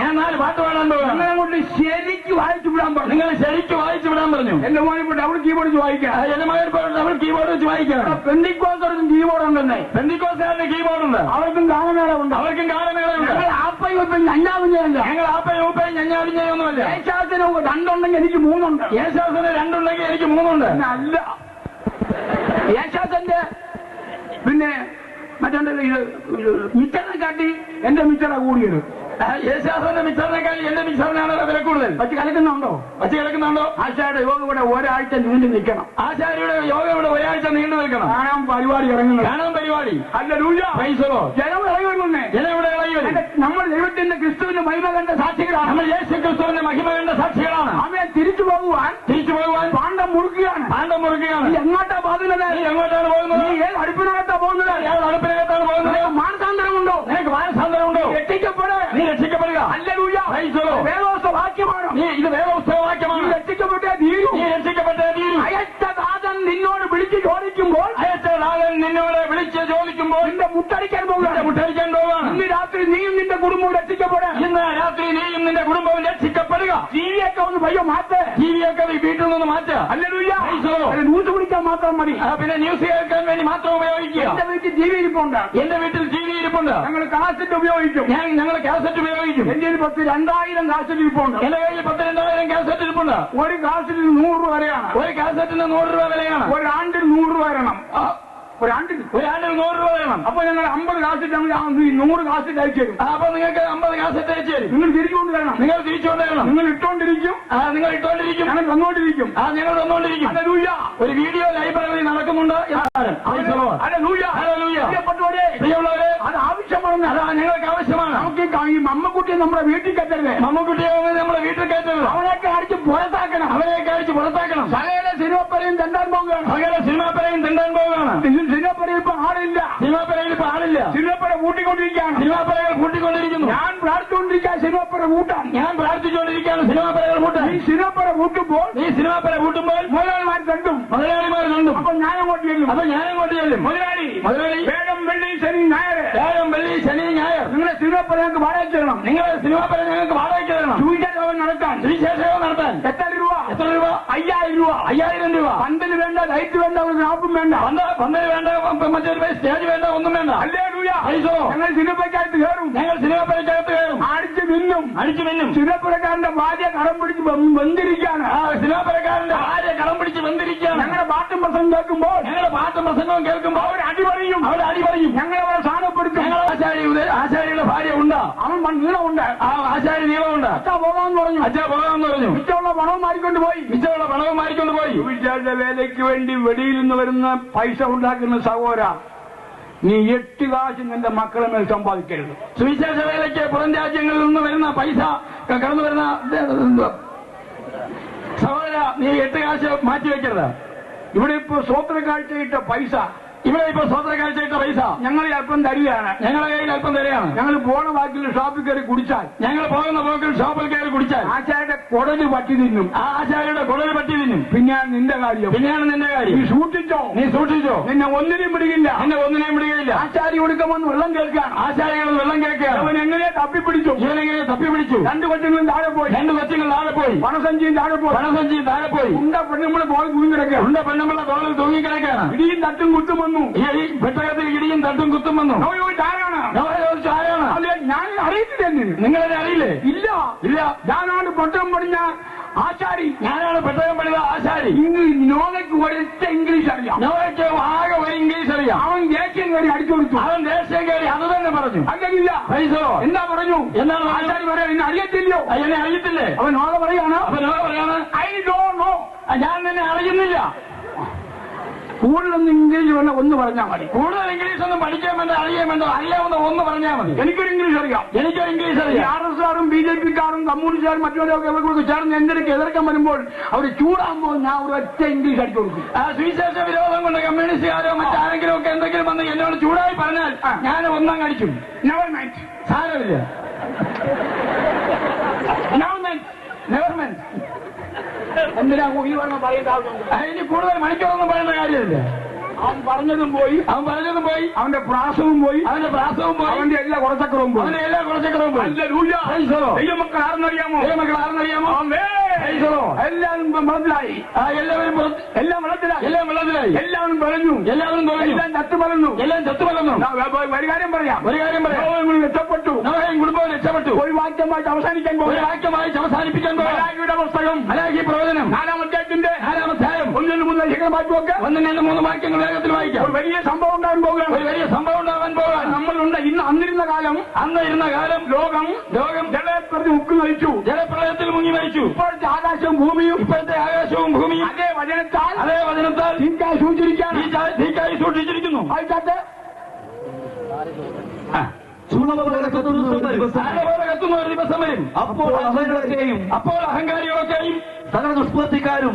നിങ്ങളെ കൊണ്ട് ശരിക്ക് വായിച്ചു വിടാൻ പറഞ്ഞു. നിങ്ങൾ ശരിക്ക് വായിച്ചു വിടാൻ പറഞ്ഞു. എന്റെ മോനെ ഡബിൾ കീബോർഡ് വായിക്കാം. എന്റെ മകൻ ഡബിൾ കീബോർഡ് വെച്ച് വായിക്കാം. പെന്തിക്കോസ്തർക്കും കീബോർഡ് ഉണ്ടെന്നേ. പെന്തിക്കോസ്തുകാരുടെ കീബോർഡ് ഉണ്ട്. അവർക്കും ഗാനമേളമുണ്ട്. ഞങ്ങൾ ആപ്പയും ഉപ്പയും ഞഞ്ഞാവും ചെയ്യല്ല. ഞങ്ങൾ ആപ്പയും ഉപ്പയും ഞഞ്ഞാവും ചെയ്യൊന്നുമല്ല. യേശാസിന് 2 ഉണ്ടെങ്കിൽ എനിക്ക് 3 ഉണ്ട്. യേശാസിന് 2 ഉണ്ടെങ്കിൽ എനിക്ക് 3 ഉണ്ട്. അല്ല, യേശാസന്റെ പിന്നെ മറ്റേ മിച്ചറിനെ കാട്ടി എന്റെ മിച്ചറ കൂടിയത്. യേശാസന്റെ മിച്ചറിനെക്കാൾ എന്റെ മിച്ചറിനാണ് വില കൂടുതൽ. വച്ച് കലക്കുന്നുണ്ടോ? ആശാരിയുടെ യോഗം ഇവിടെ ഒരാഴ്ച നീണ്ടു നിൽക്കണം. ആശാരിയുടെ യോഗം ഇവിടെ ഒരാഴ്ച നീണ്ടു നിൽക്കണം. കാണാൻ പരിപാടി ഇറങ്ങുന്നത്. അല്ല ജനം ഇറങ്ങി വരുന്നേ. ജനം ഇവിടെ ഇറങ്ങി വരും. നമ്മൾ ദൈവത്തിന്റെ ക്രിസ്തുവിന്റെ മഹിമ കണ്ട സാക്ഷികളാണ്. നമ്മൾ യേശു ക്രിസ്തുവിന്റെ മഹിമ കണ്ട സാക്ഷികളാണ്. അവയെ തിരിച്ചു പോകുവാൻ പാണ്ഡം മുറുക്കുകയാണ്. എങ്ങോട്ടാ പോകുന്നത്? എങ്ങോട്ടാണ് പോകുന്നത്? ഏത് അടുപ്പിനകത്താ പോകുന്നത്? അടുപ്പിനകത്താണ് പോകുന്നത്. മാനസാന്തരമുണ്ടോ? നിനക്ക് മാനസാന്തരമുണ്ടോ? നീ രക്ഷിക്കപ്പെടുക. വേദോസ്ത വാക്യമാണ്. ഇത് വേദോസ്ത വാക്യമാണ്. രക്ഷിക്കപ്പെട്ടേ തീരൂ. അയച്ചദാതൻ നിന്നോട് വിളിച്ച് ചോദിക്കുമ്പോൾ നിന്റെ മുട്ടടിക്കാൻ പോകുകയാണ്. ഇന്ന് രാത്രി നീയും നിന്റെ കുടുംബവും രക്ഷിക്കപ്പെടുക. ടിവിയൊക്കെ ഒന്ന് പയ്യോ മാറ്റ്. ടിവിയൊക്കെ വീട്ടിൽ നിന്ന് മാറ്റുക. ന്യൂസ് പിടിക്കാൻ മാത്രം മതി. പിന്നെ ന്യൂസ് കേൾക്കാൻ വേണ്ടി മാത്രം ഉപയോഗിക്കുക. എന്റെ വീട്ടിൽ ടി വി ഇരിപ്പുണ്ട്. ഞങ്ങൾ കാസറ്റ് ഉപയോഗിക്കും. ഞങ്ങൾ കാസറ്റ് ഉപയോഗിക്കും. എന്റെ 2,000 കാസറ്റ് ഇരിപ്പുണ്ട്. എന്റെ കയ്യിൽ 10,000 കാസറ്റ് ഇരിപ്പുണ്ട്. ഒരു കാസറ്റിന് 100 രൂപ വരെയാണ്. ഒരു കാസറ്റിന് 100 രൂപ വിലയാണ്. ഒരാണ്ടിൽ 100 രൂപ വരണം. ഒരാണ്ടിൽ 100 രൂപ വേണം. അപ്പൊ ഞങ്ങൾ 50 കാസറ്റ് 100 കാസറ്റ് അയച്ചു തരും. അപ്പൊ നിങ്ങൾക്ക് 50 കാസറ്റ് അയച്ചു തരും. നിങ്ങൾ തിരിച്ചുകൊണ്ട് തരണം. നിങ്ങൾ ഇട്ടോണ്ടിരിക്കും. ഞങ്ങൾ തന്നോണ്ടിരിക്കും. ഞങ്ങൾ തന്നോണ്ടിരിക്കും. ഒരു വീഡിയോ ലൈബ്രറി നടക്കുന്നുണ്ട്. പ്രിയമുള്ളവരെ, അത് ആവശ്യമാണ്. അതാ ഞങ്ങൾക്ക് ആവശ്യമാണ്. നമുക്ക് ഈ മമ്മക്കുട്ടിയെ നമ്മുടെ വീട്ടിൽ കയറ്റരുത്. മമ്മക്കുട്ടിയെ നമ്മുടെ വീട്ടിൽ കയറ്റരുത്. അവനെയൊക്കെ അടിച്ച് പുറത്താക്കണം. സകല സിനിമപ്പരയും തെണ്ടാൻ പോവുകയാണ്. സിനിമപ്പരയിൽ ഇപ്പൊ ആളില്ല. സിനിമപ്പര കൂട്ടിക്കൊണ്ടിരിക്കുകയാണ്. ഞാൻ പ്രാർത്ഥിച്ചുകൊണ്ടിരിക്കുകയാണ് സിനിമപ്പര കൂട്ടാൻ. സിനിമാപ്പരകൾ കൂട്ടാൻ. ഈ സിനിമപ്പര കൂട്ടുമ്പോൾ മുതലാളിമാർ കണ്ടും. അപ്പൊ ഞാൻ അങ്ങോട്ട് ചെല്ലും. മുതലാളി വേഴം വെള്ളി ശനി ഞായർ നിങ്ങളെ സിനിമപ്പര ഞങ്ങൾക്ക് വാടകയ്ക്ക് തരണം. സുവിശേഷം നടത്താൻ. എത്ര രൂപ? 5,000 രൂപ. പന്തല് വേണ്ട, ലൈറ്റ് വേണ്ട, ഒരു ഗ്രാഫും വേണ്ട, മറ്റൊരു സ്റ്റേജ് വേണ്ട, ഒന്നും വേണ്ട. ഞങ്ങൾ സിനിമയ്ക്കകത്ത് കയറും. അടിച്ചു മിന്നും. സിനിമപ്പുരക്കാരന്റെ ഭാര്യ കടം പിടിച്ച് വെന്തിരിക്കാണ്. ഞങ്ങളുടെ പാട്ടും പ്രസംഗം കേൾക്കുമ്പോൾ അവർ അടിപറിയും. ഞങ്ങളവരെ സ്ഥാനപ്പെടുത്തും. ആശാരിയുടെ ഭാര്യ ഉണ്ട്. അവൻ നീളമുണ്ട്. ആശാരി നീളമുണ്ട്. അച്ഛാ പോകാമെന്ന് പറഞ്ഞു. മിച്ചമുള്ള പണവും മാറിക്കൊണ്ട് പോയി. സുവിശേഷ വേലയ്ക്ക് വേണ്ടി വെളിയിൽ നിന്ന് വരുന്ന പൈസ ഉണ്ടാക്കുന്ന സഹോദര, നീ 8 കാശ് നിന്റെ മക്കളെ മേൽ സമ്പാദിക്കരുത്. സുവിശേഷ വേലയ്ക്ക് പുറം രാജ്യങ്ങളിൽ നിന്ന് വരുന്ന പൈസ കടന്നു വരുന്ന സഹോദര, നീ 8 കാശ് മാറ്റിവെക്കരുത്. ഇവിടെ ഇപ്പൊ സ്വോത്ര കാഴ്ചയിട്ട പൈസ ഞങ്ങൾ അല്പം തരികയാണ്. ഞങ്ങളുടെ കയ്യിൽ അല്പം തരികയാണ്. ഞങ്ങൾ പോണ വാക്കിൽ ഷോപ്പിൽ കയറി കുടിച്ചാൽ ആശാരിയുടെ കുടല് പറ്റി തിന്നും. ആശാരിയുടെ കുടല് പറ്റി തിന്നും. പിന്നെയാണ് നിന്റെ കാര്യം. നീ സൂക്ഷിച്ചോ. നിന്നെ ഒന്നിനെയും പിടിക്കില്ല. ആശാരി കൊടുക്കുമെന്ന് വെള്ളം കേൾക്കുകയാണ്. അവൻ എങ്ങനെ തപ്പിപ്പിടിച്ചു. 2 കൊച്ചുങ്ങളും താഴെ പോയി. പണസഞ്ചിയും താഴെ പോയി. ഉണ്ട പെണ്ണുമ്പോൾ തോളിൽ തൂങ്ങിക്കിടക്കുകയാണ്. ഇടിയും തട്ടും കുത്തും വന്നു. പെട്ടകത്തിൽ ഇടിയും തട്ടും കുത്തും വന്നു. ആരാണ്? ഞാൻ അറിയത്തില്ല. നിങ്ങളെ അറിയില്ലേ? ഇല്ല. ഞാനാണ് പെട്ടകം പണിഞ്ഞ ആശാരി. നോവയ്ക്ക് ഒരൊറ്റ ഇംഗ്ലീഷ് അറിയാം. ആകെ ഒരു ഇംഗ്ലീഷ് അറിയാം. അവൻ ദേശീയം കയറി അടിച്ചു കൊടുത്തു. അത് തന്നെ പറഞ്ഞു. അങ്ങനില്ല. എന്താ പറഞ്ഞു? എന്താണ് ആശാരി പറയാം, എന്നെ അറിയത്തില്ലയോ? എന്നെ അറിയത്തില്ലേ? അവൻ നോവ പറയാണ്. I don't know. ഞാൻ നിന്നെ അറിയുന്നില്ല. കൂടുതലൊന്നും ഇംഗ്ലീഷ് വേണ്ട ഒന്ന് പറഞ്ഞാൽ മതി. കൂടുതൽ ഇംഗ്ലീഷ് ഒന്നും പഠിക്കാൻ വേണ്ട, അറിയാൻ വേണ്ട, അറിയാവുന്ന ഒന്ന് പറഞ്ഞാൽ മതി. എനിക്കൊരു ഇംഗ്ലീഷ് അറിയാം. എനിക്കൊരു ഇംഗ്ലീഷ് അറിയാം. RS-കാരും BJP-ക്കാരും കമ്മ്യൂണിസ്റ്റുകാരും മറ്റുള്ളവരൊക്കെ ചേർന്ന് എന്തെങ്കിലും എതിർക്കാൻ വരുമ്പോൾ അവർ ചൂടാകുമ്പോൾ ഞാൻ ഒരു ഒറ്റ ഇംഗ്ലീഷ് അടിച്ചു കൊടുക്കും. സുവിശേഷ വിരോധം കൊണ്ട് കമ്മ്യൂണിസ്റ്റുകാരോ മറ്റാരെങ്കിലും ഒക്കെ എന്തെങ്കിലും വന്ന് എന്നോട് ചൂടായി പറഞ്ഞാൽ ഞാൻ ഒന്നാം അടിക്കും. നെവർ മൈൻഡ്, സാരമില്ല. Never mind. എന്തിനാ ഈ പറഞ്ഞ പറയേണ്ട ആവശ്യമുണ്ട്? ഇനി കൂടുതൽ മണിക്കൂറൊന്നും പറയേണ്ട കാര്യമില്ല. അവൻ പറഞ്ഞതും പോയി, അവന്റെ പ്രാസവും പോയി, അവന്റെ എല്ലാ കുറച്ചക്കറവും പോയി, ദൈവമക്കൾ ആരെന്നറിയാമോ? എല്ലാവരും വെള്ളത്തിലായി, എല്ലാം വെള്ളത്തിലായി, എല്ലാവരും പറഞ്ഞു, എല്ലാം ചത്തു പറഞ്ഞു. ഒരു കാര്യം പറയാം, രക്ഷപ്പെട്ടു, കുടുംബം രക്ഷപ്പെട്ടു. ഒരു വാക്യം വായിച്ച് അവസാനിക്കാൻ പുസ്തകം പ്രവചനം 4-ാം അധ്യായത്തിന്റെ 4-ാം അധ്യായം 1-3 വാക്യമൊക്കെ 1-2-3 വാക്യങ്ങൾ വേഗത്തിൽ വായിക്കാം. ഒരു വലിയ സംഭവം ഉണ്ടാകാൻ പോകുകയാണ്. ഒരു വലിയ സംഭവം ഉണ്ടാകാൻ പോകാൻ നമ്മളുണ്ട്. അന്നിരുന്ന കാലം ലോകം ജലപ്രളയത്തിൽ മുക്കി മരിച്ചു, ജലപ്രളയത്തിൽ മുങ്ങി മരിച്ചു. ഇപ്പോഴത്തെ ആകാശവും ഭൂമിയും അതേ വചനത്താൽ തീക്കായി സൂക്ഷിച്ചിരിക്കുന്നു. വായിച്ചാട്ടെ. കത്തുന്ന ഒരു ദിവസം വരും. അപ്പോൾ അഹങ്കാരികളൊക്കെയും സകല ദുഷ്പ്രവർത്തിക്കാരും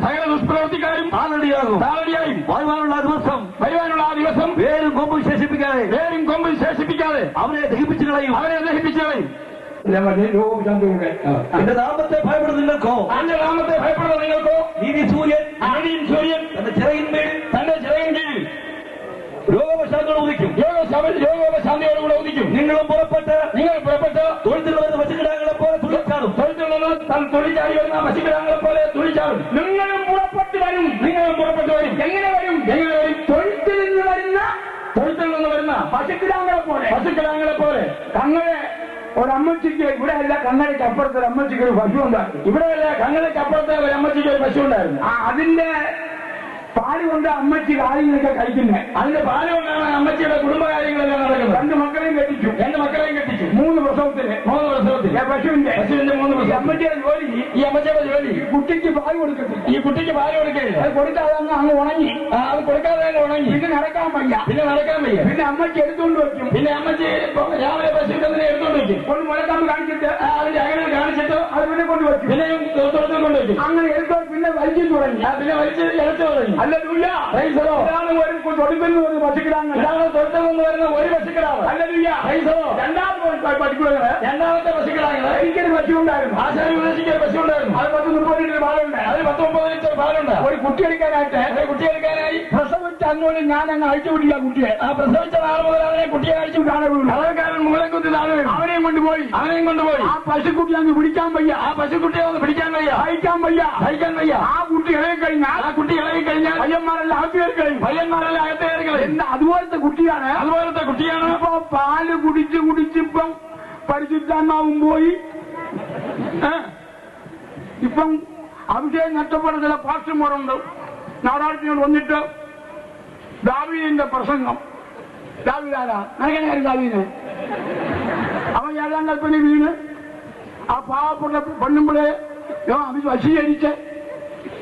താളടിയായും വരുവാനുള്ള ദിവസം വേരും കൊമ്പും ശേഷിപ്പിക്കാതെ അവരെ ദഹിപ്പിച്ചു കളയും. എന്റെ നാമത്തെ ഭയപ്പെടുന്ന നിങ്ങൾക്കോ നീതി സൂര്യൻ തന്റെ ചിറയിന്മേൽ രോഗോപശാന്തിയോടുകൂടെ ഉദിക്കും. നിങ്ങൾ പുറപ്പെട്ട് തൊഴുത്തിൽ വരുന്ന പശുക്കിടാങ്ങളെ പോലെ തുള്ളിച്ചാടും. നിങ്ങളും പുറപ്പെട്ടു വരും. എങ്ങനെ വരും? തൊഴുത്തിൽ നിന്ന് വരുന്ന പശുക്കിടാങ്ങളെ പോലെ. കങ്ങളെ ഒരമ്മച്ചിക്ക് ഇവിടെയല്ല, കണ്ണടയ്ക്ക് അപ്പുറത്ത് ഒരു അമ്മച്ചിക്ക് ഒരു പശു ഉണ്ടായിരുന്നു. ഇവിടെയല്ല, കണ്ണടയ്ക്ക് അപ്പുറത്ത് ഒരു അമ്മച്ചിക്ക് ഒരു പശു ഉണ്ടായിരുന്നു. അതിന്റെ പാല് കൊണ്ട് അമ്മച്ചി കാര്യങ്ങളൊക്കെ കഴിക്കുന്നത്. അതിന്റെ പാല് കൊണ്ടാണ് അമ്മച്ചിയുടെ കുടുംബകാര്യങ്ങളെല്ലാം നടക്കുന്നത്. 2 മക്കളെയും കെട്ടിച്ചു. 3 പ്രസവത്തിന് പശുവിന്റെ 3 പ്രസവം. അമ്മച്ചിയുടെ ജോലി, കുട്ടിക്ക് പാല് കൊടുക്കത്തില്ല. അത് കൊടുക്കാതെ അങ്ങ് ഉണങ്ങി. പിന്നെ നടക്കാൻ വയ്യ. പിന്നെ അമ്മച്ചി എടുത്തുകൊണ്ട് വയ്ക്കും. രാവിലെ പശുക്കന്നിനെ എടുത്തുകൊണ്ട് വയ്ക്കും. കൊണ്ട് മുലക്കാമ്പ് കാണിച്ചിട്ട് അതിന്റെ അകലെ കാണിച്ചിട്ട് അത് പിന്നെ കൊണ്ടുവയ്ക്കും. അങ്ങനെ എടുത്തോ. പിന്നെ വലിച്ചു തുടങ്ങി. ഇഴച്ചു തുടങ്ങി. തൊടുമ്പെന്ന് വരുന്ന പശുക്കിടാങ്ങൾ, വരുന്ന ഒരു പശുക്കിടാവ്. രണ്ടാമത്തെ പശുക്കിടാങ്ങൾ എനിക്കൊരു പശു ഉണ്ടായിരുന്നു. ആശാരി ഉപദേശിക്കൊരു പശു ഉണ്ടായിരുന്നു. അത് 10-30 ലിറ്റർ പാലുണ്ട്. 10-30 ലിറ്റർ പാലുണ്ട്. ഒരു കുട്ടി എടുക്കാനായി പ്രസവിച്ച അന്നോട് ഞാൻ അങ്ങ് അഴിച്ചുവിട്ടില്ല കുട്ടിയെ. ആ പ്രസവിച്ച നാൾ മുതൽ അവനെ കുട്ടിയെ അഴിച്ചുവിട്ടാണ് അതേക്കാരൻ മൂലക്കുത്തി താഴെ അവനെയും കൊണ്ടുപോയി. ആ പശുക്കുട്ടി അങ്ങ് പിടിക്കാൻ വയ്യ. സഹിക്കാൻ വയ്യ. ആ കുട്ടി ഇളകി കഴിഞ്ഞാൽ പയ്യന്മാരെല്ലാം അകത്ത് കയറി കളയും. എന്താ അതുപോലത്തെ കുട്ടിയാണ്. ഇപ്പൊ പാല് കുടിച്ചിപ്പം പരിശുദ്ധാത്മാവും പോയി. ഇപ്പം അഭിഷേകം നഷ്ടപ്പെട്ട ചില പാസ്റ്റർമാരുണ്ട്. നാടാഴ്ചയോട് വന്നിട്ട് ദാവീദിന്റെ പ്രസംഗം. ദാവീദാരാ? നിനക്കെങ്ങനെ ദാവീദിനെ? അവൻ 7-ാം കൽപ്പന വീണ് ആ പാവപ്പെട്ട പെണ്ണുമ്പളെ വശീകരിച്ച്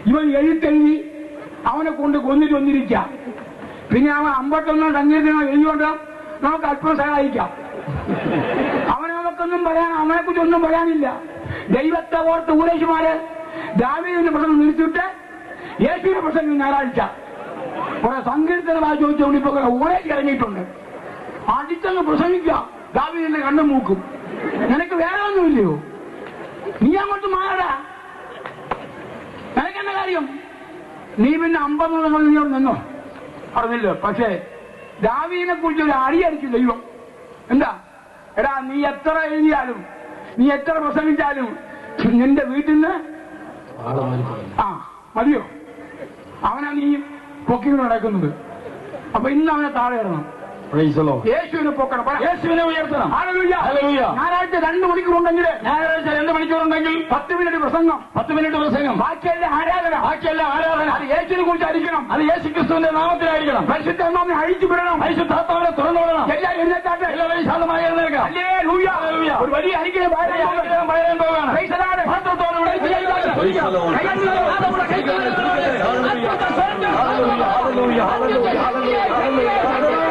ഇവൻ എഴുത്തെഴുതി അവനെ കൊണ്ട് കൊന്നിട്ട് വന്നിരിക്കാം. പിന്നെ അവൻ 51 സങ്കീർത്തനം എഴുതിക്കൊണ്ട് നമുക്ക് അല്പം സഹായിക്കാം. നമുക്കൊന്നും പറയാൻ, അവനെക്കുറിച്ചൊന്നും പറയാനില്ല. ദൈവത്തെ ഓർത്ത് ഉപദേശിമാര് ദാവീദിന്റെ പ്രസംഗം നിൽച്ചിട്ട് യേശുവിന്റെ പ്രസംഗം ഞായറാഴ്ച കുറെ സങ്കീർത്തനമായി ചോദിച്ചുകൊണ്ട് ഇപ്പൊ ഓരേക്ക് ഇറങ്ങിയിട്ടുണ്ട്. അടിച്ചങ്ങ് പ്രസംഗിക്കുക. ദാവീദിന്റെ കണ്ണും മൂക്കും. നിനക്ക് വേറെ ഒന്നുമില്ലയോ? നീ അങ്ങോട്ട് മാറടാ. നിനക്കെന്താ കാര്യം? നീ പിന്നെ 50 നീയോട് നിന്നോ അറിഞ്ഞില്ലോ. പക്ഷേ ദാവീദിനെ കുറിച്ച് ഒരു അടിയടിച്ചു ദൈവം. എന്താ? എടാ, നീ എത്ര എഴുതിയാലും നീ എത്ര പ്രസംഗിച്ചാലും നിന്റെ വീട്ടിൽ നിന്ന് മതിയോ? അവനാ നീ പൊക്കിക്കൊണ്ട് നടക്കുന്നത്. അപ്പൊ ഇന്ന് അവനെ താഴെ ഇടണം. യേശുവിനെ പൊക്കണം, യേശുവിനെ ഉയർത്തണം. ഞായറാഴ്ച 2 മണിക്കൂറുണ്ടെങ്കിൽ 10 മിനിറ്റ് പ്രസംഗം, ബാക്കിയെല്ലാം ആരാധന. അത് യേശുവിനെ കുറിച്ച് ആയിരിക്കണം. അത് യേശു ക്രിസ്തുവിന്റെ നാമത്തിലായിരിക്കണം. പരിശുദ്ധാത്മാവിനെ അഴിച്ചു വിടണം. പരിശുദ്ധാത്മാവിനെ തുറന്നു വിടണം. എല്ലാവരും എഴുന്നേറ്റാട്ടെ. എല്ലാവരും ശാന്തമായി എഴുന്നേൽക്കാം. ഒരു വലിയ അനുഗ്രഹം പറയാൻ പോവുകയാണ്. Hallelujah hallelujah hallelujah hallelujah hallelujah